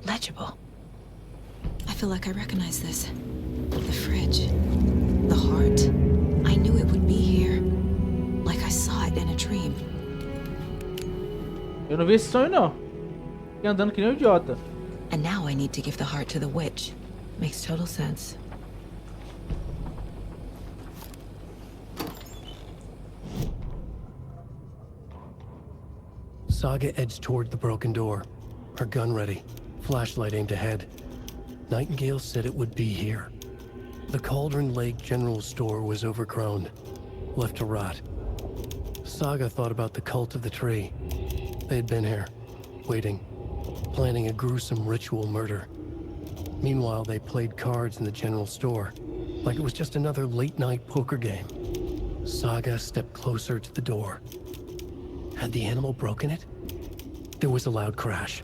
Legible. I feel like I recognize this. The fridge. The heart. I knew it would be here. Like I saw it in a dream. Eu não vi esse sonho, não. Fiquei andando que nem um idiota. And now I need to give the heart to the witch. Makes total sense. Saga edged toward the broken door, her gun ready, flashlight aimed ahead. Nightingale said it would be here. The Cauldron Lake General Store was overgrown, left to rot. Saga thought about the cult of the tree. They had been here, waiting, planning a gruesome ritual murder. Meanwhile, they played cards in the general store, like it was just another late-night poker game. Saga stepped closer to the door. Had the animal broken it? There was a loud crash.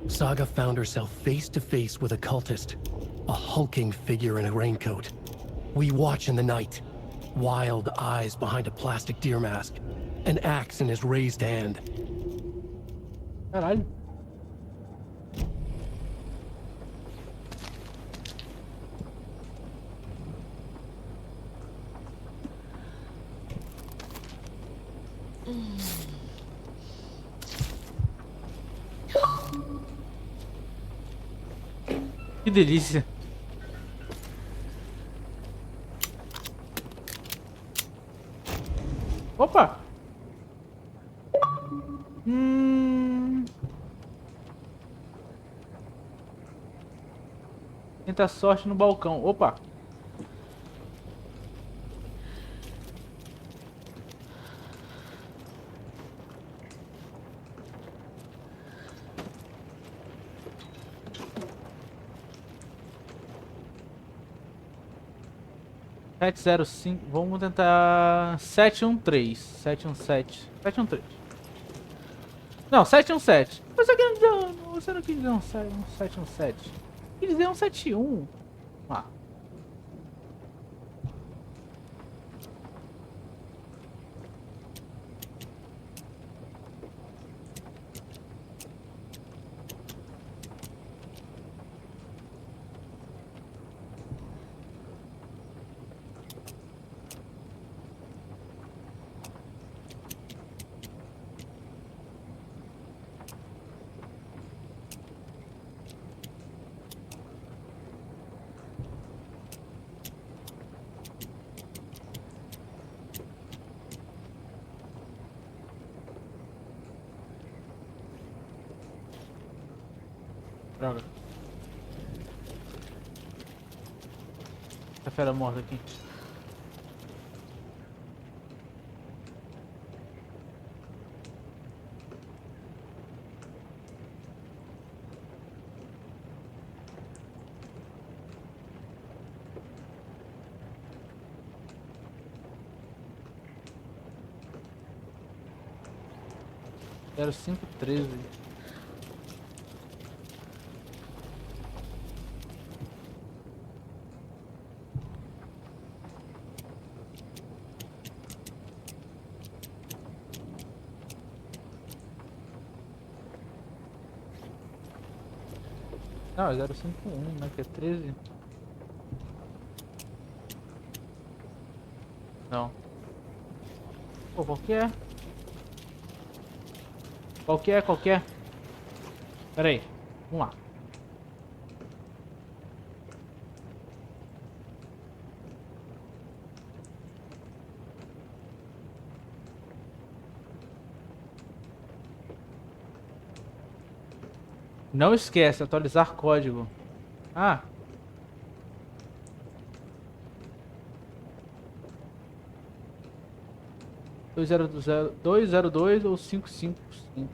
Saga found herself face to face with a cultist, a hulking figure in a raincoat. We watch in the night, wild eyes behind a plastic deer mask, an axe in his raised hand. Caralho. Que delícia. Opa! Tenta sorte no balcão. Opa! Sete zero cinco. Vamos tentar 713. 717. 713. Não, 717. Você aqui não deu. Você não quis dizer um 717. Quis dizer um 71. Ah. Droga. Essa fera morta aqui. Zero cinco 13. Não, é 051, né? Que é 13. Não. Pô, qual que é? Qual que é? Qual que é? Pera aí. Vamos lá. Não esquece, atualizar código. Ah. Dois zero dois ou 555.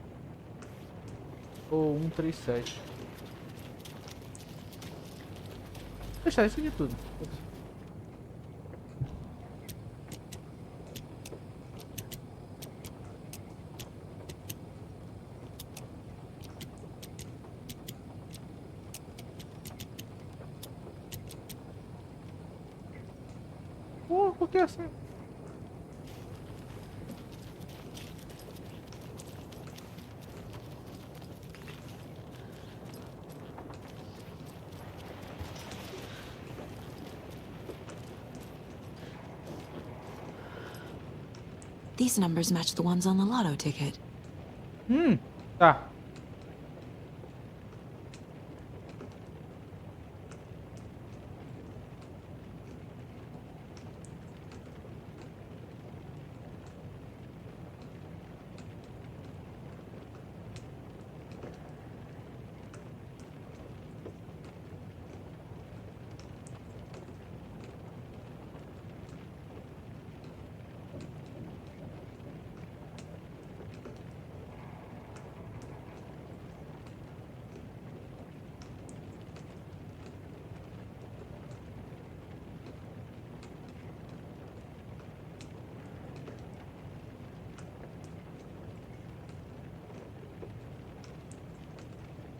Ou 137. Deixa isso aqui tudo. Pô, por que assim? These numbers match the ones on the lotto ticket. Tá.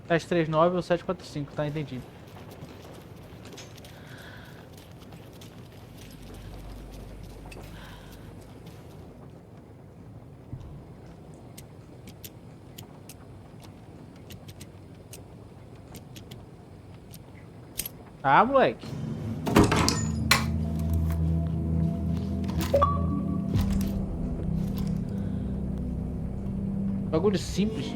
Sete três nove ou 745, tá? Entendi. Ah, moleque. Bagulho simples.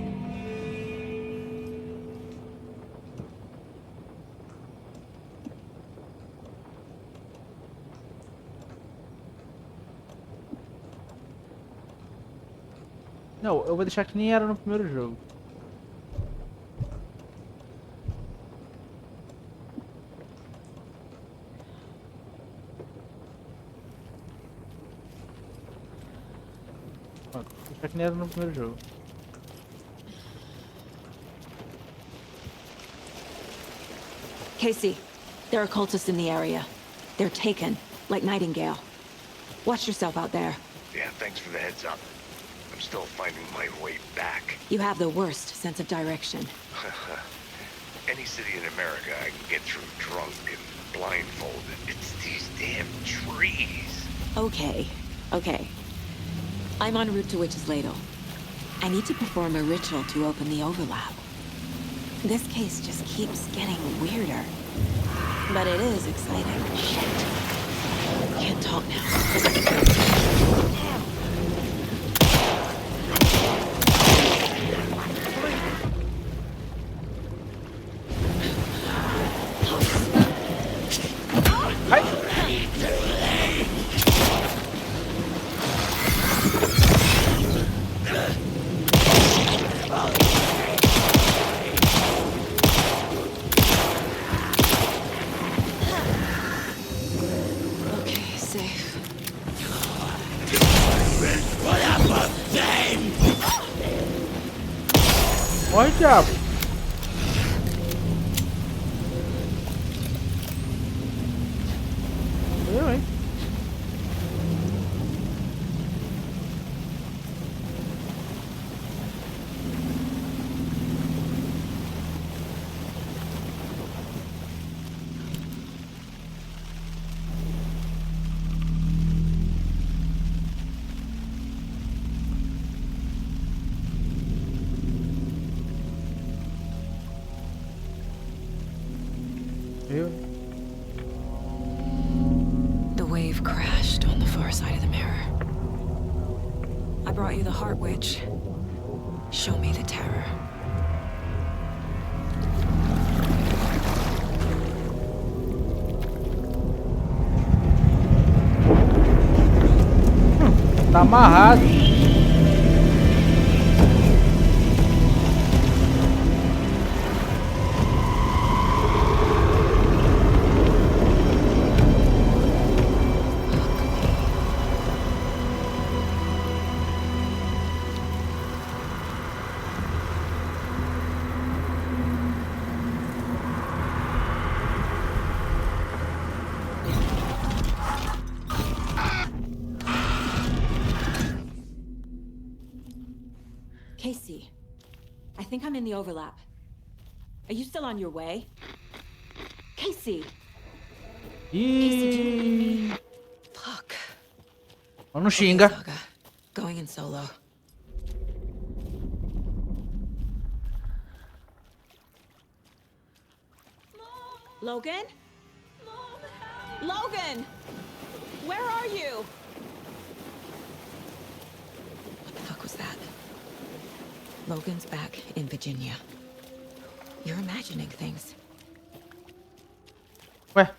Não, eu vou deixar que nem era no primeiro jogo. Ó, vou deixar que nem era no primeiro jogo. Casey, there are cultists in the area. They're taken, like Nightingale. Watch yourself out there. Yeah, thanks for the heads up. I'm still finding my way back. You have the worst sense of direction. Any city in America I can get through drunk and blindfolded. It's these damn trees. Okay, okay. I'm en route to Witch's Ladle. I need to perform a ritual to open the overlap. This case just keeps getting weirder. But it is exciting. Shit. Can't talk now. Morre, diabo. Eu, hein? The wave crashed on the far side of the mirror. I brought you the Heart Witch. Show me the terror. Tá amarrado. Casey, I think I'm in the overlap. Are you still on your way? Casey! Casey, do you need me? Fuck. Não xinga. Saga. Going in solo. Logan? Logan! Where are you? What the fuck was that? Logan's back in Virginia. You're imagining things. Ué.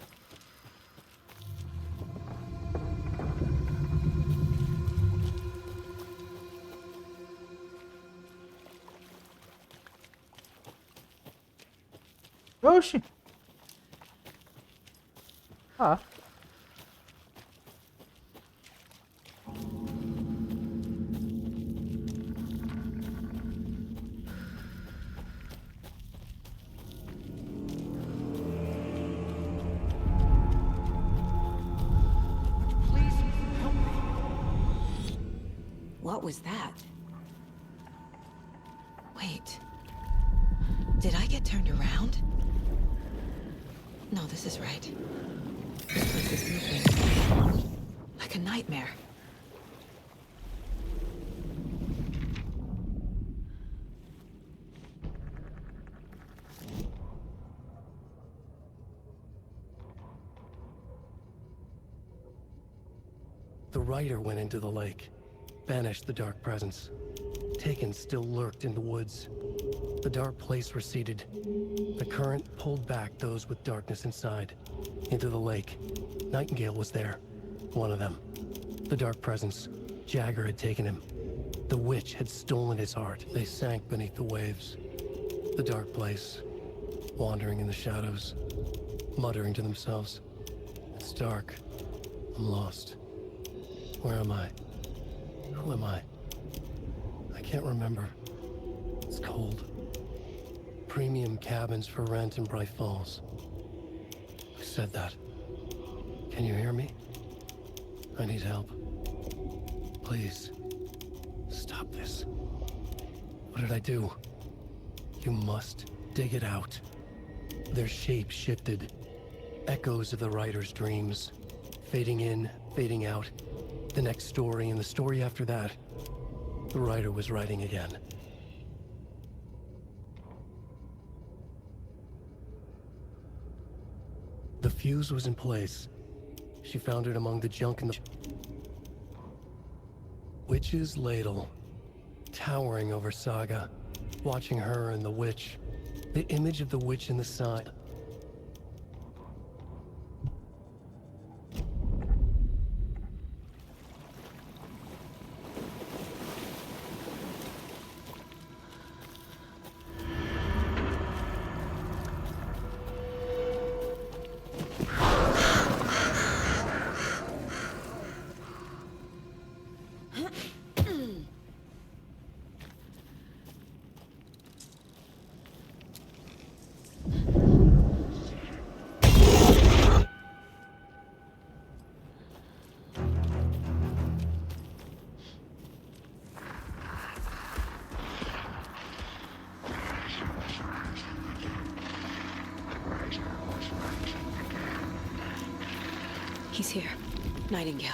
Oxi. Ah. What was that? Wait. Did I get turned around? No, this is right. This place is moving. Like a nightmare. The rider went into the lake, banished the dark presence. Taken still lurked in the woods. The dark place receded. The current pulled back those with darkness inside, into the lake. Nightingale was there, one of them. The dark presence. Jagger had taken him. The witch had stolen his heart. They sank beneath the waves. The dark place, wandering in the shadows, muttering to themselves. It's dark. I'm lost. Where am I? Who am I? I can't remember. It's cold. Premium cabins for rent in Bright Falls. Who said that? Can you hear me? I need help. Please. Stop this. What did I do? You must dig it out. Their shape shifted. Echoes of the writer's dreams. Fading in, fading out. The next story and the story after that. The writer was writing again. The fuse was in place. She found it among the junk in the... Witch's ladle. Towering over Saga. Watching her and the witch. The image of the witch in the sun. He's here. Nightingale.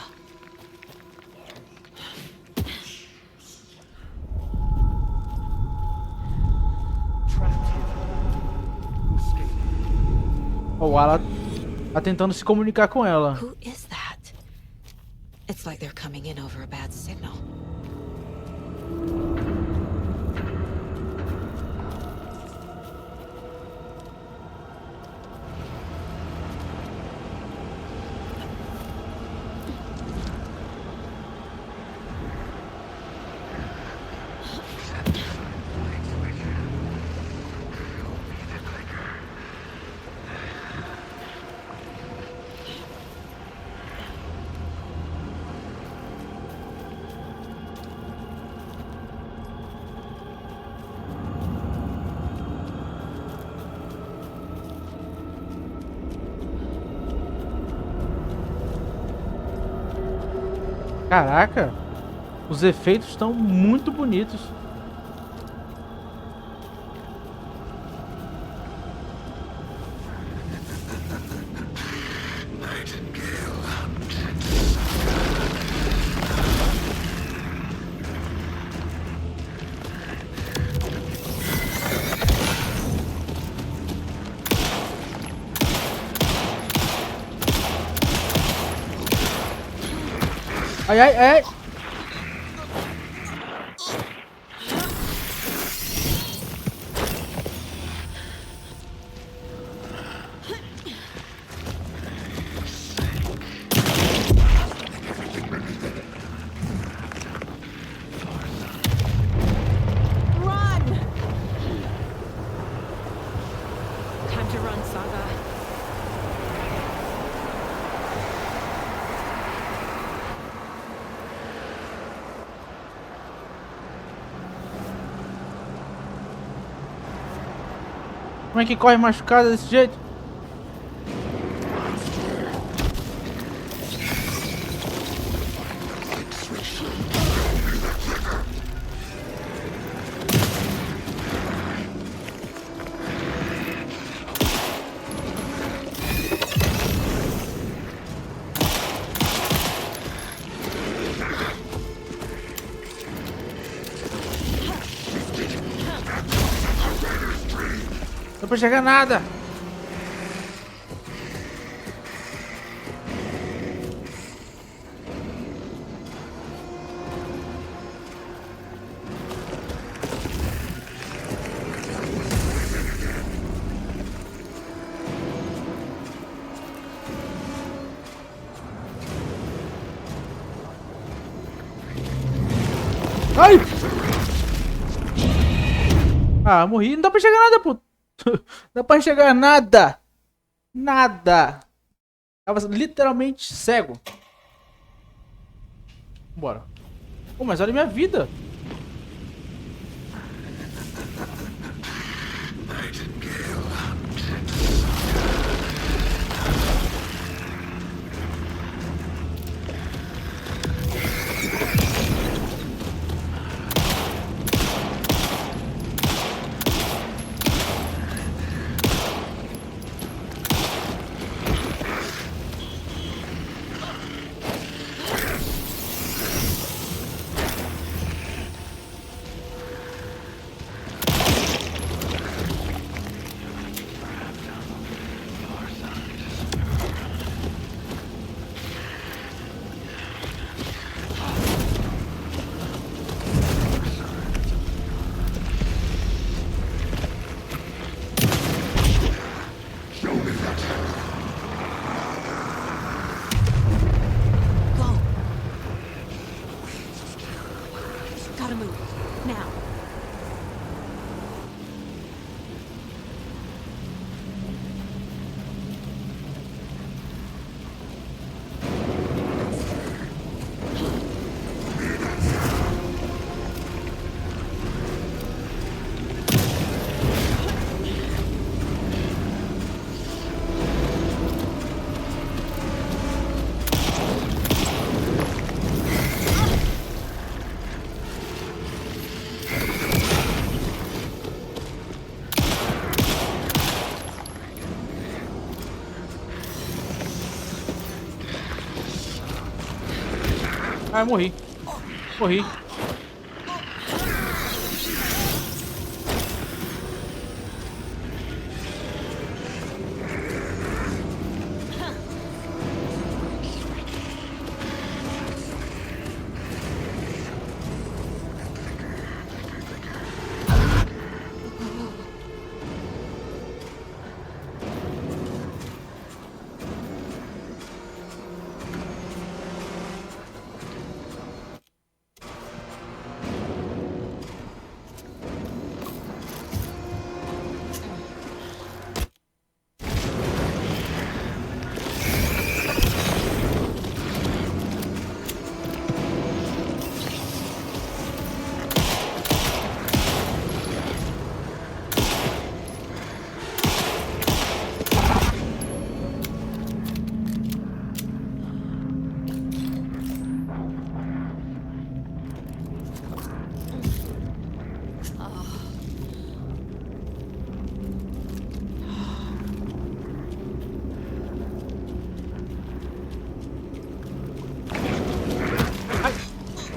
Oh, ela tá tentando se comunicar com ela. Who is that? It's like they're coming in over a bad signal. Caraca, os efeitos estão muito bonitos. Ai, ai, ai. Run! Time to run, Saga. Como é que corre machucada desse jeito? Não pra chegar nada. Ai! Ah, morri. Não dá pra enxergar nada, pô. Não dá pra enxergar nada. Nada. Tava literalmente cego. Bora. Pô, mas olha a minha vida. Gotta move. Now. Ai, morri. Morri.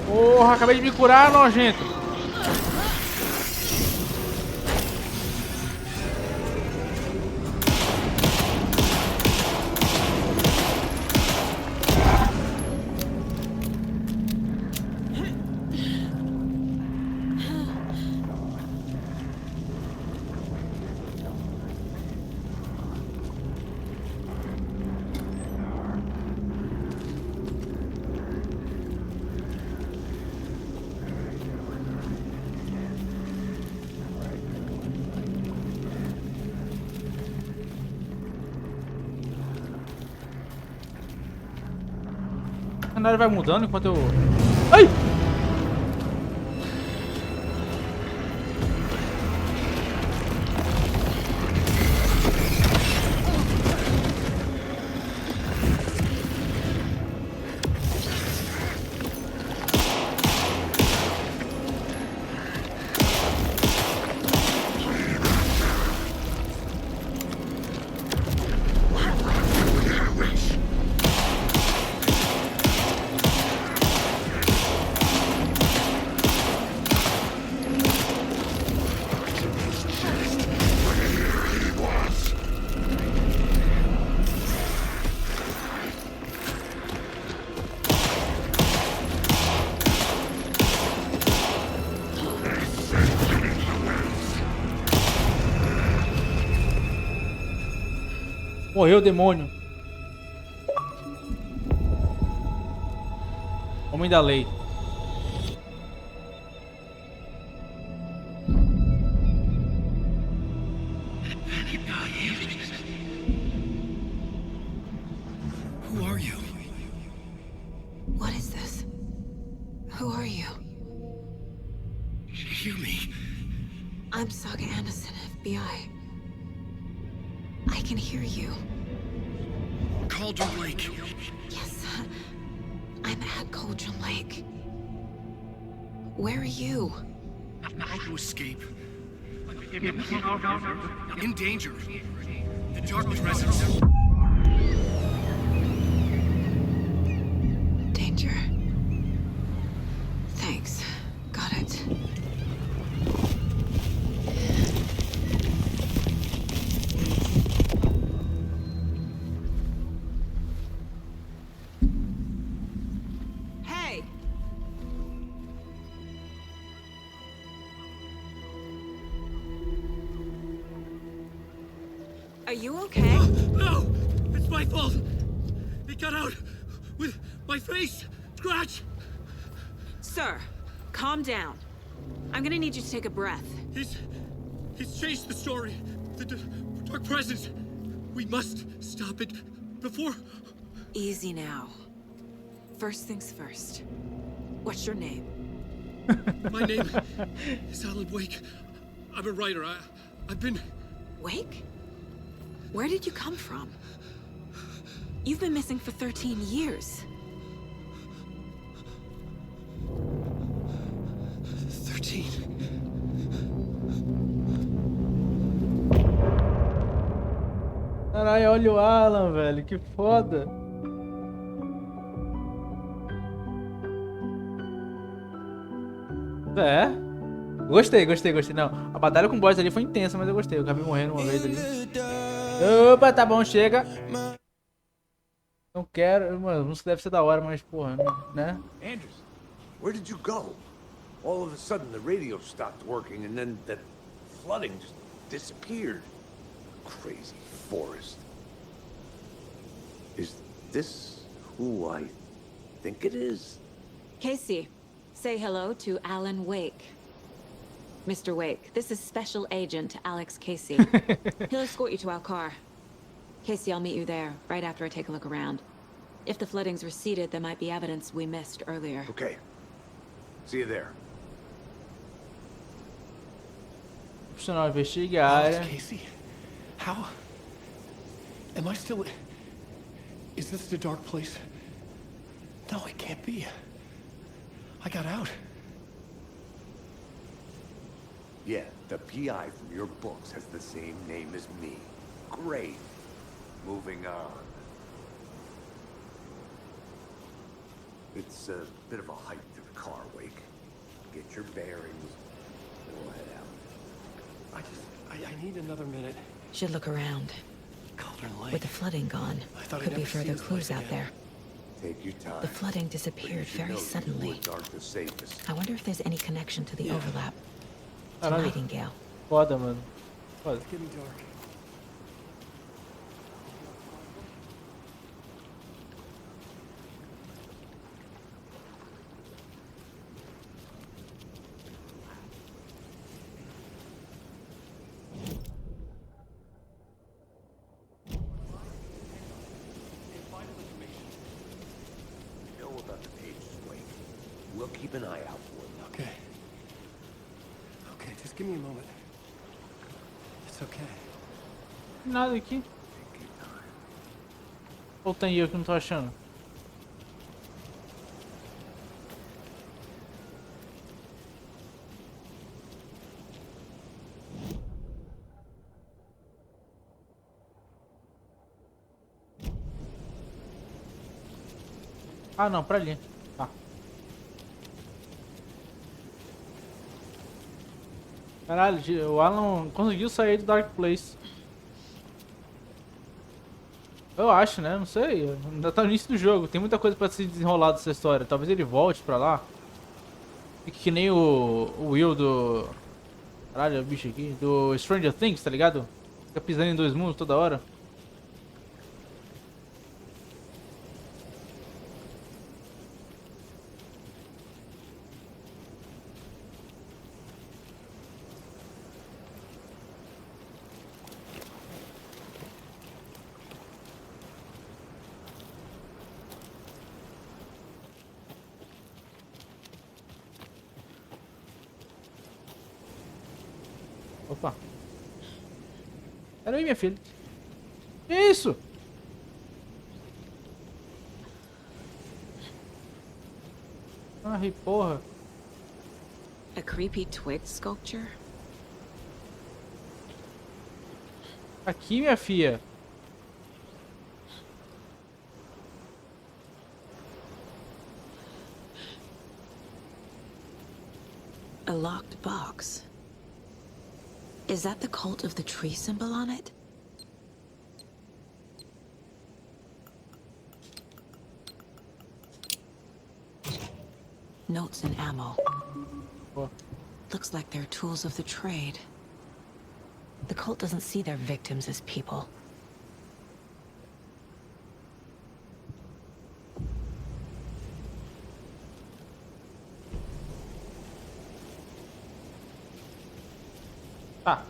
Porra, acabei de me curar, nojento. O cenário vai mudando enquanto eu... Ai! Morreu o demônio. Homem da lei. Who are you? What is this? Who are you? Hear me. I'm Saga Anderson, FBI. I can hear you. Cauldron Lake. Yes, I'm at Cauldron Lake. Where are you? I'm trying to escape. In danger. The dark presence. Danger. Thanks. Got it. Hey! Are you okay? No! It's my fault! He got out with my face! Scratch! Sir, calm down. I'm gonna need you to take a breath. He's changed the story. The dark presence. We must stop it before... Easy now. First things first. What's your name? My name is Alan Wake. I'm a writer. I've been... Wake? Where did you come from? You've been missing for 13 years. 13. Caralho, olha o Alan, velho. Que foda. É. Gostei. Não, a batalha com o boss ali foi intensa, mas eu gostei. Eu acabei morrendo uma vez ali. Opa, tá bom, chega. Não quero, mano, a música deve ser da hora, mas porra, né? Andrews, where did you go? All of a sudden the radio stopped working and then that flooding just disappeared. Crazy forest. Is this who I think it is? Casey, say hello to Alan Wake. Mr. Wake, this is Special Agent Alex Casey. He'll escort you to our car. Casey, I'll meet you there, right after I take a look around. If the flooding's receded, there might be evidence we missed earlier. Okay. See you there. Opcional investigue a área. Casey, how? Am I still... Is this the dark place? No, it can't be. I got out. Yeah, the PI from your books has the same name as me. Great. Moving on. It's a bit of a hike to the car, Wake. Get your bearings. We'll head out. I need another minute. Should look around. Cauldron Lake. With the flooding gone, thought I'd could be never see further this clues place out again. there. Take your time. The flooding disappeared very suddenly. The safest. I wonder if there's any connection to the overlap. To Caralho. Nightingale. Foda, mano. Foda. It's getting dark. Know about the pages, Wake. We'll keep an eye out for them. Okay. Okay, just give me a moment. It's okay. Nada aqui. Ou tem eu que não tô achando? Ah, não, pra ali. Tá. Caralho, o Alan conseguiu sair do Dark Place. Eu acho, né? Não sei. Ainda tá no início do jogo. Tem muita coisa pra se desenrolar dessa história. Talvez ele volte pra lá. Fique que nem o Will do... Caralho, o bicho aqui. Do Stranger Things, tá ligado? Fica pisando em dois mundos toda hora. Pera aí, minha filha. Que isso? Ai, porra. A creepy twig sculpture? Aqui, minha filha. A locked box. Is that the cult of the tree symbol on it? Notes and ammo. What? Looks like they're tools of the trade. The cult doesn't see their victims as people. Tá.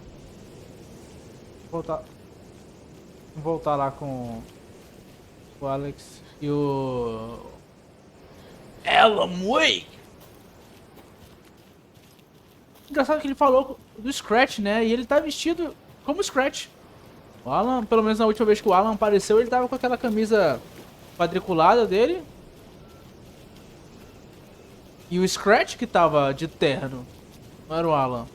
Voltar. Voltar lá com o Alex e o Alan Wake. Engraçado que ele falou do Scratch, né? E ele tá vestido como Scratch. O Alan, pelo menos na última vez que o Alan apareceu, ele tava com aquela camisa quadriculada dele. E o Scratch que tava de terno. Não era o Alan.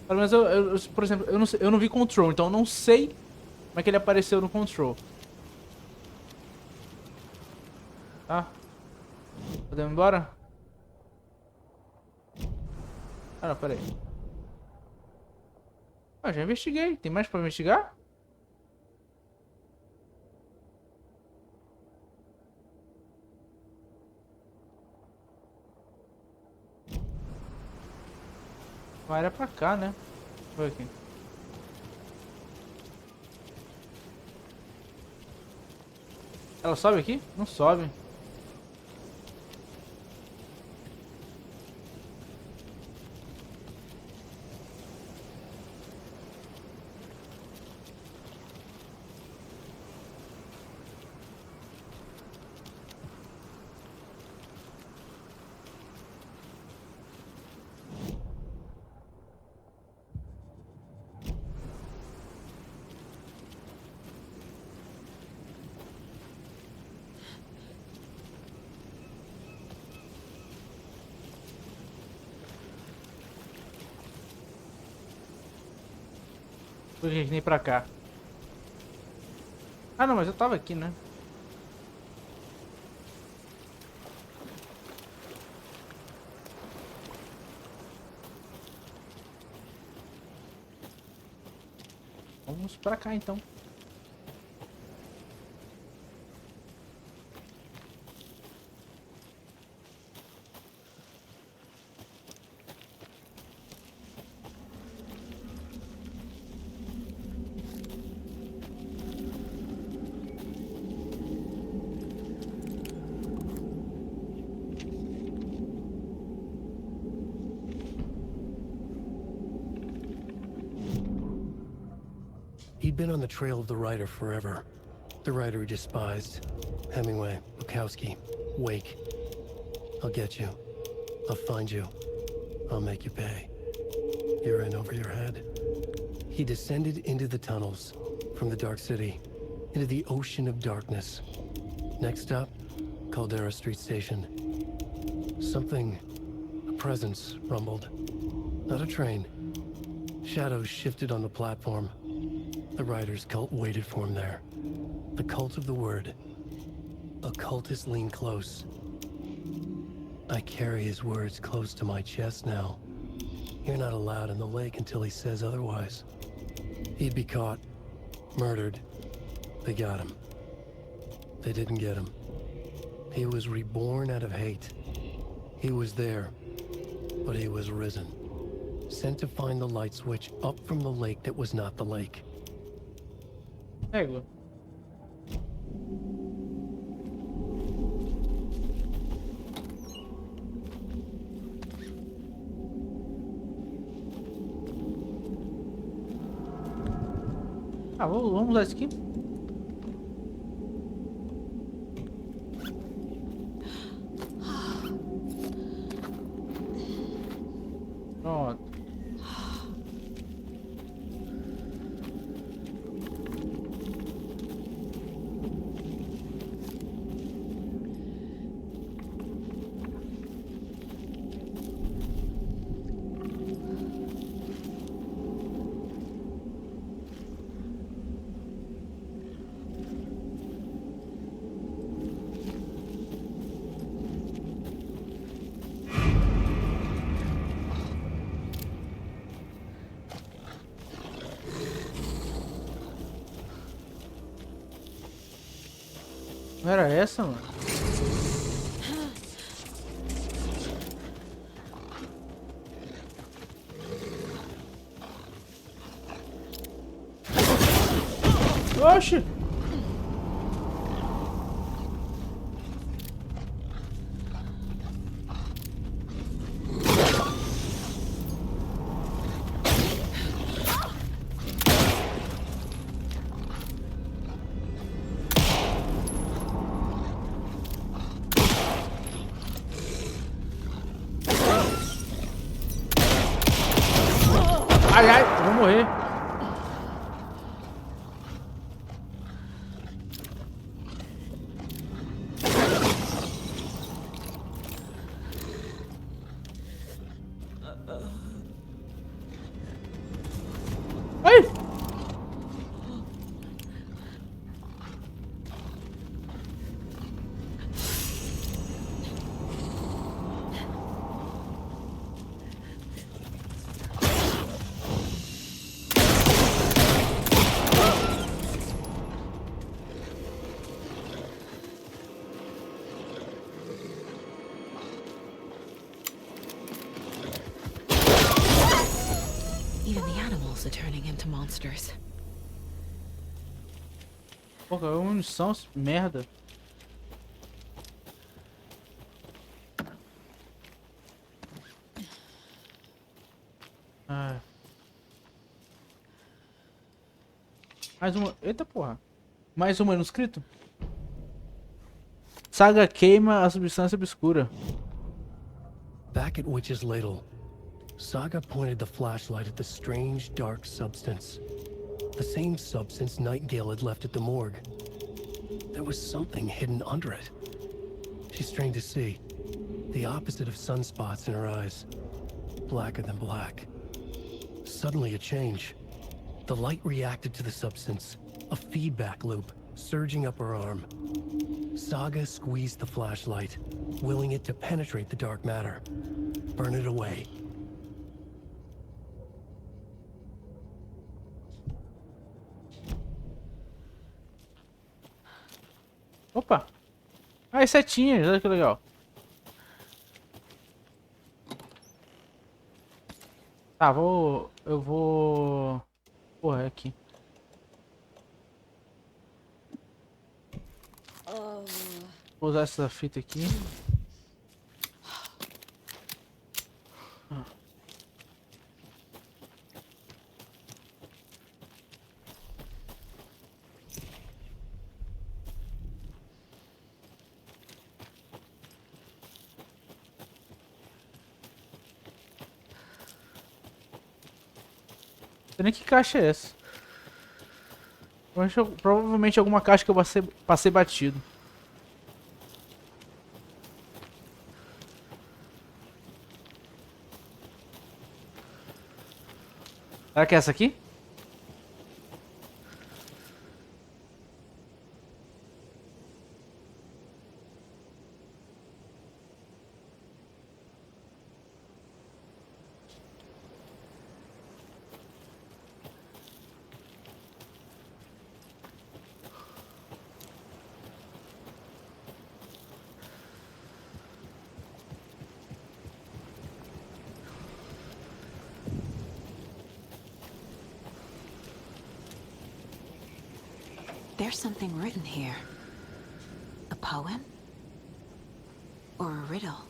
Pelo menos por exemplo, eu não vi Control, então eu não sei como é que ele apareceu no Control. Tá? Podemos ir embora? Ah, não, pera aí. Ah, já investiguei. Tem mais pra investigar? Vai era pra cá, né? Vou aqui. Ela sobe aqui? Não sobe. Por que nem pra cá? Ah, não, mas eu tava aqui, né? Vamos pra cá, então. He'd been on the trail of the writer forever. The writer he despised. Hemingway, Bukowski, Wake. I'll get you. I'll find you. I'll make you pay. You're in over your head. He descended into the tunnels, from the Dark City, into the ocean of darkness. Next stop, Caldera Street Station. Something, a presence, rumbled. Not a train. Shadows shifted on the platform. The writer's cult waited for him there. The cult of the word. Occultists lean close. I carry his words close to my chest now. You're not allowed in the lake until he says otherwise. He'd be caught, murdered. They got him. They didn't get him. He was reborn out of hate. He was there, but he was risen. Sent to find the light switch up from the lake that was not the lake. Régua. Ah, vamos usar isso aqui. Pronto. Não era essa, mano? Oxi! Ai, ai, eu vou morrer. Ai! Even the animals are turning into monsters. Pô, cara, munição, merda. Ai. Mais uma. Eita porra. Mais um manuscrito? Saga queima a substância obscura. Back at Witch's Ladle, Saga pointed the flashlight at the strange, dark substance. The same substance Nightingale had left at the morgue. There was something hidden under it. She strained to see. The opposite of sunspots in her eyes. Blacker than black. Suddenly a change. The light reacted to the substance. A feedback loop, surging up her arm. Saga squeezed the flashlight, willing it to penetrate the dark matter. Burn it away. Opa! Ah, as setinhas, olha que legal. Tá, eu vou... Porra, é aqui. Vou usar essa fita aqui. Não sei nem que caixa é essa. Provavelmente alguma caixa que eu passei batido. Será que é essa aqui? There's something written here. A poem? Or a riddle?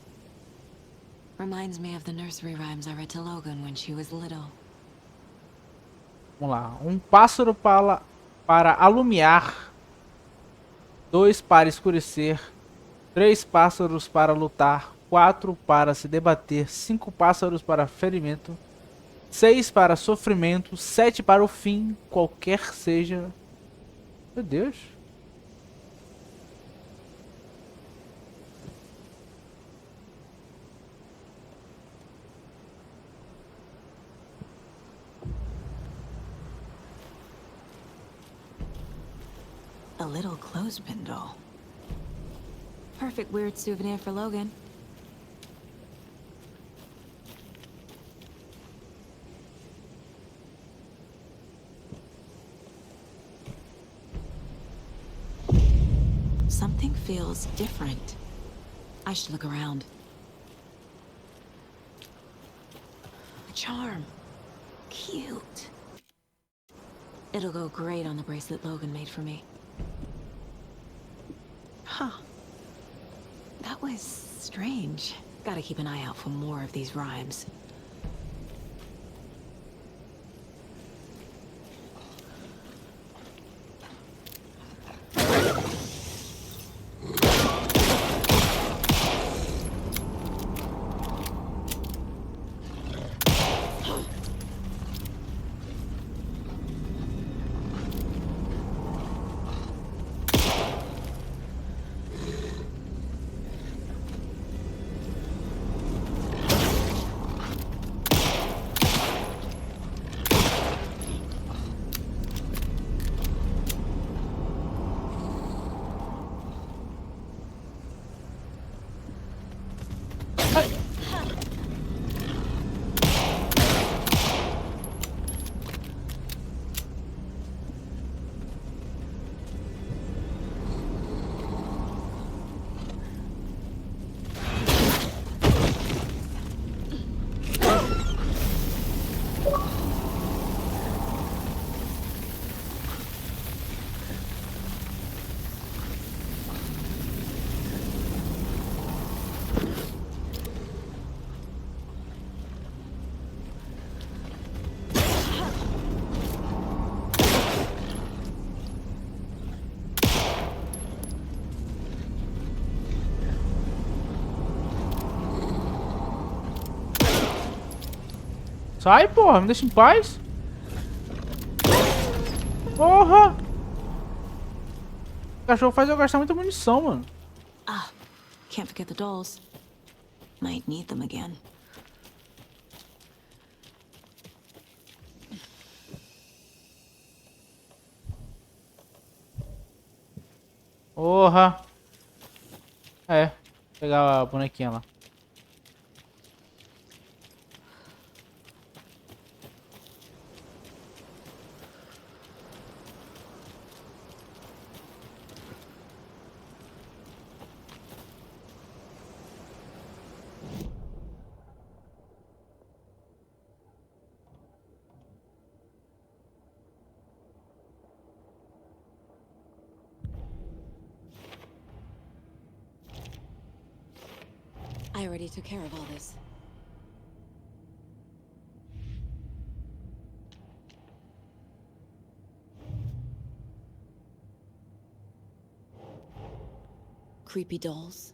Reminds me of the nursery rhymes I read to Logan when she was little. Vamos lá. Um pássaro para alumiar. 2 para escurecer. 3 pássaros para lutar. 4 para se debater. 5 pássaros para ferimento. 6 para sofrimento. 7 para o fim, qualquer seja. Meu Deus. A little clothespin doll. Perfect weird souvenir for Logan. Something feels different. I should look around. A charm. Cute. It'll go great on the bracelet Logan made for me. Huh. That was strange. Gotta keep an eye out for more of these rhymes. Sai, porra, me deixa em paz. Porra! O cachorro faz eu gastar muita munição, mano. Ah, can't forget the dolls. Might need them again. Porra! É, vou pegar a bonequinha lá. I already took care of all this. Creepy dolls.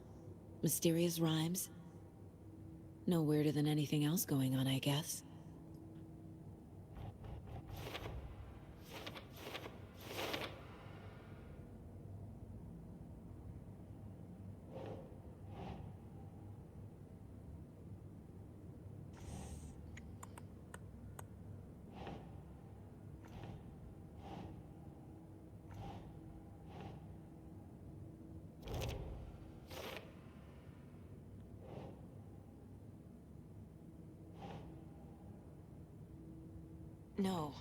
Mysterious rhymes. No weirder than anything else going on, I guess. No.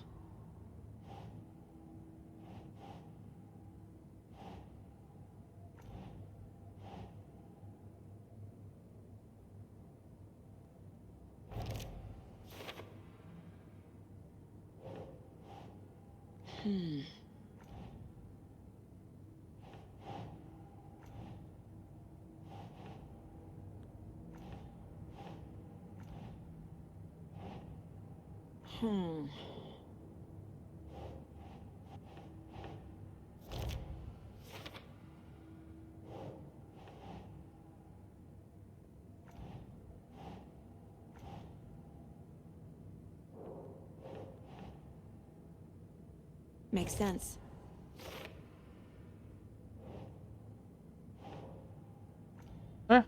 Hmm. Hmm. Makes sense. É.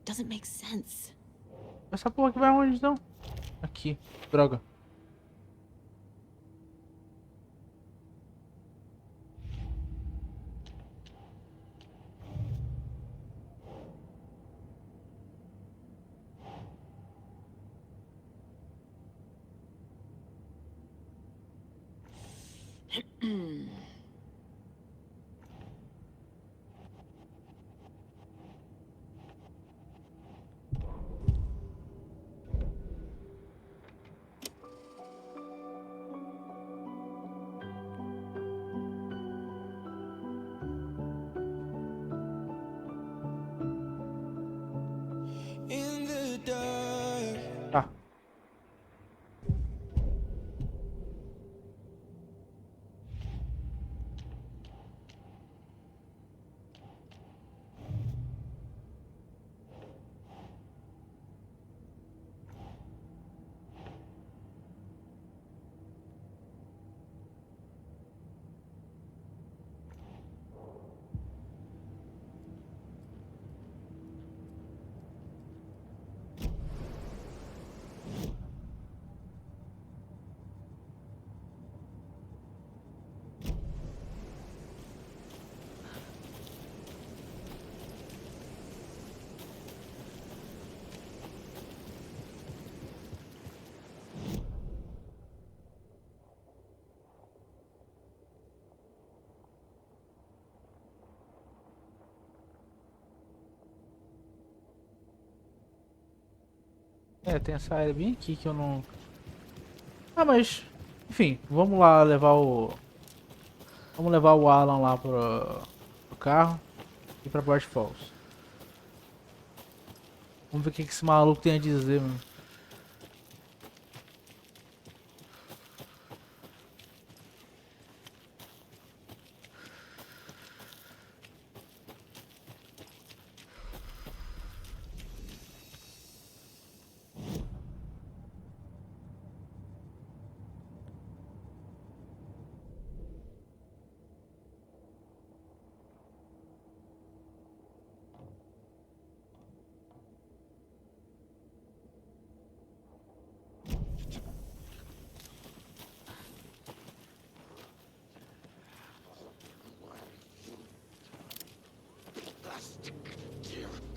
Doesn't make sense. Essa porra aqui vai onde então? Aqui. Droga. Tá. É, tem essa área bem aqui que eu não... Ah, mas... Enfim, vamos lá levar o... Vamos levar o Alan lá pro carro e pra Bright Falls. Vamos ver o que esse maluco tem a dizer, mano.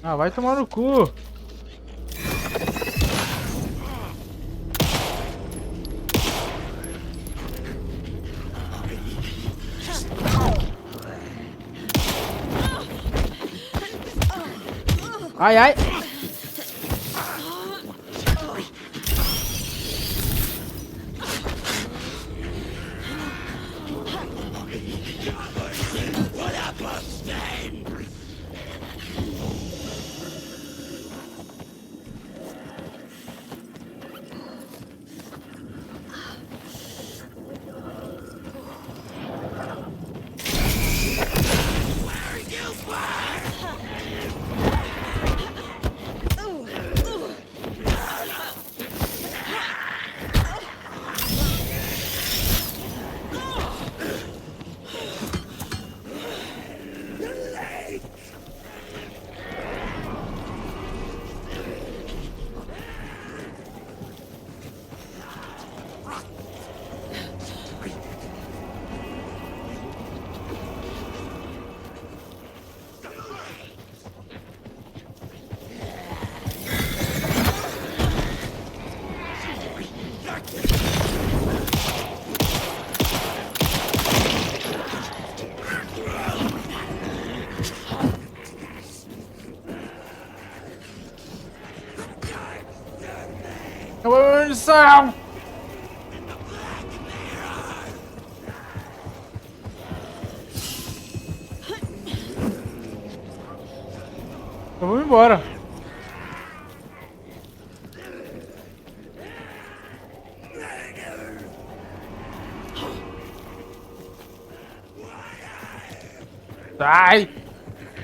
Ah, vai tomar no cu. Ai, ai. Munição! Eu vou embora. Sai!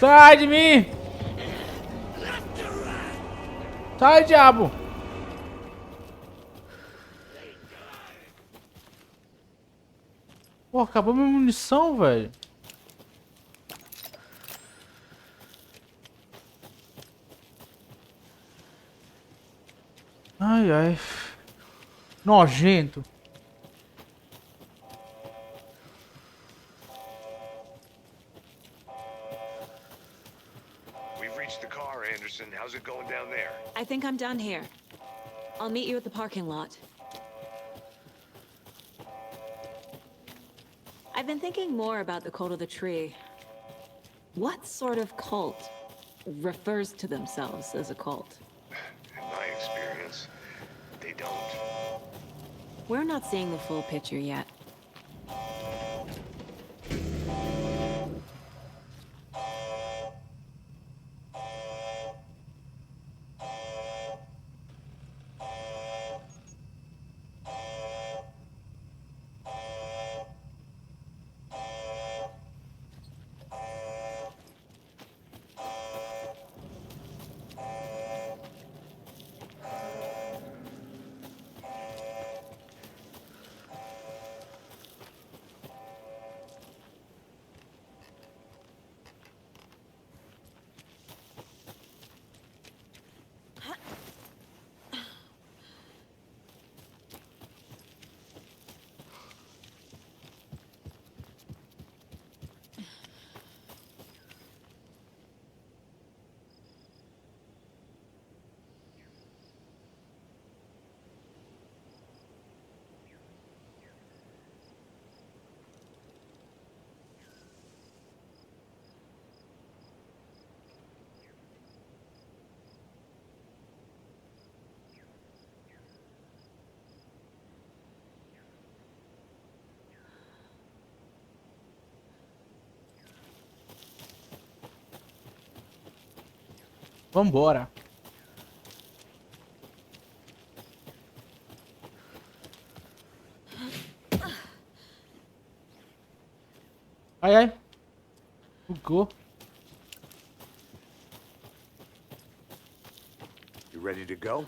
Sai de mim! Sai, diabo! Pô, acabou minha munição, velho. Ai, ai. Nojento. We've reached the car, Anderson. How's it going down there? I think I'm done here. I'll meet you at the parking lot. I've been thinking more about the cult of the tree. What sort of cult refers to themselves as a cult? In my experience, they don't. We're not seeing the full picture yet. Vambora. Ai, ai. Bugou. You ready to go?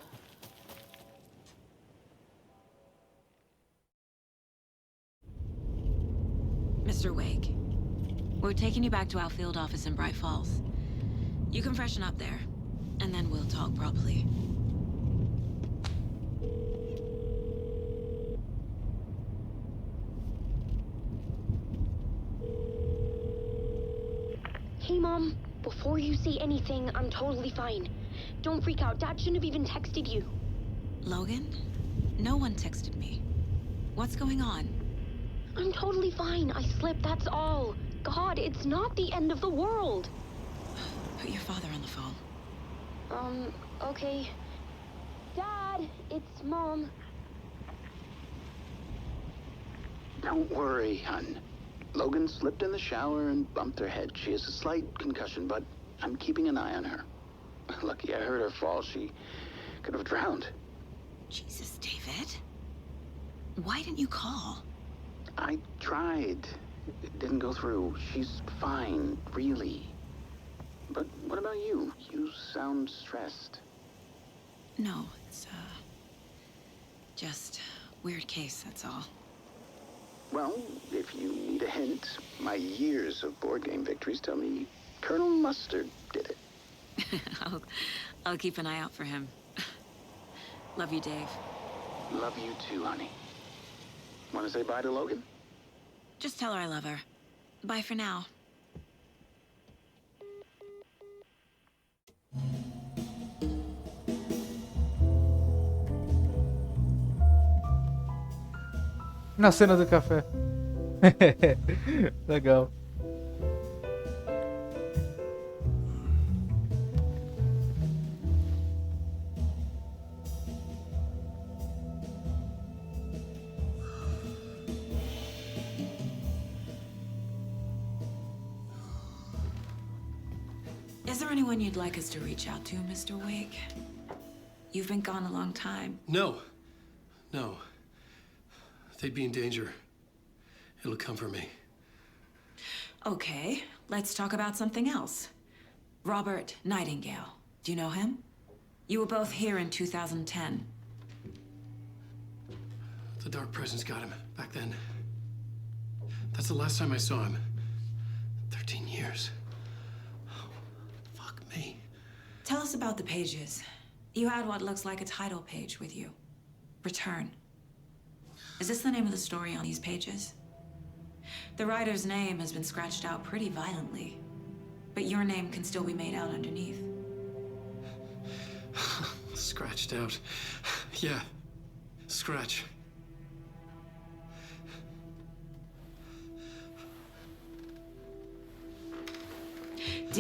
Mr. Wake, we're taking you back to our field office in Bright Falls. You can freshen up there, and then we'll talk properly. Hey, Mom. Before you say anything, I'm totally fine. Don't freak out. Dad shouldn't have even texted you. Logan? No one texted me. What's going on? I'm totally fine. I slipped, that's all. God, it's not the end of the world. Put your father on the phone. Okay. Dad, it's Mom. Don't worry, hon. Logan slipped in the shower and bumped her head. She has a slight concussion, but I'm keeping an eye on her. Lucky I heard her fall. She could have drowned. Jesus, David. Why didn't you call? I tried. It didn't go through. She's fine, really. But what about you? You sound stressed. No, it's, just weird case, that's all. Well, if you need a hint, my years of board game victories tell me Colonel Mustard did it. I'll keep an eye out for him. Love you, Dave. Love you too, honey. Want to say bye to Logan? Just tell her I love her. Bye for now. Na cena do café. Legal. Is there anyone you'd like us to reach out to, Mr. Wake? You've been gone a long time. No. No. They'd be in danger. It'll come for me. Okay, let's talk about something else. Robert Nightingale. Do you know him? You were both here in 2010. The Dark Presence got him back then. That's the last time I saw him. 13 years. Oh, fuck me. Tell us about the pages. You had what looks like a title page with you. Return. Is this the name of the story on these pages? The writer's name has been scratched out pretty violently, but your name can still be made out underneath. Scratched out. Yeah. Scratch.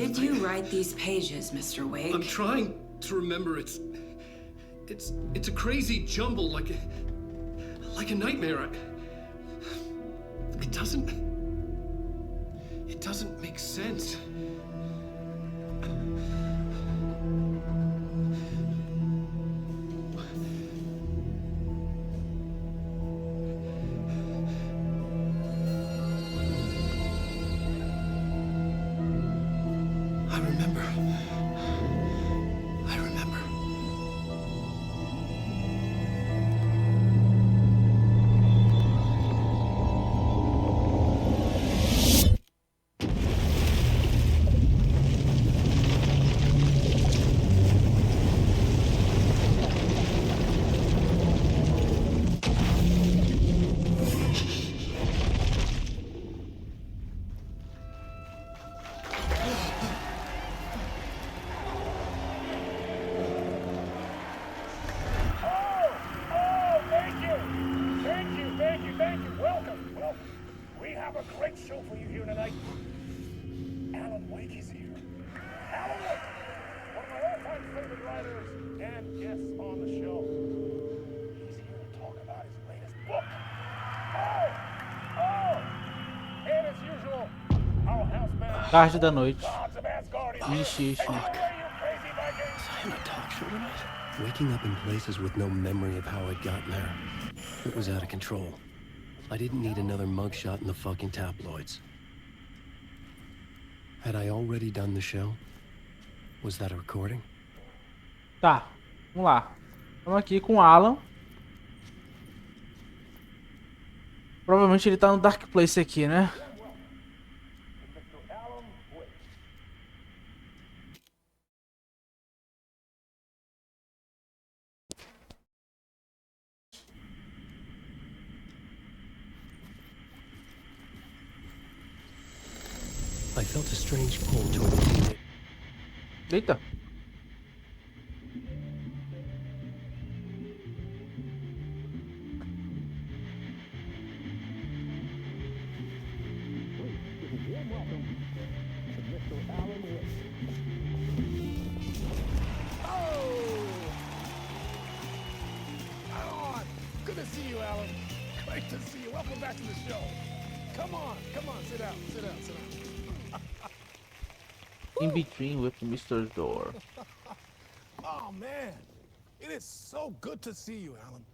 Did you write these pages, Mr. Wake? I'm trying to remember. It's a crazy jumble, like a nightmare. It doesn't make sense. I remember. have a great show for you here tonight. Alan Wake is here. Alan Wake, one of my all-time favorite writers and guests on the show. He's here to talk about his latest book. And as usual, our house band. Tarde da noite. Ixi, ixi. Waking up in places with no memory of how I'd gotten there. It was out of control. I didn't need another mugshot in the fucking tabloids. Had I already done the show? Was that a recording? Tá, vamos lá. Estamos aqui com o Alan. Provavelmente ele tá no Dark Place aqui, né? I felt a strange pull toward the teammate. Eita. Good to see you, Alan. Great to see you. Welcome back to the show. Come on, sit down, sit down. In between with Mr. Door. Oh, man. It is so good to see you, Alan.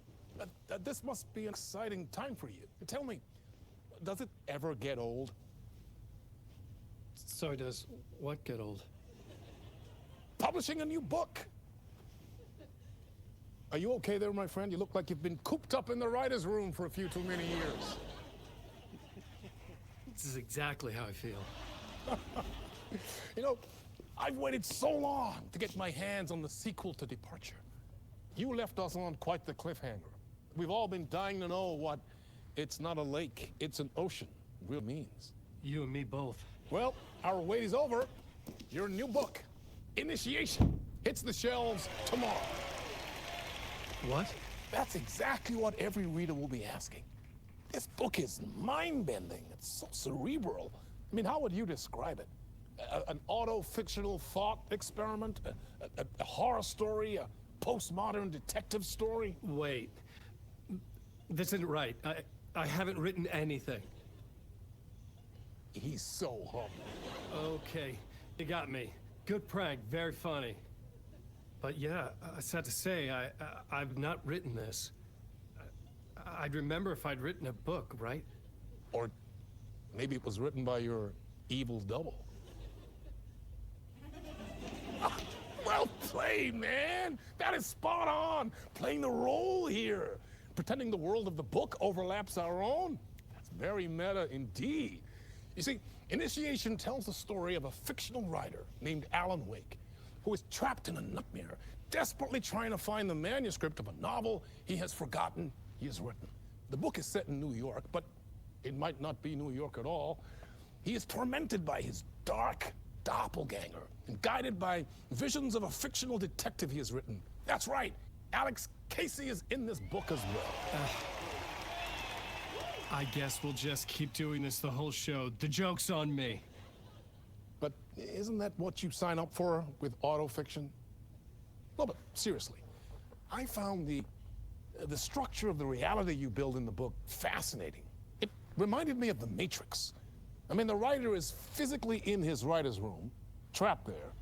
This must be an exciting time for you. Tell me, does it ever get old? Sorry, does what get old? Publishing a new book. Are you okay there, my friend? You look like you've been cooped up in the writer's room for a few too many years. This is exactly how I feel. You know, I've waited so long to get my hands on the sequel to Departure. You left us on quite the cliffhanger. We've all been dying to know what "it's not a lake, it's an ocean" really means. You and me both. Well, our wait is over. Your new book, Initiation, hits the shelves tomorrow. What? That's exactly what every reader will be asking. This book is mind-bending. It's so cerebral. I mean, how would you describe it? An auto-fictional thought experiment? A horror story? A postmodern detective story? Wait. This isn't right. I haven't written anything. He's so humble. Okay, you got me. Good prank, very funny. But yeah, sad to say, I've not written this. I'd remember if I'd written a book, right? Or maybe it was written by your evil double. Well played, man! That is spot on! Playing the role here. Pretending the world of the book overlaps our own. That's very meta indeed. You see, Initiation tells the story of a fictional writer named Alan Wake, who is trapped in a nightmare, desperately trying to find the manuscript of a novel he has forgotten he has written. The book is set in New York, but it might not be New York at all. He is tormented by his dark doppelganger and guided by visions of a fictional detective he has written. That's right, Alex Casey is in this book as well. I guess we'll just keep doing this the whole show. The joke's on me. But Isn't that what you sign up for with autofiction? No, but seriously, I found the structure of the reality you build in the book fascinating. It reminded me of The Matrix. I mean, the writer is physically in his writer's room, trapped there,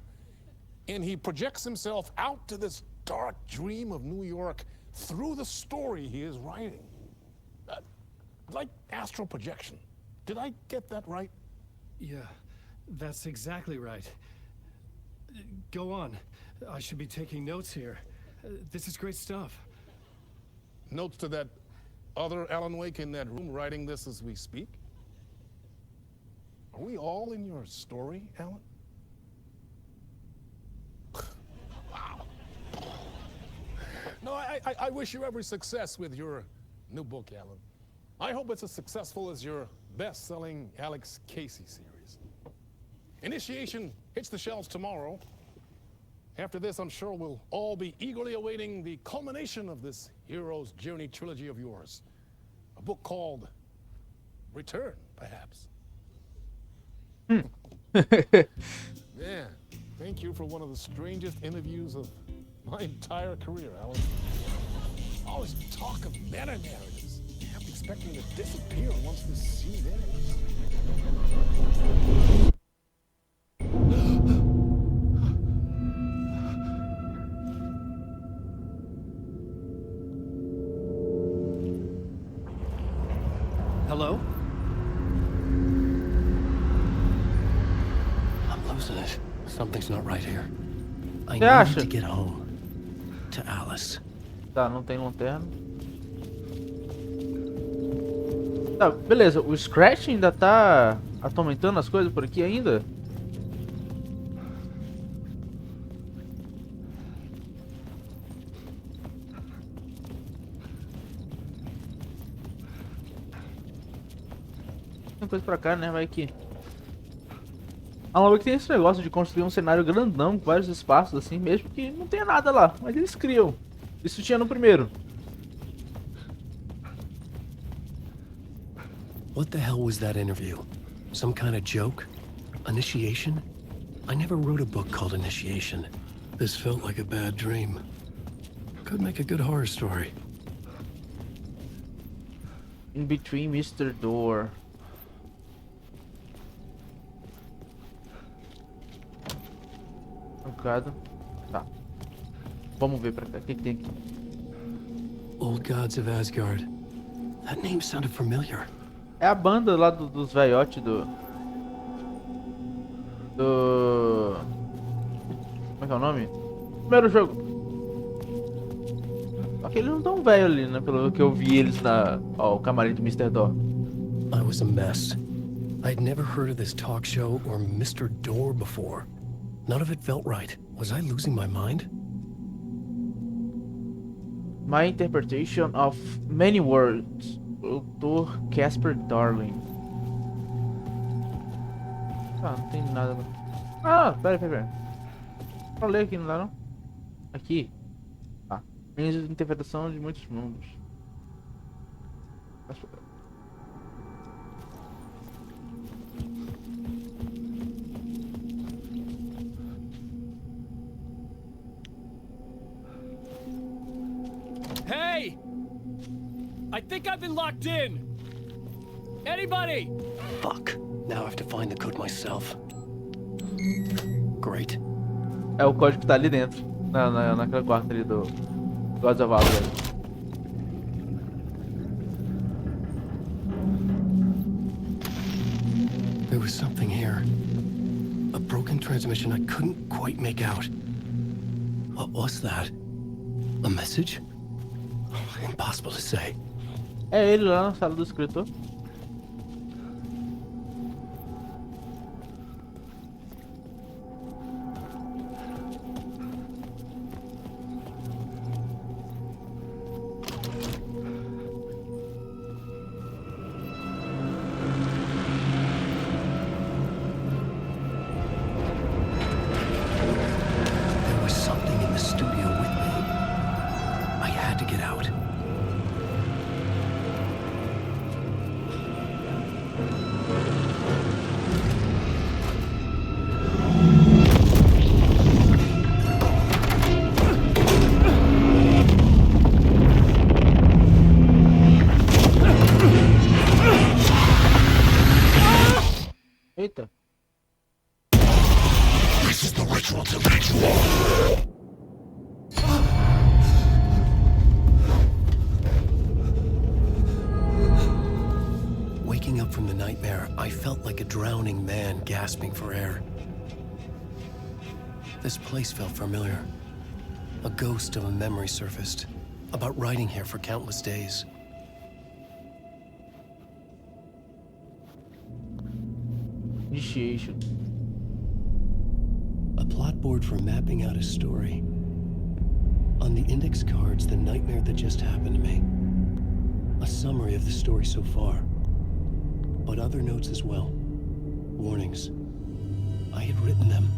and he projects himself out to this dark dream of New York through the story he is writing. Like astral projection. Did I get that right? Yeah, that's exactly right. Go on. I should be taking notes here. This is great stuff. Notes to that other Alan Wake in that room writing this as we speak? Are we all in your story, Alan? Wow. No, I wish you every success with your new book, Alan. I hope it's as successful as your best-selling Alex Casey series. Initiation hits the shelves tomorrow. After this, I'm sure we'll all be eagerly awaiting the culmination of this hero's journey trilogy of yours. A book called Return, perhaps. Yeah, thank you for one of the strangest interviews of my entire career, Alan. Always talk of meta-narratives. I'm expecting to disappear once this scene ends. Hello? I'm losing it. Something's not right here. I Você acha? need to get home. To Alice. Tá, não tem lanterna. Tá, beleza. O Scratch ainda tá atormentando as coisas por aqui ainda? Tem coisa pra cá, né? Vai aqui. A Alan Wake tem esse negócio de construir um cenário grandão com vários espaços assim, mesmo que não tenha nada lá. Mas eles criam. Isso tinha no primeiro. What the hell was that interview? Some kind of joke? Initiation? I never wrote a book called Initiation. This felt like a bad dream. Could make a good horror story. In between Mr. Door. Trancado. Tá. Vamos ver pra cá. O que tem aqui? Old Gods of Asgard. That name sounded familiar. É a banda lá dos velhotes do... Como é que é o nome? Primeiro jogo. Só que eles não tão velhos ali, né? Pelo que eu vi eles na... Ó, o camarim do Mr. Door. I was a mess. I'd never heard of this talk show or Mr. Door before. None of it felt right. Was I losing my mind? My interpretation of many words. Dr. Casper Darling. Ah, não tem nada. Ah, pera. Vou ler aqui, não dá não? Aqui. Ah. Minha interpretação de muitos mundos. Hey! I think I've been locked in! Anybody? Fuck. Now I have to find the code myself. Great. É o código que tá ali dentro. Naquela quarta ali do Gods of Asgard. There was something here. A broken transmission I couldn't quite make out. What was that? A message? Impossible to say. É ele lá na sala do escritor. There was something in the studio with me. I had to get out. nightmare, I felt like a drowning man gasping for air. This place felt familiar. A ghost of a memory surfaced, about riding here for countless days. Initiation. A plot board for mapping out a story. On the index cards, the nightmare that just happened to me. A summary of the story so far. But other notes as well. Warnings. I had written them.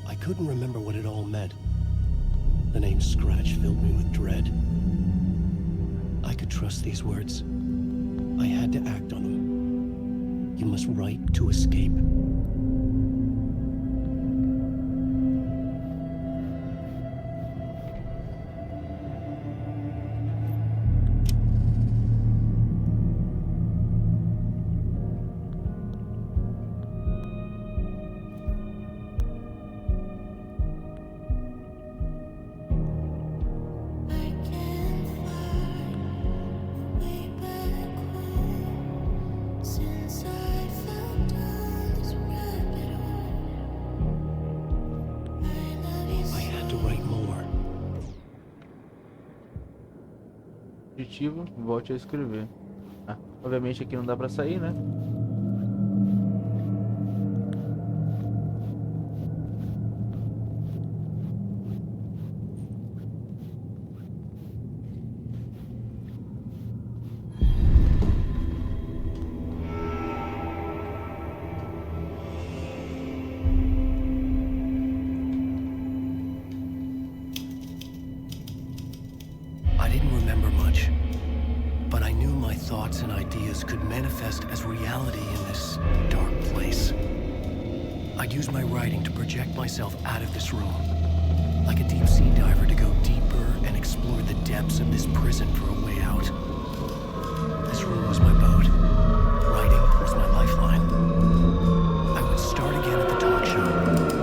I couldn't remember what it all meant. The name Scratch filled me with dread. I could trust these words. I had to act on them. You must write to escape. Objetivo, volte a escrever. Ah, obviamente aqui não dá pra sair, né? I didn't remember much, but I knew my thoughts and ideas could manifest as reality in this dark place. I'd use my writing to project myself out of this room, like a deep sea diver to go deeper and explore the depths of this prison for a way out. This room was my boat. Writing was my lifeline. I would start again at the talk show.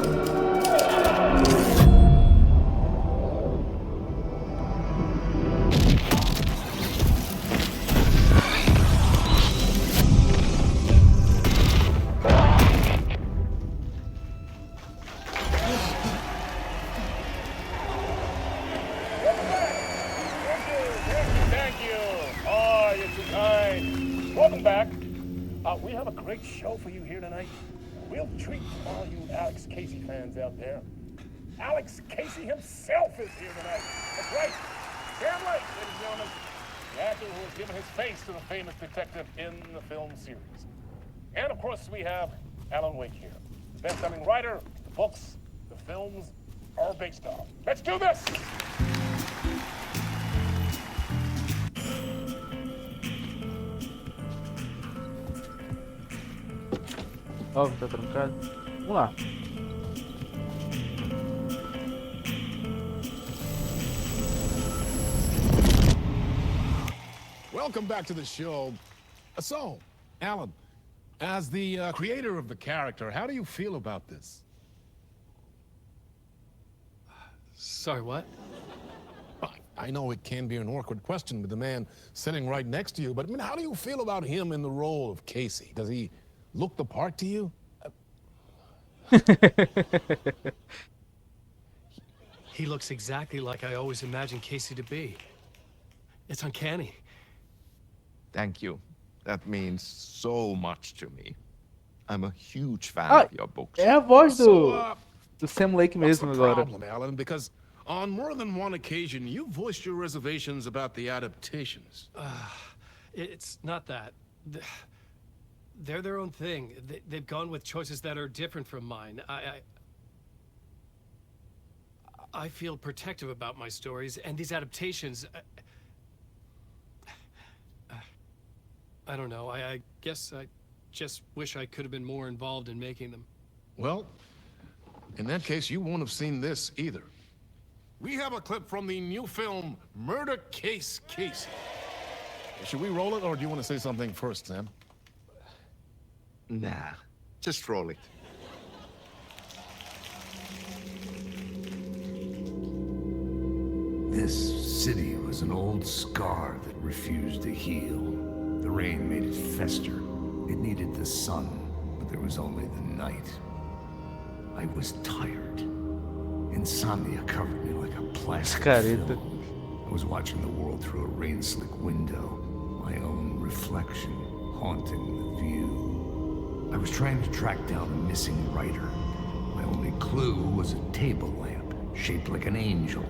Welcome back. We have a great show for you here tonight. Real treat for all you Alex Casey fans out there. Alex Casey himself is here tonight. That's right. Sam Lake, ladies and gentlemen. The actor who has given his face to the famous detective in the film series. And of course, we have Alan Wake here. The best-selling writer, the books, the films are based on. Let's do this! Óbvio, tá trancado. Vamos lá. Welcome back to the show. So, Alan, as the creator of the character, how do you feel about this? Sorry, what? I know it can be an awkward question with the man sitting right next to you, but I mean, how do you feel about him in the role of Casey? Does he look the part to you? He looks exactly like I always imagined Casey to be. It's uncanny. Thank you. That means so much to me. I'm a huge fan of your books. É a voz do Sam Lake What's mesmo the agora. problem, Alan? Because on more than one occasion, you voiced your reservations about the adaptations. It's not that. They're their own thing. They've gone with choices that are different from mine. I feel protective about my stories, and these adaptations... I don't know. I guess I just wish I could have been more involved in making them. Well, in that case, you won't have seen this either. We have a clip from the new film, Murder Case Casey. Should we roll it, or do you want to say something first, Sam? Nah, just roll it. This city was an old scar that refused to heal. The rain made it fester, It needed the sun, but there was only the night. I was tired. Insomnia covered me like a plastic film. I was watching the world through a rain-slick window, my own reflection haunting the view. I was trying to track down a missing writer. My only clue was a table lamp, shaped like an angel,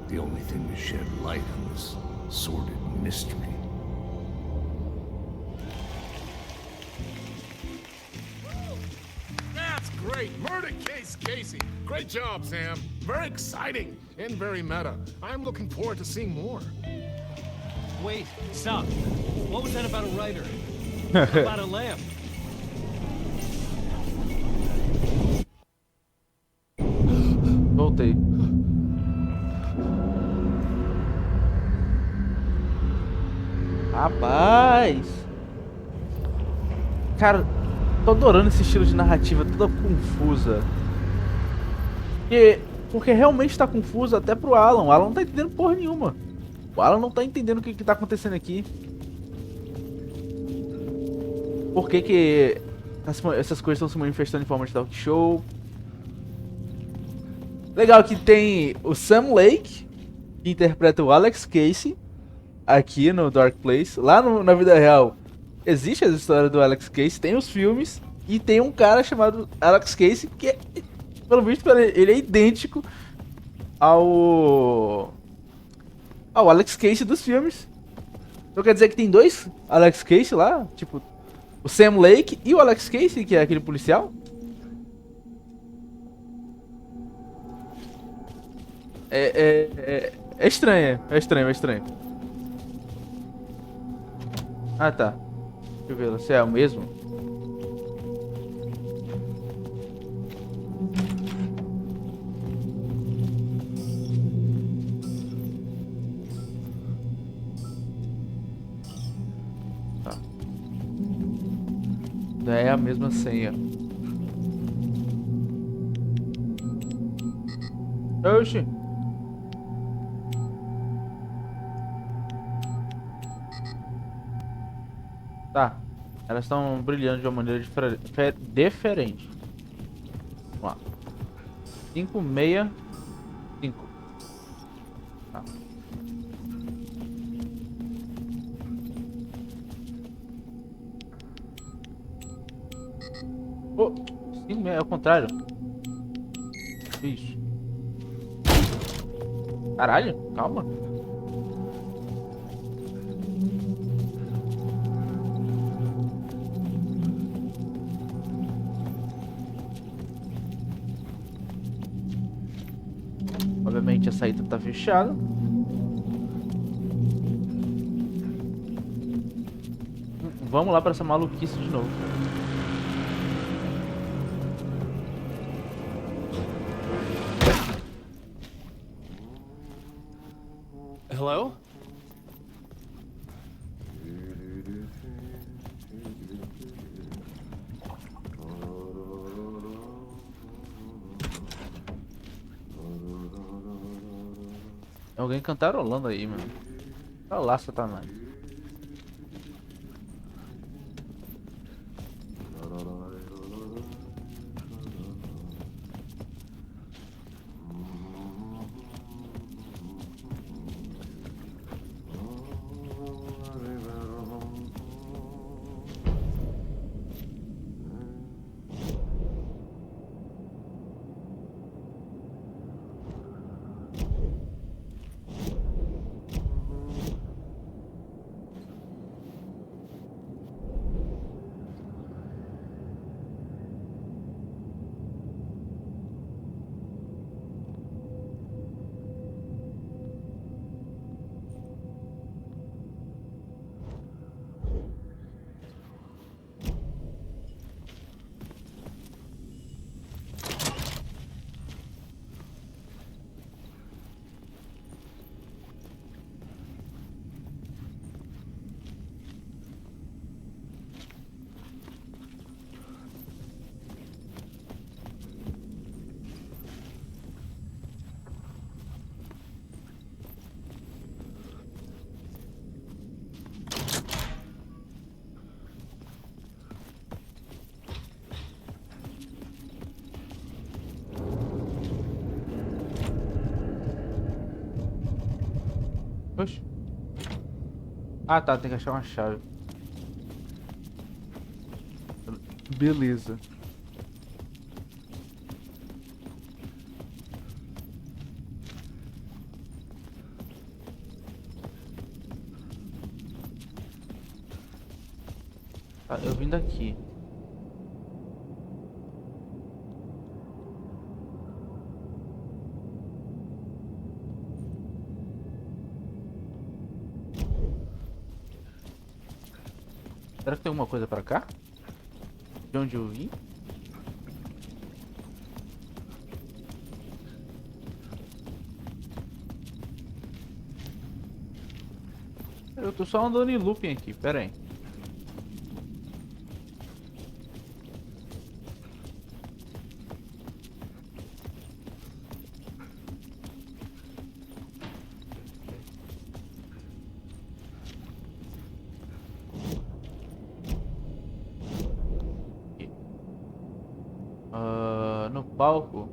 the only thing to shed light on this sordid mystery. That's great! Murder case, Casey! Great job, Sam! Very exciting and very meta. I'm looking forward to seeing more. Wait, stop. What was that about a writer? About a lamp? Voltei. Rapaz! Cara, tô adorando esse estilo de narrativa toda confusa. Porque realmente tá confuso até pro Alan. O Alan não tá entendendo porra nenhuma. O Alan não tá entendendo o que tá acontecendo aqui. Por que essas coisas estão se manifestando em forma de talk show. Legal que tem o Sam Lake, que interpreta o Alex Casey, aqui no Dark Place. Lá na vida real, existe a história do Alex Casey, tem os filmes, e tem um cara chamado Alex Casey, que, pelo visto, ele é idêntico ao Alex Casey dos filmes. Então quer dizer que tem dois Alex Casey lá, tipo, o Sam Lake e o Alex Casey, que é aquele policial. É estranho, é estranho. Ah, tá. Deixa eu ver se é o mesmo. Tá. É a mesma senha. Oxi. Tá. Elas estão brilhando de uma maneira diferente. Vamos lá. 5, 6, 5. Tá. Oh, 5, 6, é o contrário. Isso. Caralho, calma. Obviamente a saída tá fechada. Vamos lá pra essa maluquice de novo. Hello? É alguém cantarolando aí, mano. Olha lá, Satanás. Oxe. Ah, tá. Tem que achar uma chave. Beleza. Tá, eu vim daqui. Será que tem alguma coisa pra cá? De onde eu vim? Eu tô só andando em looping aqui, pera aí. No palco.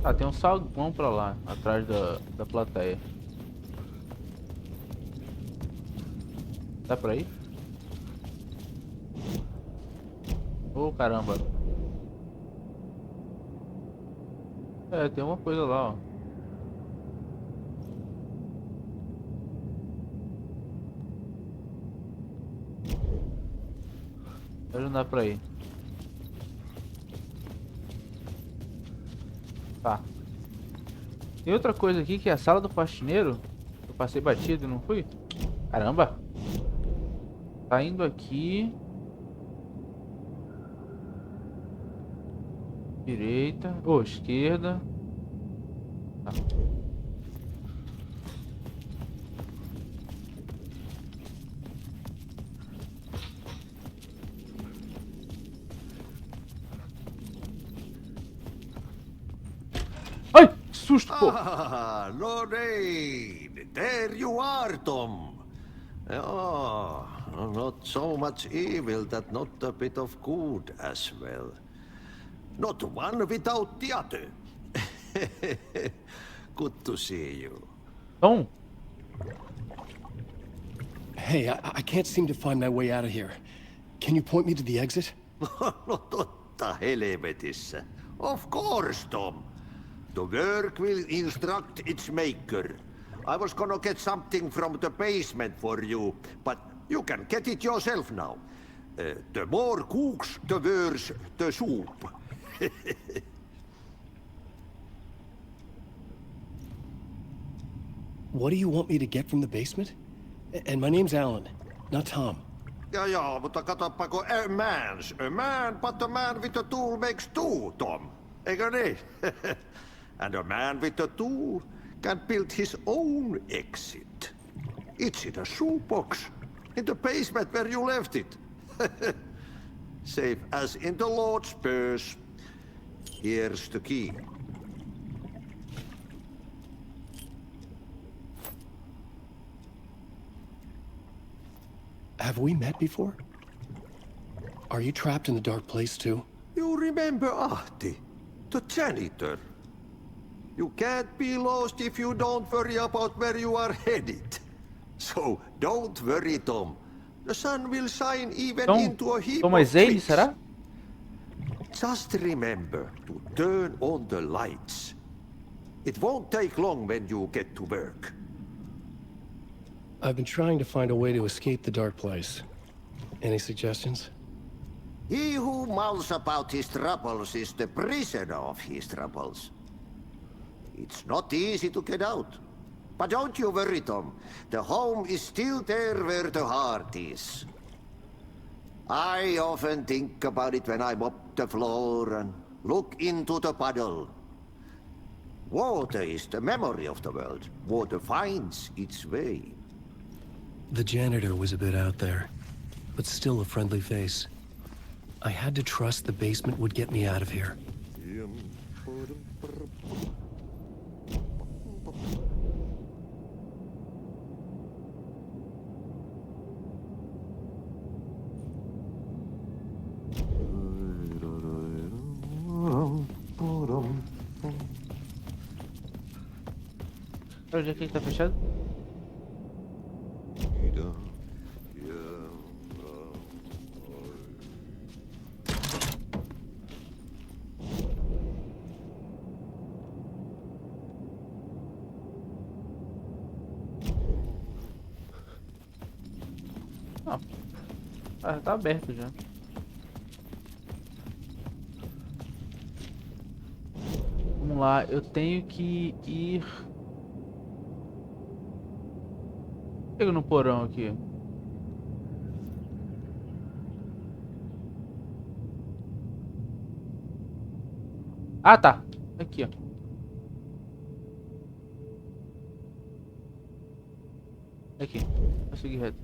Ah, tem um saguão pra lá, atrás da plateia. Dá pra ir? Ô, caramba. É, tem uma coisa lá, ó. Mas não dá pra ir. Tá. Tem outra coisa aqui que é a sala do faxineiro. Eu passei batido e não fui? Caramba. Tá indo aqui. Direita. Ou esquerda. Tá. Ai! Que susto, pô! Ah, Lorraine! There you are, Tom! Oh, not so much evil that not a bit of good as well. Not one without the other. Good to see you. Tom? Hey, I can't seem to find my way out of here. Can you point me to the exit? No totta helvetissä. Of course, Tom. The work will instruct its maker. I was gonna get something from the basement for you, but you can get it yourself now. The more cooks, the worse the soup. What do you want me to get from the basement? And my name's Alan, not Tom. Ja, mutta katsoppa, a man, but a man with a tool makes two, Tom. Eikö niin? And a man with a tool can build his own exit. It's in a shoebox, in the basement where you left it. Safe as in the Lord's purse. Here's the key. Have we met before? Are you trapped in the dark place too? You remember Ahti, the janitor. You can't be lost if you don't worry about where you are headed. So don't worry, Tom. The sun will shine even into a heap of ele, tricks. será? Just remember to turn on the lights. It won't take long when you get to work. I've been trying to find a way to escape the dark place. Any suggestions? He who mulls about his troubles is the prisoner of his troubles. It's not easy to get out. But don't you worry, Tom. The home is still there where the heart is. I often think about it when I mop the floor and look into the puddle. Water is the memory of the world. Water finds its way. The janitor was a bit out there, but still a friendly face. I had to trust the basement would get me out of here. Onde é que tá fechado? Não. Ah, tá aberto já. Vamos lá, eu tenho que ir. Chega no porão aqui. Ah, tá. Aqui, ó. Aqui. Vou seguir reto.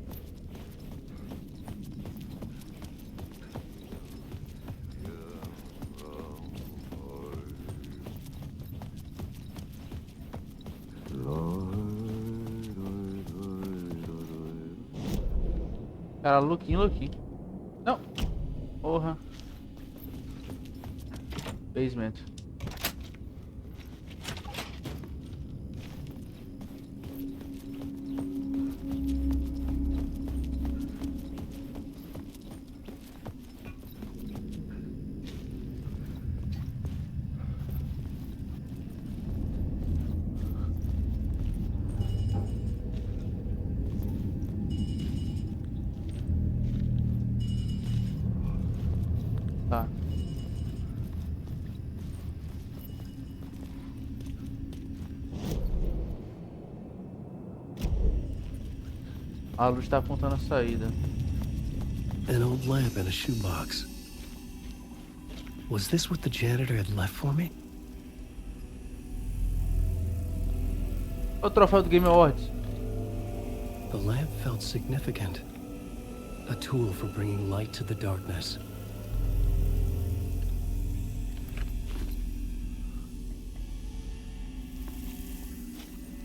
Cara, looking. Não. Porra. Basement. Tá. A luz tá apontando a saída. An old lamp in a shoebox. Was this what the janitor had left for me? O troféu do Game Awards. The lamp felt significant. A tool for bringing light to the darkness.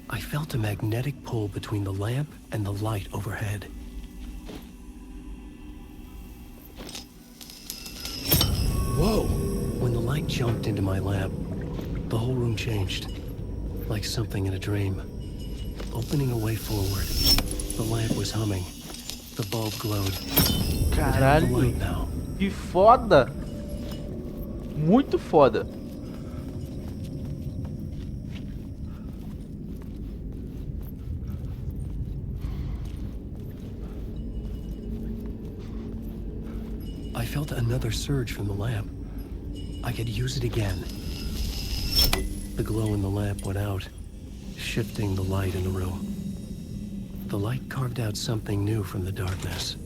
I felt a magnetic pull between the lamp and the light overhead. Whoa! When the light jumped into my lamp, the whole room changed. Like something in a dream. Opening a way forward. The lamp was humming. The bulb glowed. Caralho, que foda! Muito foda. I felt another surge from the lamp. I could use it again. The glow in the lamp went out, shifting the light in the room. The light carved out something new from the darkness.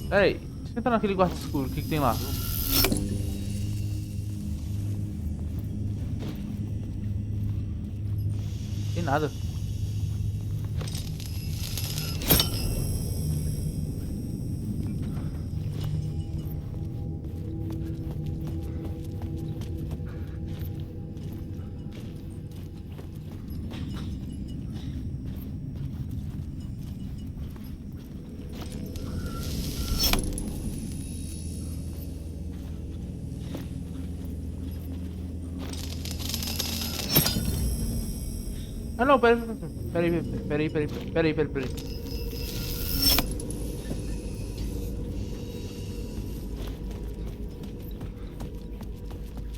Peraí, você entra naquele quarto escuro, o que tem lá? Tem nada. Ah não, peraí.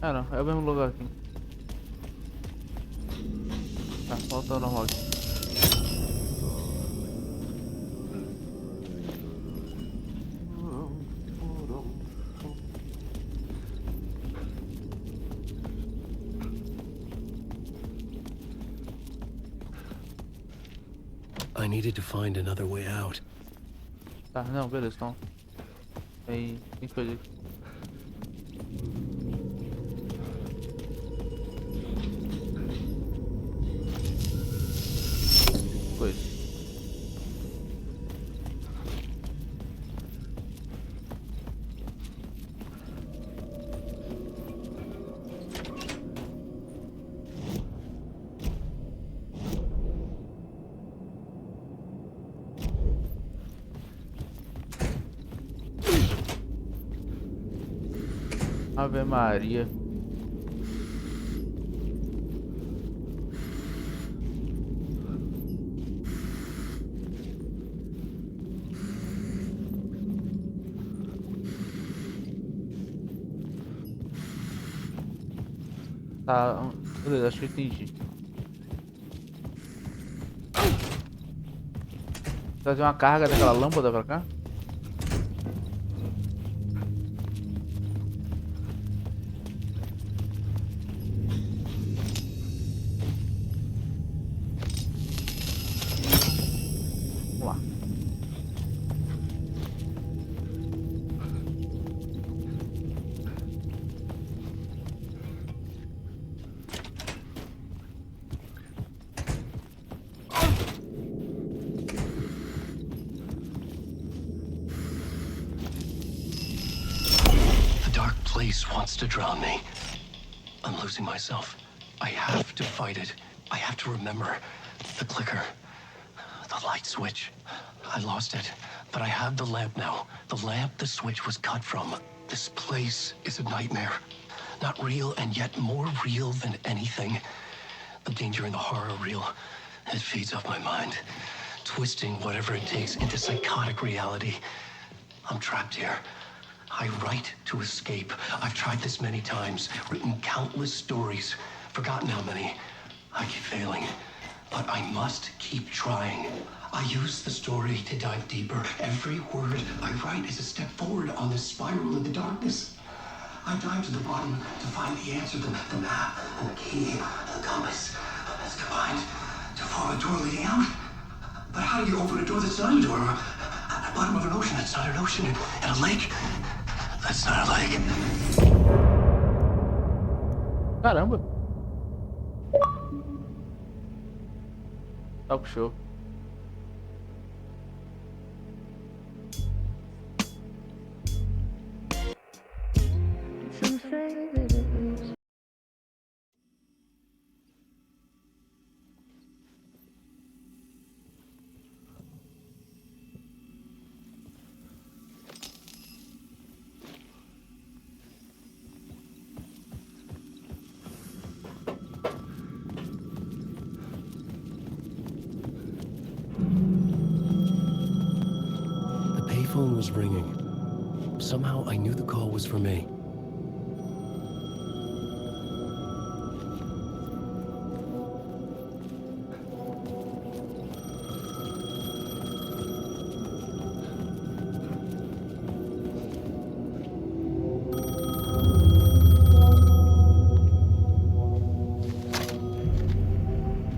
Ah não, é o mesmo lugar aqui. Tá, volta ao normal aqui. I needed to find another way out. Tá, não, beleza, então. Tem coisa aqui. Coisa. Ave Maria. Tá, beleza, acho que eu entendi. Trazer uma carga daquela lâmpada pra cá? Vamos lá. The dark place wants to drown me. I'm losing myself. I have to fight it. I have to remember. The clicker. The light switch. I lost it. But I have the lamp now. The lamp the switch was cut from. This place is a nightmare. Not real, and yet more real than anything. The danger and the horror are real. It feeds off my mind. Twisting whatever it takes into psychotic reality. I'm trapped here. I write to escape. I've tried this many times, written countless stories, forgotten how many. I keep failing, but I must keep trying. I use the story to dive deeper. Every word I write is a step forward on this spiral in the darkness. I dive to the bottom to find the answer, the map, and the key, the compass. It's combined to form a door leading out. But how do you open a door that's not a door? At the bottom of an ocean that's not an ocean, and a lake that's not a lake. Caramba. Talk show. The payphone was ringing. Somehow I knew the call was for me.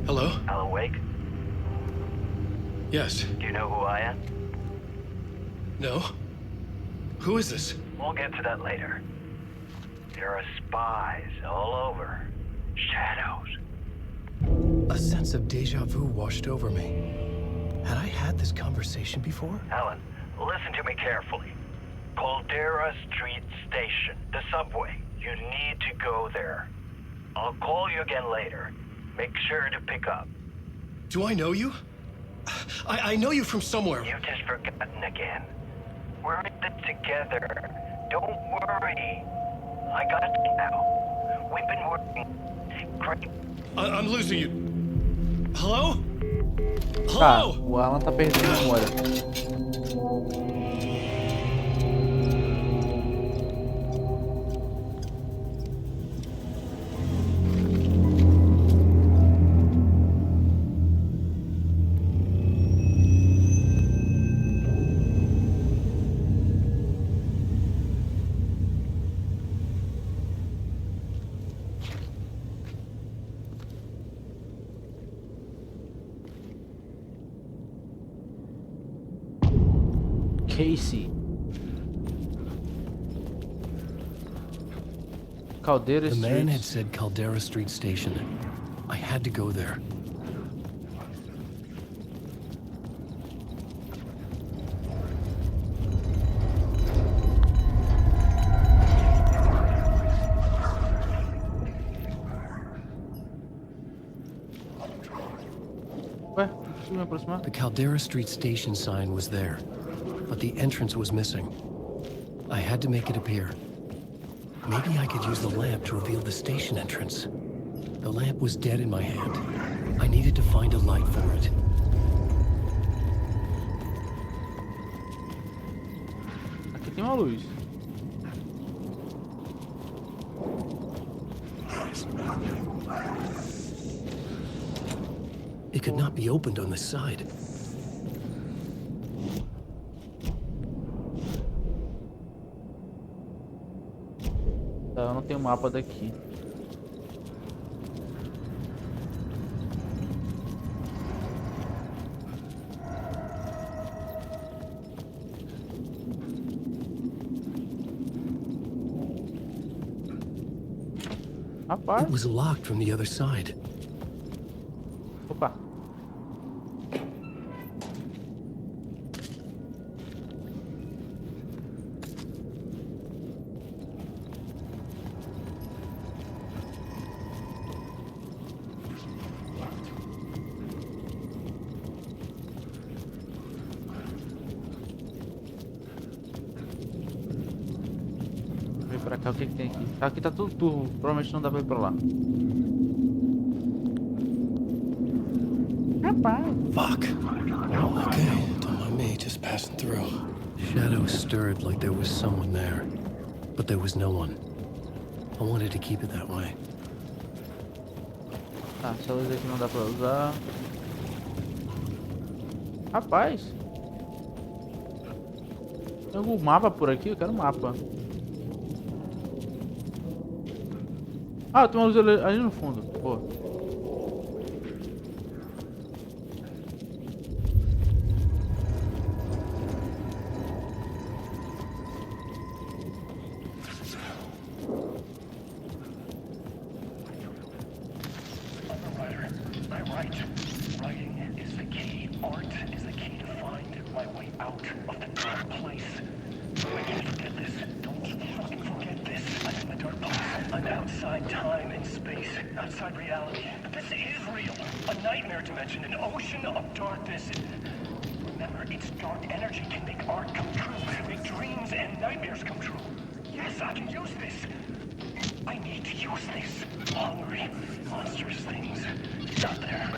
Hello? Alan Wake? Yes. Do you know who I am? No? Who is this? We'll get to that later. There are spies all over. Shadows. A sense of deja vu washed over me. Had I had this conversation before? Alan, listen to me carefully. Caldera Street Station, the subway. You need to go there. I'll call you again later. Make sure to pick up. Do I know you? I know you from somewhere. You've just forgotten again. We're in it together. Don't worry. I got you now. We've been working great. I'm losing you. Hello? Tá, Hello? o Alan tá perdendo a memória. Casey. Caldera The Street. man had said Caldera Street Station. I had to go there. Ué, não consigo me aproximar? The Caldera Street Station sign was there, but the entrance was missing. I had to make it appear. Maybe I could use the lamp to reveal the station entrance. The lamp was dead in my hand. I needed to find a light for it. Aqui tem uma luz. It could not be opened on the side. Tá, eu não tenho mapa daqui. Rapaz. It was locked from the other side. Opa. Vem pra cá, o que que tem aqui? Aqui tá tudo turvo, provavelmente não dá pra ir pra lá. Rapaz. Fuck. Okay, don't mind me, just passing through. Shadows stirred like there was someone there, but there was no one. I wanted to keep it that way. Tá, essa luz aqui não dá pra usar. Rapaz. Tem algum mapa por aqui? Eu quero um mapa. Ah, tem uma luz ali no fundo. Boa. Writing is the key. Art is the key to find my way out of the dark place. I can't forget this. Don't fucking forget this. I'm in the dark place. I'm outside time and space, outside reality. But this is real. A nightmare dimension, an ocean of darkness. Remember, its dark energy can make art come true, make dreams and nightmares come true. Yes, I can use this. I need to use this. Hungry, monstrous things. It's out there,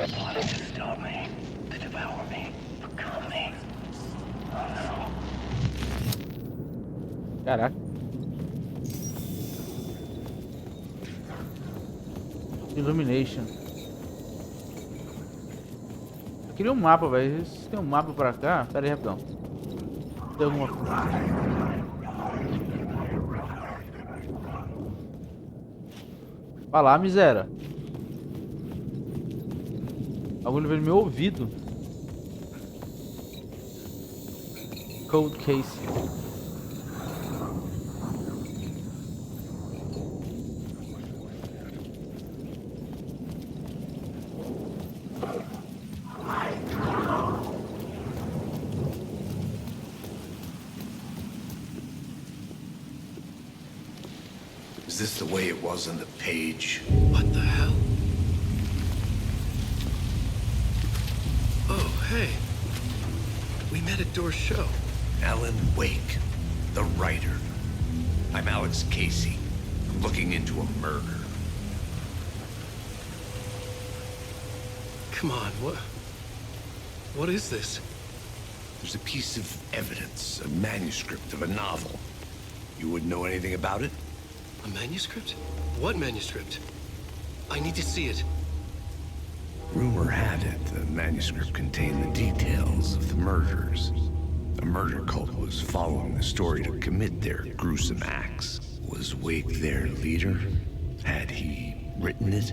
plotting to stop me, to devour me, become me. Oh no. Caraca. Illumination. Eu queria um mapa, velho. Se tem um mapa pra cá. Pera aí, rapidão. Tem alguma coisa. Vai lá, miséria. Alguém veio no meu ouvido. Cold case. Is this the way it was on the page? What the hell? Oh, hey. We met at Door's show. Alan Wake, the writer. I'm Alex Casey. I'm looking into a murder. Come on, what is this? There's a piece of evidence, a manuscript of a novel. You wouldn't know anything about it? A manuscript? What manuscript? I need to see it. Rumor had it the manuscript contained the details of the murders. A murder cult was following the story to commit their gruesome acts. Was Wake their leader? Had he written it?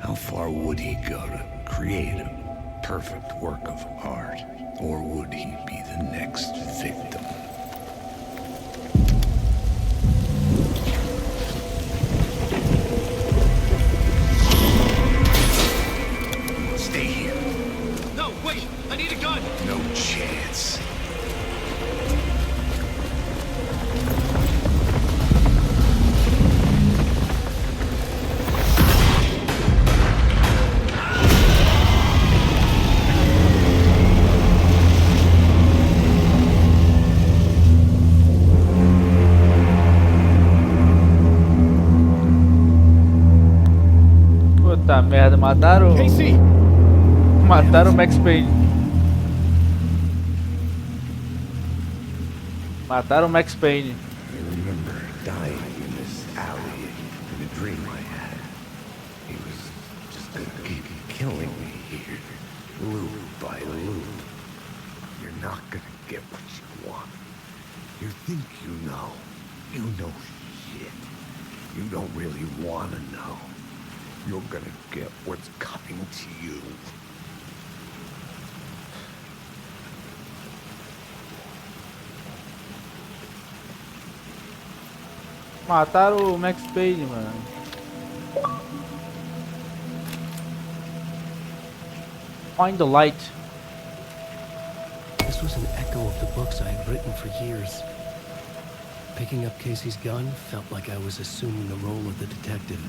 How far would he go to create a perfect work of art? Or would he be the next victim? Stay here. No, wait! I need a gun! No chance. merda, mataram. Casey! Mataram o Max Payne. Mataram o Max Payne. I remember dying in this alley in a dream I had. He was just gonna keep killing me here, loop by loop. You're not gonna get what you want. You think you know. You know shit. You don't really wanna know. You're gonna get what's coming to you. Mataram o Max Payne, mano. Find the light. This was an echo of the books I had written for years. Picking up Casey's gun felt like I was assuming the role of the detective.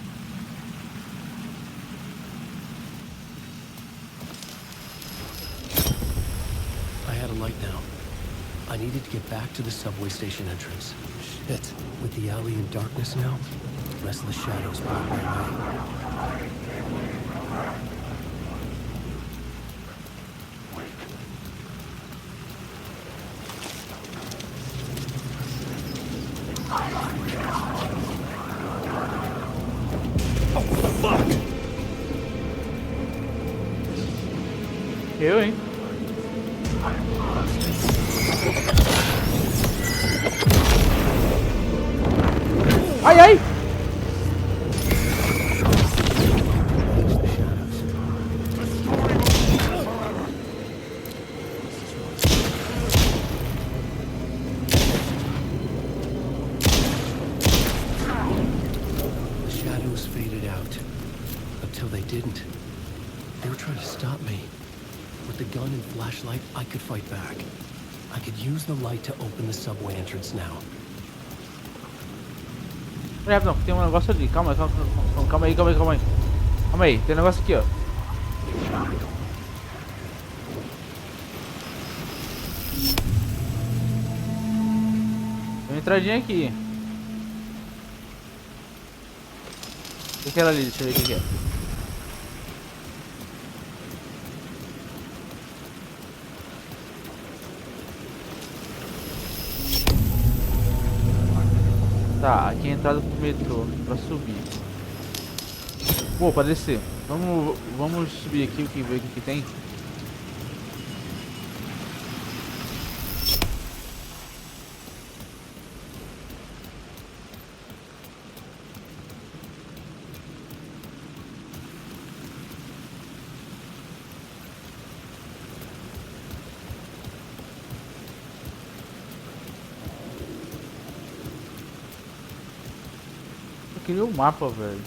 I had a light now. I needed to get back to the subway station entrance. Shit. With the alley in darkness now, restless shadows block my way. Eu, hein? Ai, ai! The shadows faded out. Until they didn't. They were trying to stop me. With the gun and flashlight, I could fight back. I could use the light to open the subway entrance now. Não, tem um negócio ali. Calma aí, calma aí. Calma aí, tem um negócio aqui, ó. Tem uma entradinha aqui. O que é ali? Deixa eu ver o que é. Tá, aqui é a entrada pro metrô, pra subir. Pô, pra descer. Vamos subir aqui, ver o que tem. Eu queria o mapa, velho.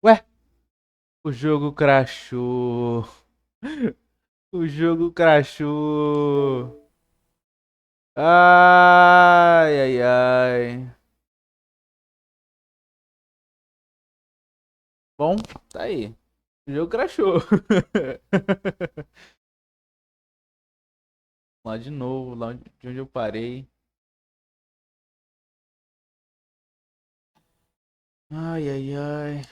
Ué? O jogo crashou. O jogo crashou. Ai, ai, ai. Bom, tá aí. O jogo crashou. Lá de novo, lá de onde eu parei. Ai, ai, ai.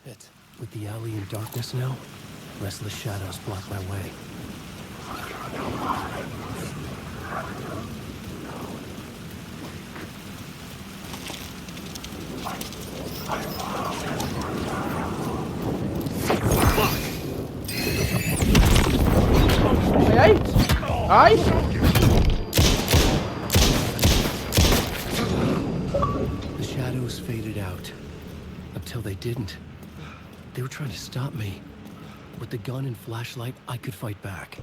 Shit. With the alley in darkness now, restless shadows block my way. Ai, ai. Ai. The shadows faded out. Until they didn't. They were trying to stop me. With the gun and flashlight, I could fight back.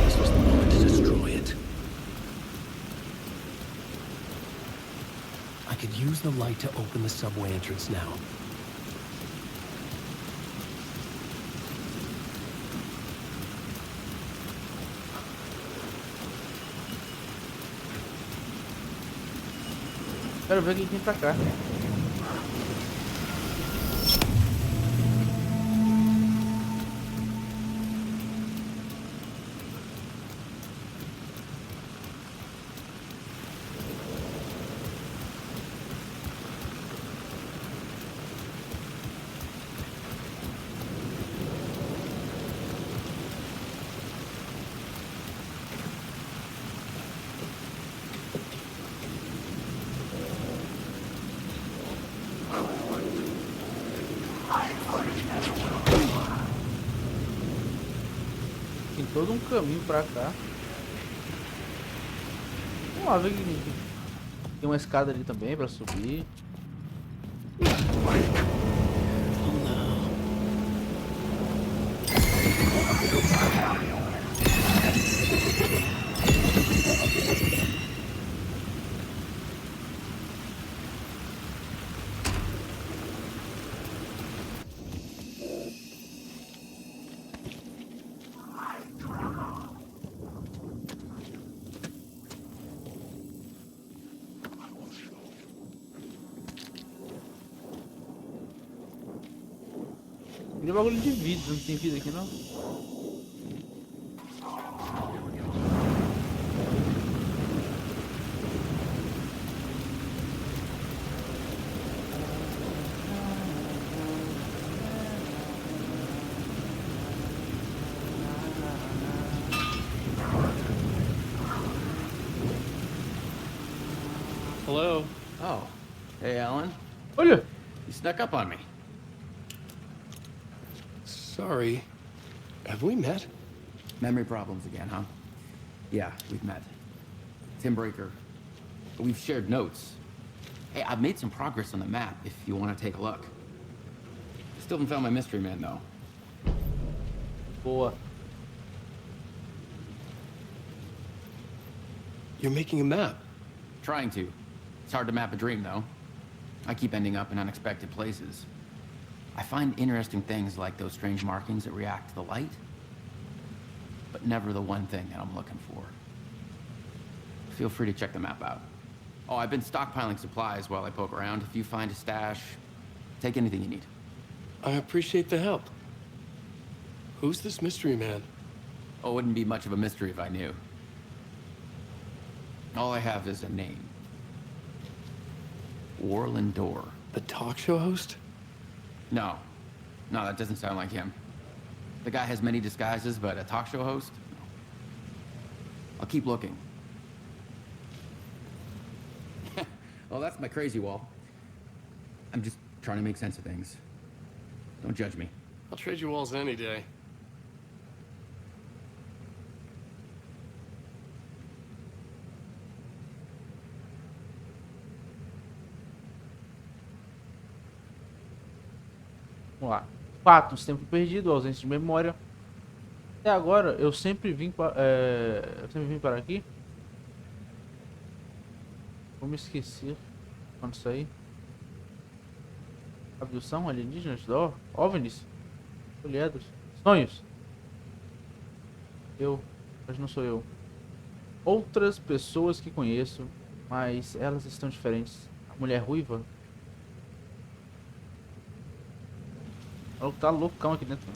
This was the moment to destroy it. I could use the light to open the subway entrance now. Quero ver quem tem pra cá. Tem todo um caminho pra cá. Vamos lá ver que tem uma escada ali também pra subir. Tem bagulho de vidro, não tem vidro aqui não? Hello. Oh. Hey, Alan. Olha! You snuck up on me. Sorry. Have we met? Memory problems again, huh? Yeah, we've met. Tim Breaker. We've shared notes. Hey, I've made some progress on the map if you want to take a look. Still haven't found my mystery man, though. Boa. You're making a map. Trying to. It's hard to map a dream, though. I keep ending up in unexpected places. I find interesting things like those strange markings that react to the light, but never the one thing that I'm looking for. Feel free to check the map out. Oh, I've been stockpiling supplies while I poke around. If you find a stash, take anything you need. I appreciate the help. Who's this mystery man? Oh, it wouldn't be much of a mystery if I knew. All I have is a name. Warland Dorr. The talk show host? No. No, that doesn't sound like him. The guy has many disguises, but a talk show host? No. I'll keep looking. Well, that's my crazy wall. I'm just trying to make sense of things. Don't judge me. I'll trade you walls any day. Vamos lá. Fatos, tempo perdido, ausência de memória. Até agora eu sempre vim para aqui. Vou me esquecer quando sair. Abdução, alienígenas, OVNIs, olhados, sonhos. Mas não sou eu. Outras pessoas que conheço, mas elas estão diferentes. A mulher ruiva. O tá loucão aqui dentro.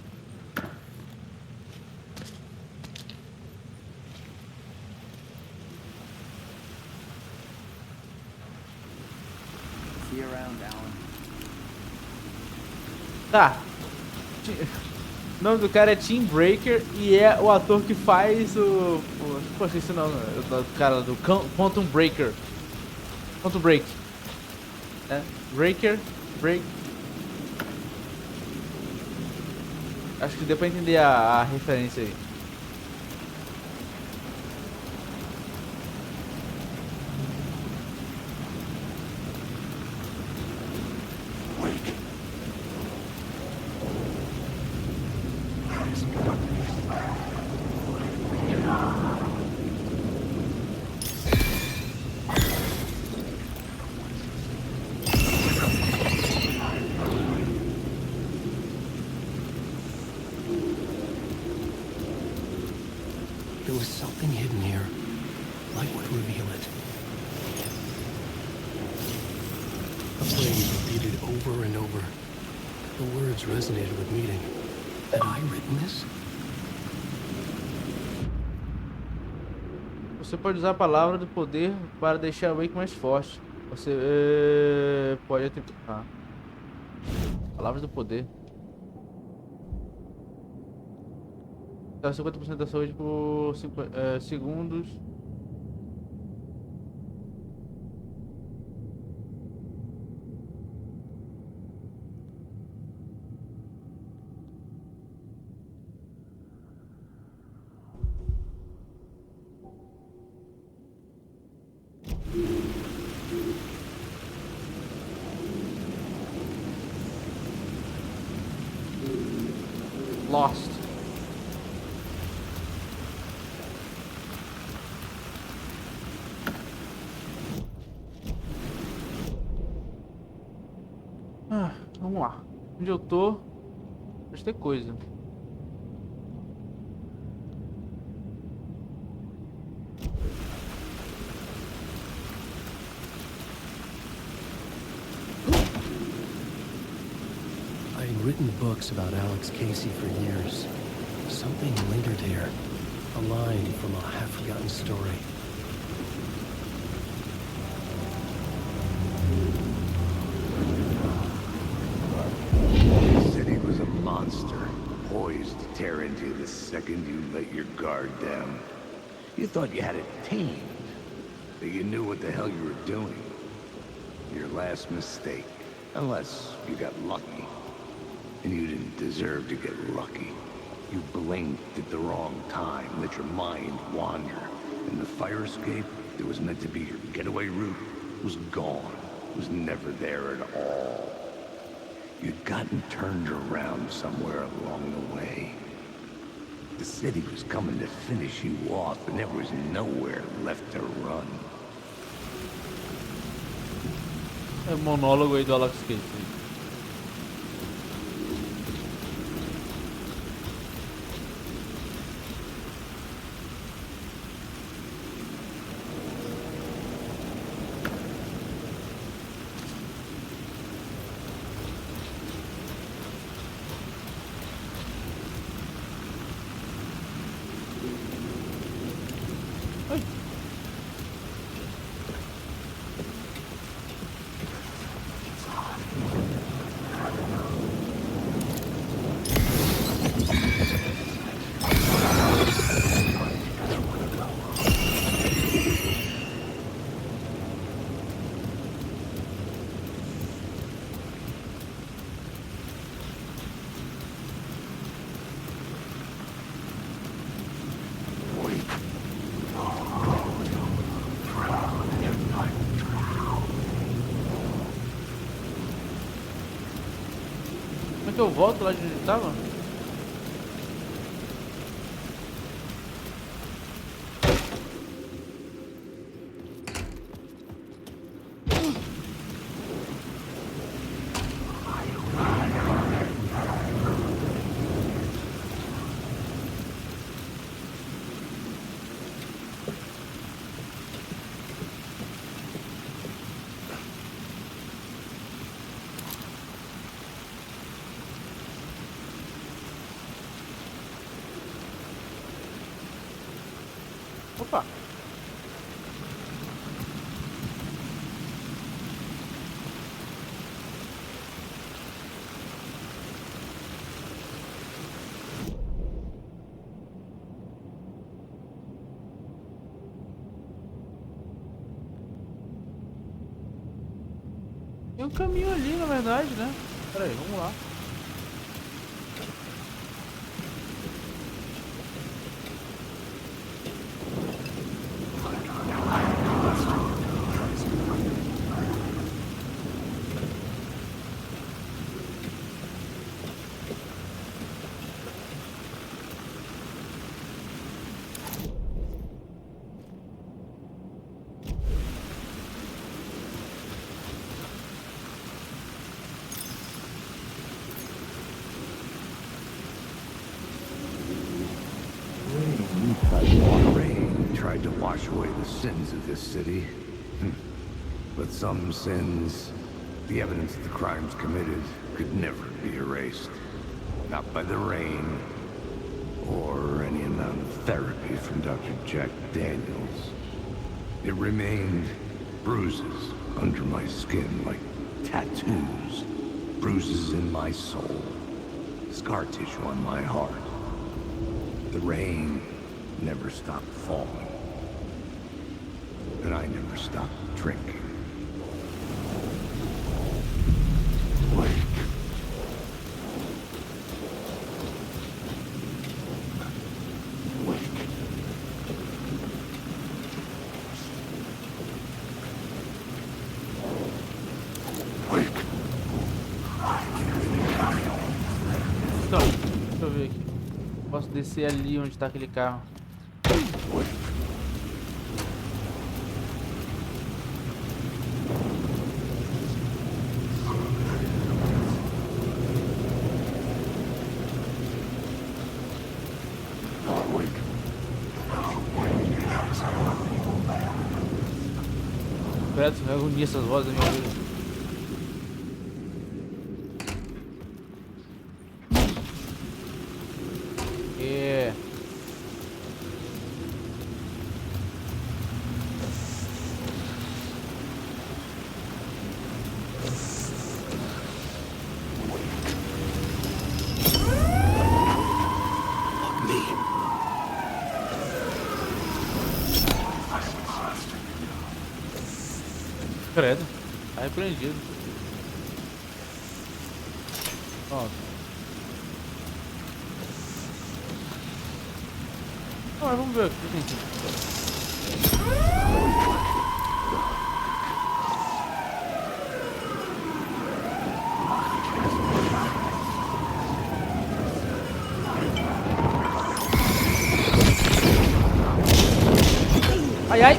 See you around, Alan. Tá. O nome do cara é Tim Breaker e é o ator que faz Pô, esqueci o nome do cara do Quantum Breaker. Quantum Break. É, Breaker, Break. Acho que deu pra entender a referência aí. There was something hidden here. Light would reveal it. A phrase repeated over and over. The words resonated with meaning. Had I written this? Você pode usar a palavra do poder para deixar o Wake mais forte. Você pode atribuir. Palavras do poder. Dá 50% da saúde por 5 segundos. Lost. Vamos lá. Onde eu tô? Deve ter coisa. I had written books about Alex Casey for years. Something lingered here. A line from a half-forgotten story. The city was a monster, poised to tear into you the second you let your guard down. You thought you had it tamed, that you knew what the hell you were doing. Your last mistake, unless you got lucky. And you didn't deserve to get lucky. You blinked at the wrong time, let your mind wander. And the fire escape that was meant to be your getaway route was gone. Was never there at all. You'd gotten turned around somewhere along the way. The city was coming to finish you off, and there was nowhere left to run. É o monólogo aí do Alex Casey. Como é que eu volto lá de onde tava? Opa! Tem um caminho ali, na verdade, né? Pera aí, vamos lá. wash away the sins of this city. But some sins, the evidence of the crimes committed, could never be erased. Not by the rain, or any amount of therapy from Dr. Jack Daniels. It remained bruises under my skin, like tattoos. Bruises in my soul. Scar tissue on my heart. The rain never stopped falling. And I never stopped drinking. Wake. Então, deixa eu ver aqui. Posso descer ali onde tá aquele carro. Credo, me agonia essas vozes da minha vida. É. Credo, tá repreendido. Pronto. Ah, vamos ver o que tem aqui. Ai, ai.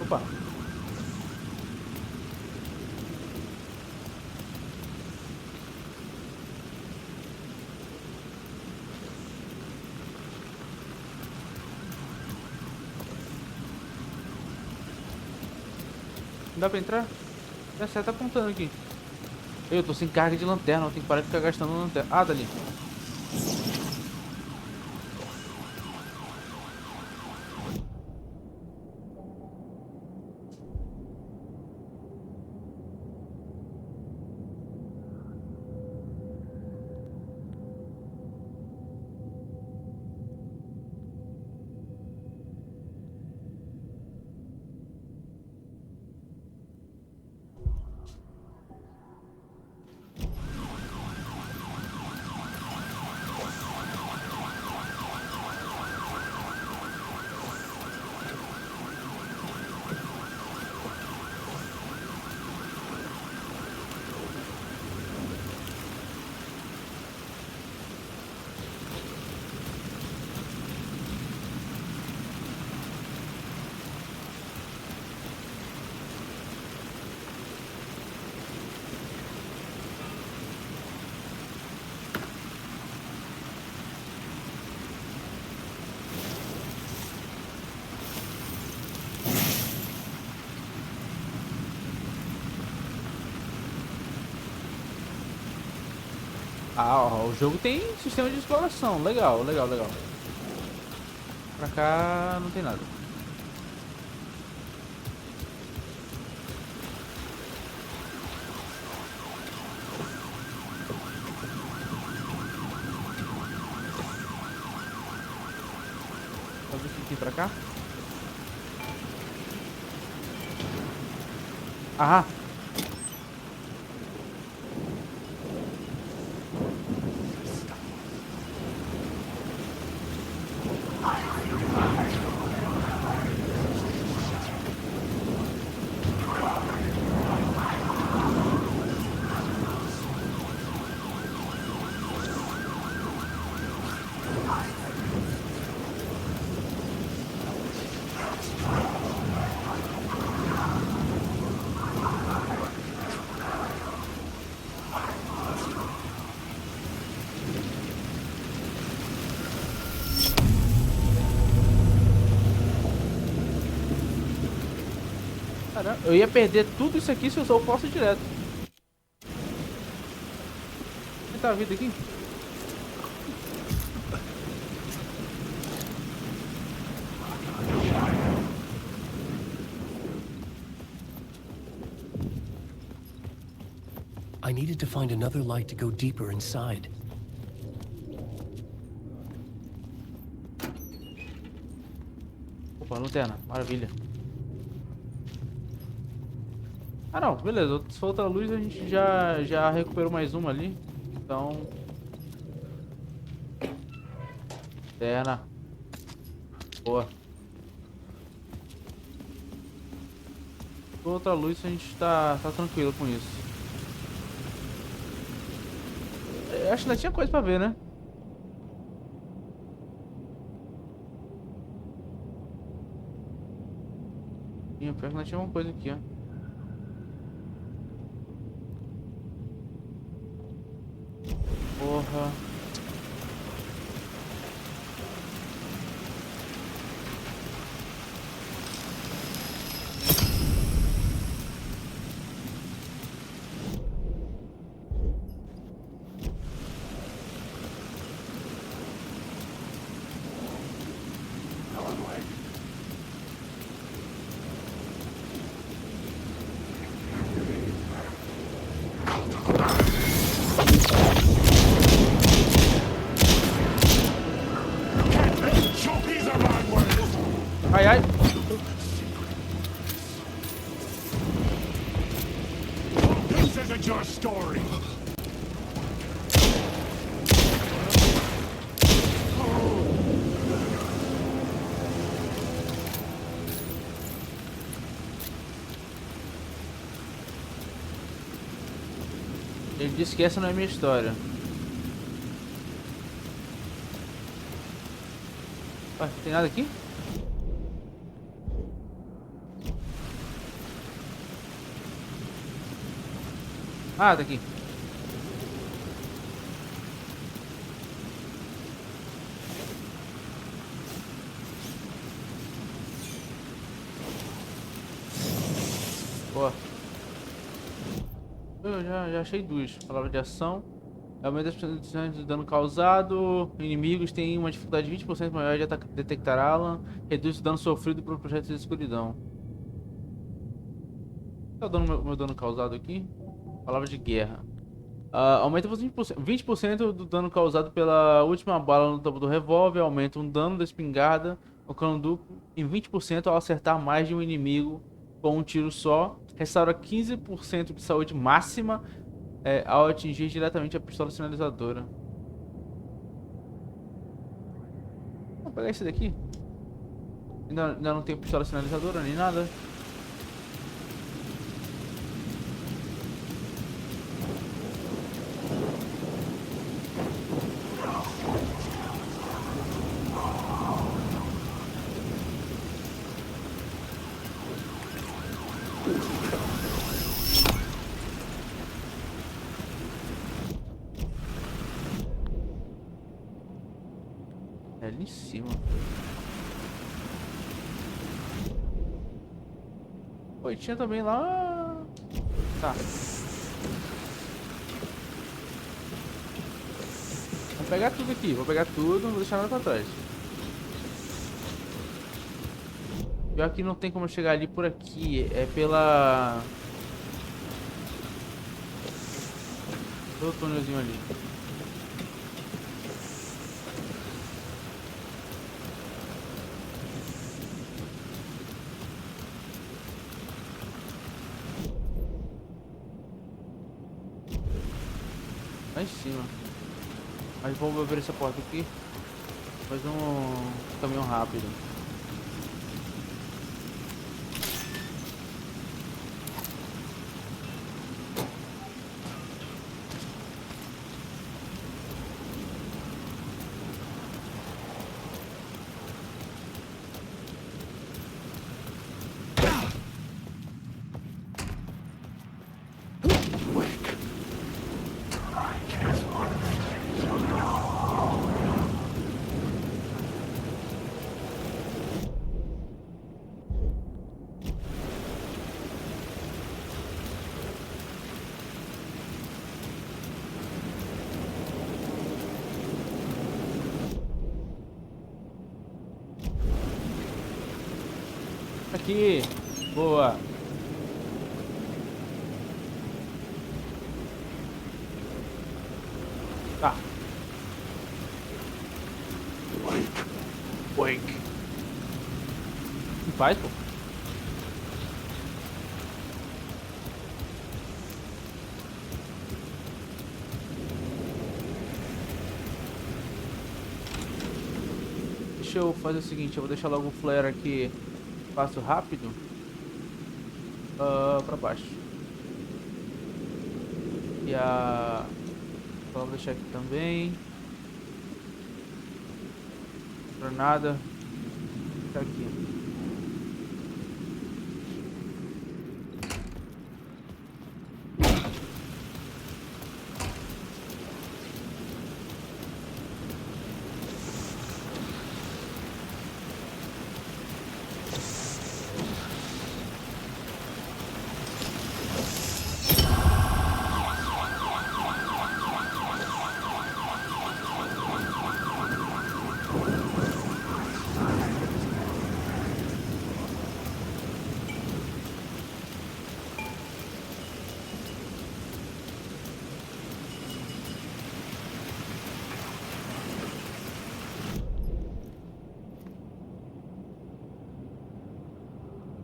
Opa. Não dá pra entrar? É, você tá apontando aqui. Eu tô sem carga de lanterna, eu tenho que parar de ficar gastando lanterna. Ah, tá ali. Ah, ó, o jogo tem sistema de exploração. Legal, legal, legal. Pra cá não tem nada. Vamos ver o que tem pra cá. Ah! Caramba, eu ia perder tudo isso aqui se eu usar o posto direto. Quem tá a vida aqui? I needed to find another light to go deeper inside. Opa, lanterna, maravilha. Ah não, beleza, se for outra luz a gente já recuperou mais uma ali. Então... Lanterna. Boa. Se for outra luz a gente tá tranquilo com isso. Eu acho que ainda tinha coisa pra ver, né? Pior que ainda tinha uma coisa aqui, ó. Porra. Ai, ai. This isn't your story. Ele disse que essa não é minha história. Ué, tem nada aqui? Ah, tá aqui. Boa. Eu já achei duas. Palavra de ação. Aumenta as percentuais de dano causado. Inimigos têm uma dificuldade de 20% maior de detectar Alan. Reduz o dano sofrido por projetos de escuridão. Tá dando meu dano causado aqui? Palavra de guerra. Aumenta 20% do dano causado pela última bala no topo do revólver. Aumenta um dano da espingarda no cano duplo em 20% ao acertar mais de um inimigo com um tiro só. Restaura 15% de saúde máxima ao atingir diretamente a pistola sinalizadora. Vou pegar esse daqui. Ainda não tem pistola sinalizadora nem nada. É ali em cima. Oi, tinha também lá. Tá. Vou pegar tudo aqui, vou pegar tudo, não vou deixar nada pra trás. Pior que não tem como eu chegar ali por aqui, é pela... pelo túnelzinho ali. Lá em cima. Mas vou abrir essa porta aqui. Faz um caminhão rápido. Aqui. Boa. Tá. Wake. Em paz, pô. Deixa eu fazer o seguinte, eu vou deixar logo o flare aqui. Passo rápido. Pra baixo. E a... Vamos deixar aqui também. Granada. Tá aqui.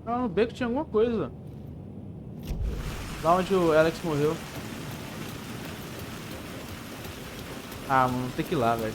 Ah, no beco tinha alguma coisa. Lá onde o Alex morreu. Ah, mano, tem que ir lá, velho.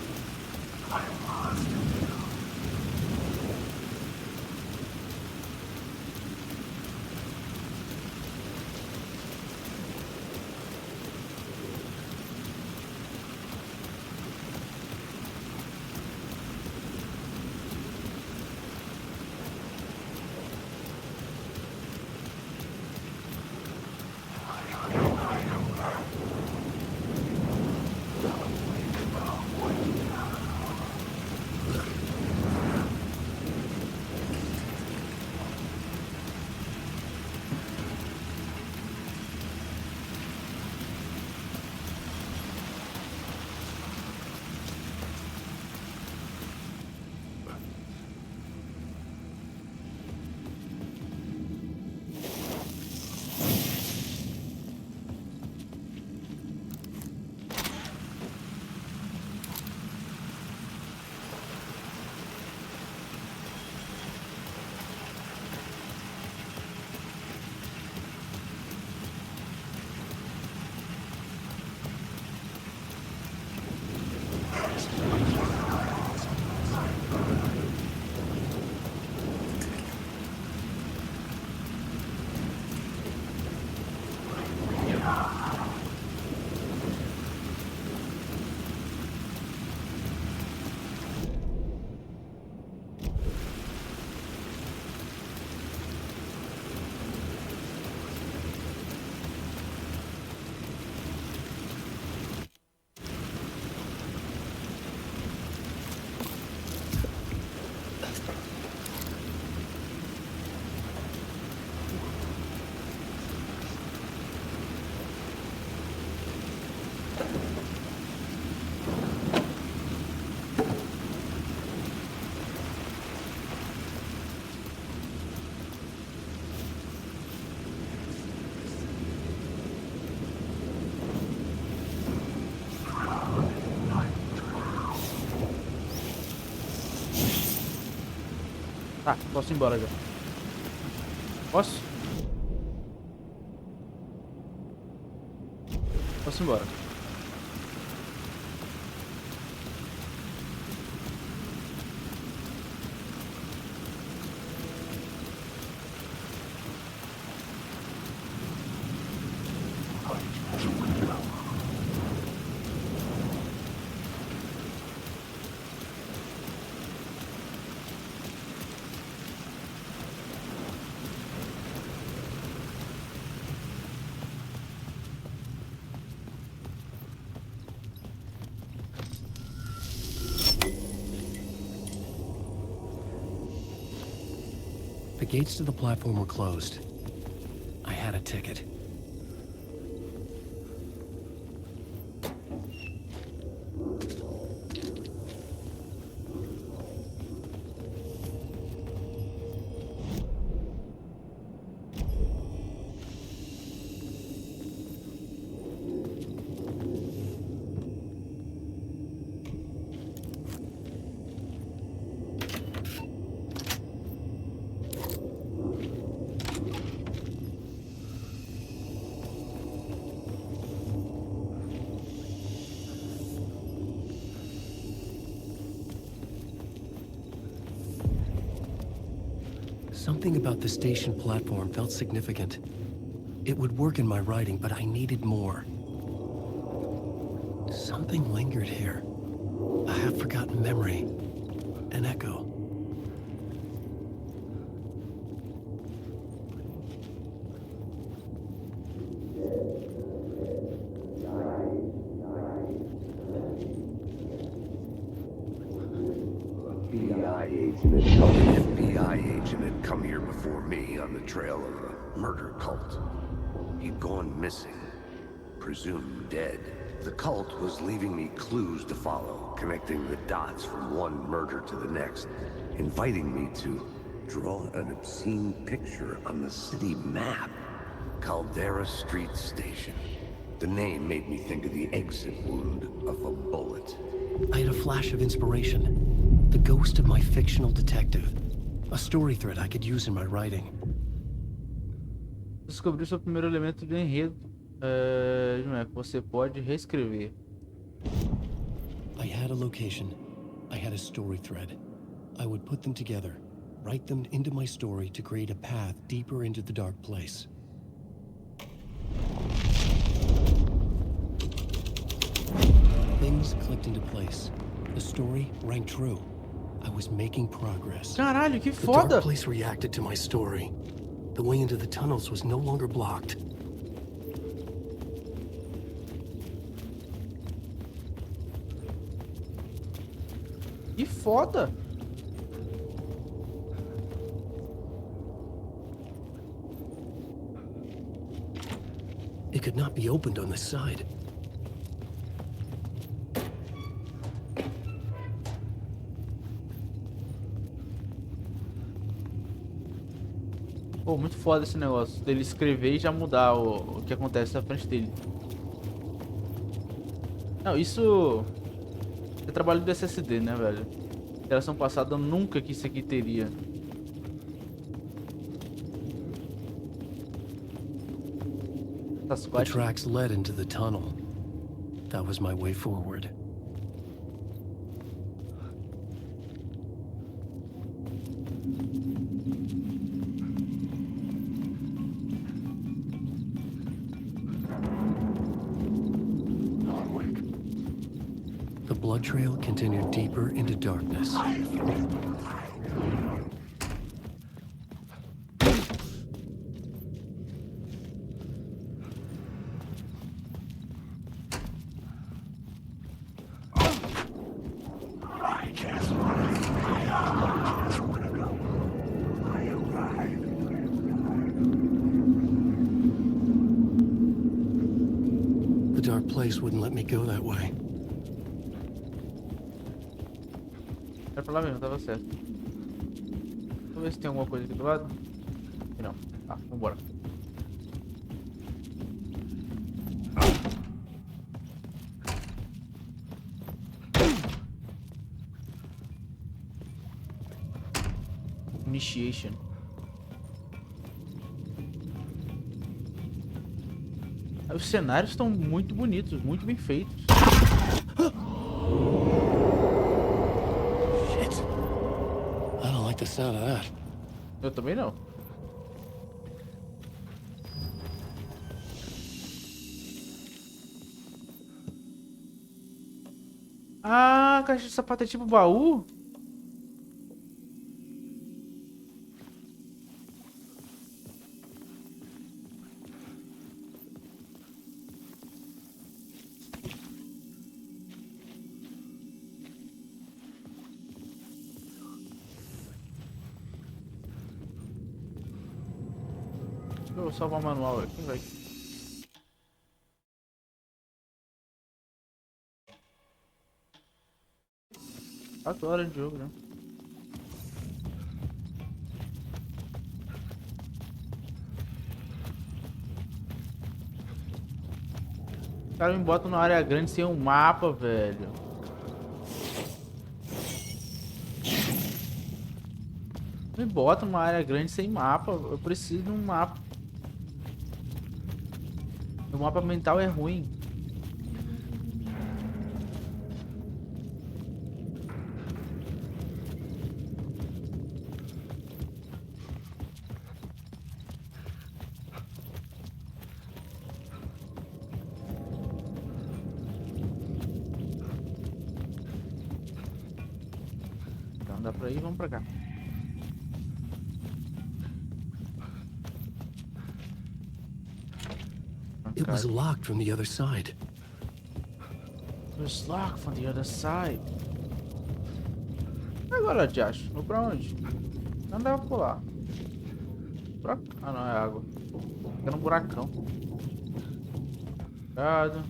Tá, posso ir embora já. Posso? Posso ir embora. The gates to the platform were closed. I had a ticket. Something about the station platform felt significant. It would work in my writing, but I needed more. Something lingered here. A half-forgotten memory. An echo. FBI agent had come here before me on the trail of a murder cult. He'd gone missing, presumed dead. The cult was leaving me clues to follow, connecting the dots from one murder to the next, inviting me to draw an obscene picture on the city map. Caldera Street Station. The name made me think of the exit wound of a bullet. I had a flash of inspiration. The ghost of my fictional detective. A story thread I could use in my writing. Descobrir seu primeiro elemento do enredo. Não é que você pode reescrever. I had a location. I had a story thread. I would put them together, write them into my story to create a path deeper into the dark place. Things clicked into place. The story rang true. I was making progress. Caralho, que The foda! dark place reacted to my story. The way into the tunnels was no longer blocked. Que foda! It could not be opened on this side. Pô, muito foda esse negócio dele escrever e já mudar o que acontece na frente dele. Não, isso é trabalho do SSD, né, velho? Geração passada nunca que isso aqui teria. The tracks led into the tunnel. That was my way forward. The blood trail continued deeper into darkness. The dark place wouldn't let me go that way. Era pra lá mesmo, tava certo. Vamos ver se tem alguma coisa aqui do lado. Não. Tá, vambora. Initiation. Os cenários estão muito bonitos, muito bem feitos. I don't like the sound of that. Eu também não. Ah, caixa de sapato é tipo baú? Deixa eu salvar o manual aqui, vai. Quatro horas de jogo, né? Os caras me botam numa área grande sem um mapa, velho. Me botam numa área grande sem mapa. Eu preciso de um mapa. O mapa mental é ruim. não dá pra ir, vamos pra cá. It was locked from the other side. It was locked from the other side. Agora, Josh, vou pra onde? Não dá pra pular. Ah, não, é água. Fica no buracão. Cuidado.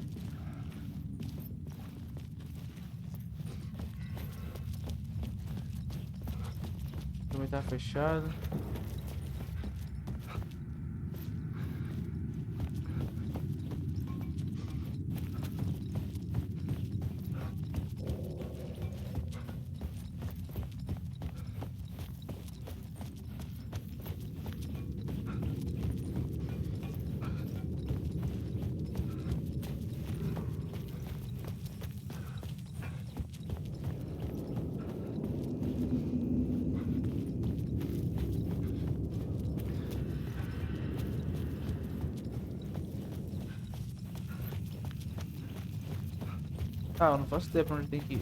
Também tá fechado. Ah, eu não faço ideia pra onde tem que ir.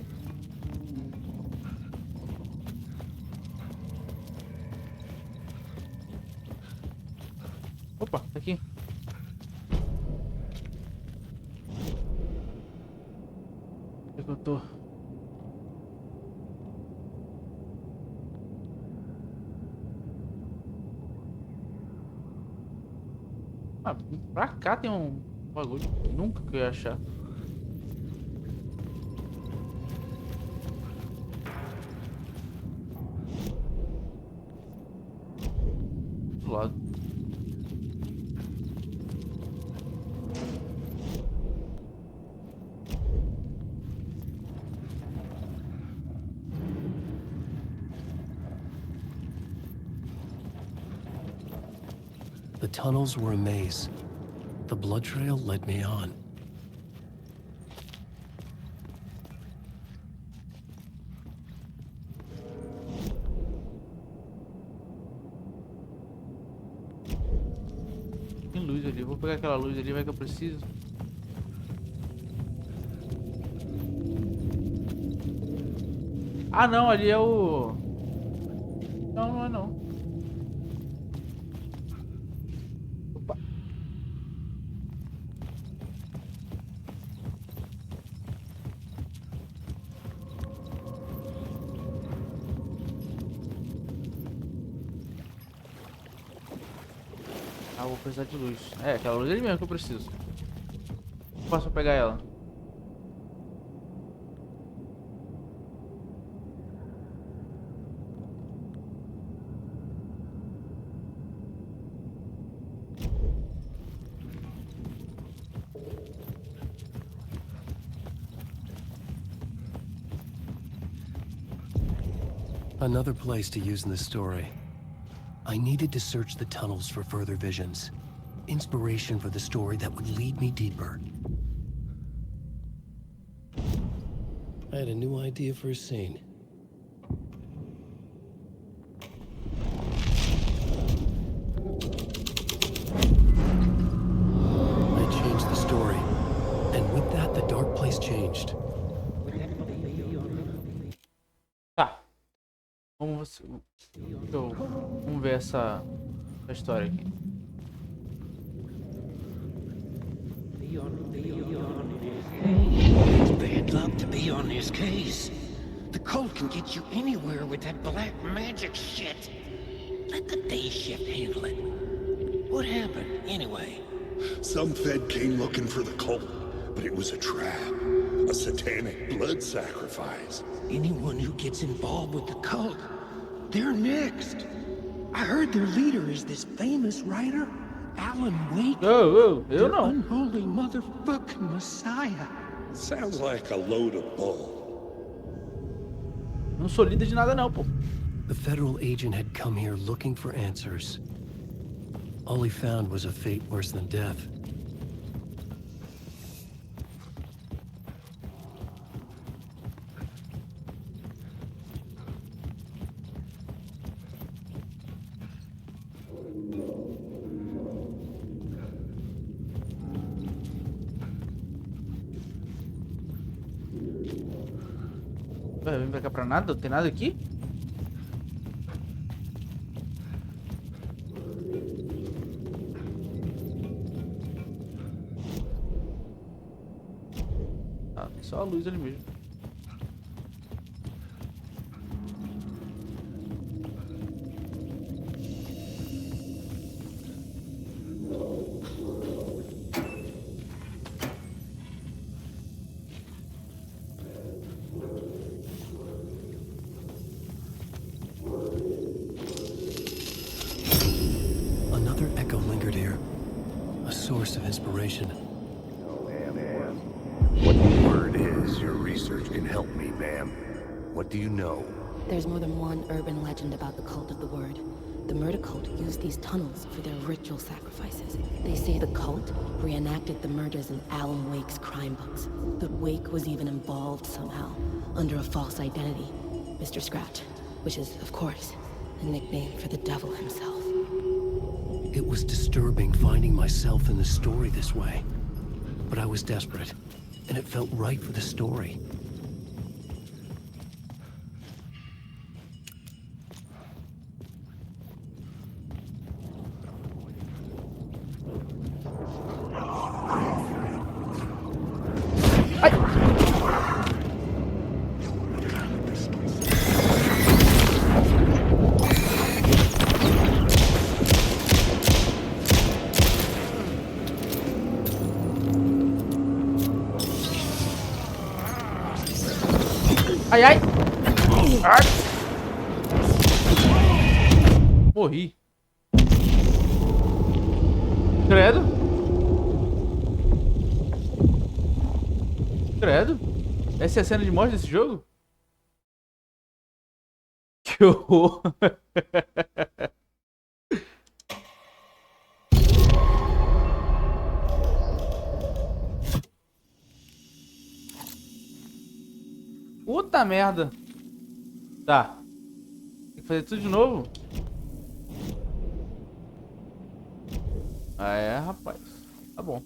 Opa, tá aqui. Onde é que eu tô? Ah, pra cá tem um bagulho. Nunca que eu ia achar. Do lado. The tunnels were a maze. The blood trail led me on. Tem luz ali. Vou pegar aquela luz ali, vai que eu preciso. Ah, não, ali é o... Não, não é não. Opa. Ah, vou precisar de luz. É, aquela luz ali mesmo que eu preciso. Posso pegar ela? Another place to use in the story. I needed to search the tunnels for further visions. Inspiration for the story that would lead me deeper. I had a new idea for a scene. I changed the story. And with that, the dark place changed. Tá. Vamos ver essa história aqui. It's bad luck to be on this case. The cult can get you anywhere with that black magic shit. Let the day shift handle it. What happened, anyway? Some Fed came looking for the cult, but it was a trap. A satanic blood sacrifice. Anyone who gets involved with the cult, they're next. I heard their leader is this famous writer, Alan Wake. Eu Their não. unholy motherfucking messiah. Sounds like a load of bull. Não sou líder de nada não, pô. The federal agent had come here looking for answers. All he found was a fate worse than death. Vai vir pra cá pra nada? Não tem nada aqui? só a luz ali mesmo. Another echo lingered here, a source of inspiration. What the word is, your research can help me, ma'am. What do you know? There's more than one urban legend about the cult of the word. The murder cult used these tunnels for their ritual sacrifices. They say the cult reenacted the murders in Alan Wake's crime books. But Wake was even involved somehow, under a false identity. Mr. Scratch, which is, of course, a nickname for the devil himself. It was disturbing finding myself in the story this way. But I was desperate, and it felt right for the story. Ai, ai! Ai! Morri. Credo. Credo. Essa é a cena de morte desse jogo? Que horror. Puta merda. Tá. Tem que fazer tudo de novo? Ah, é, rapaz. Tá bom.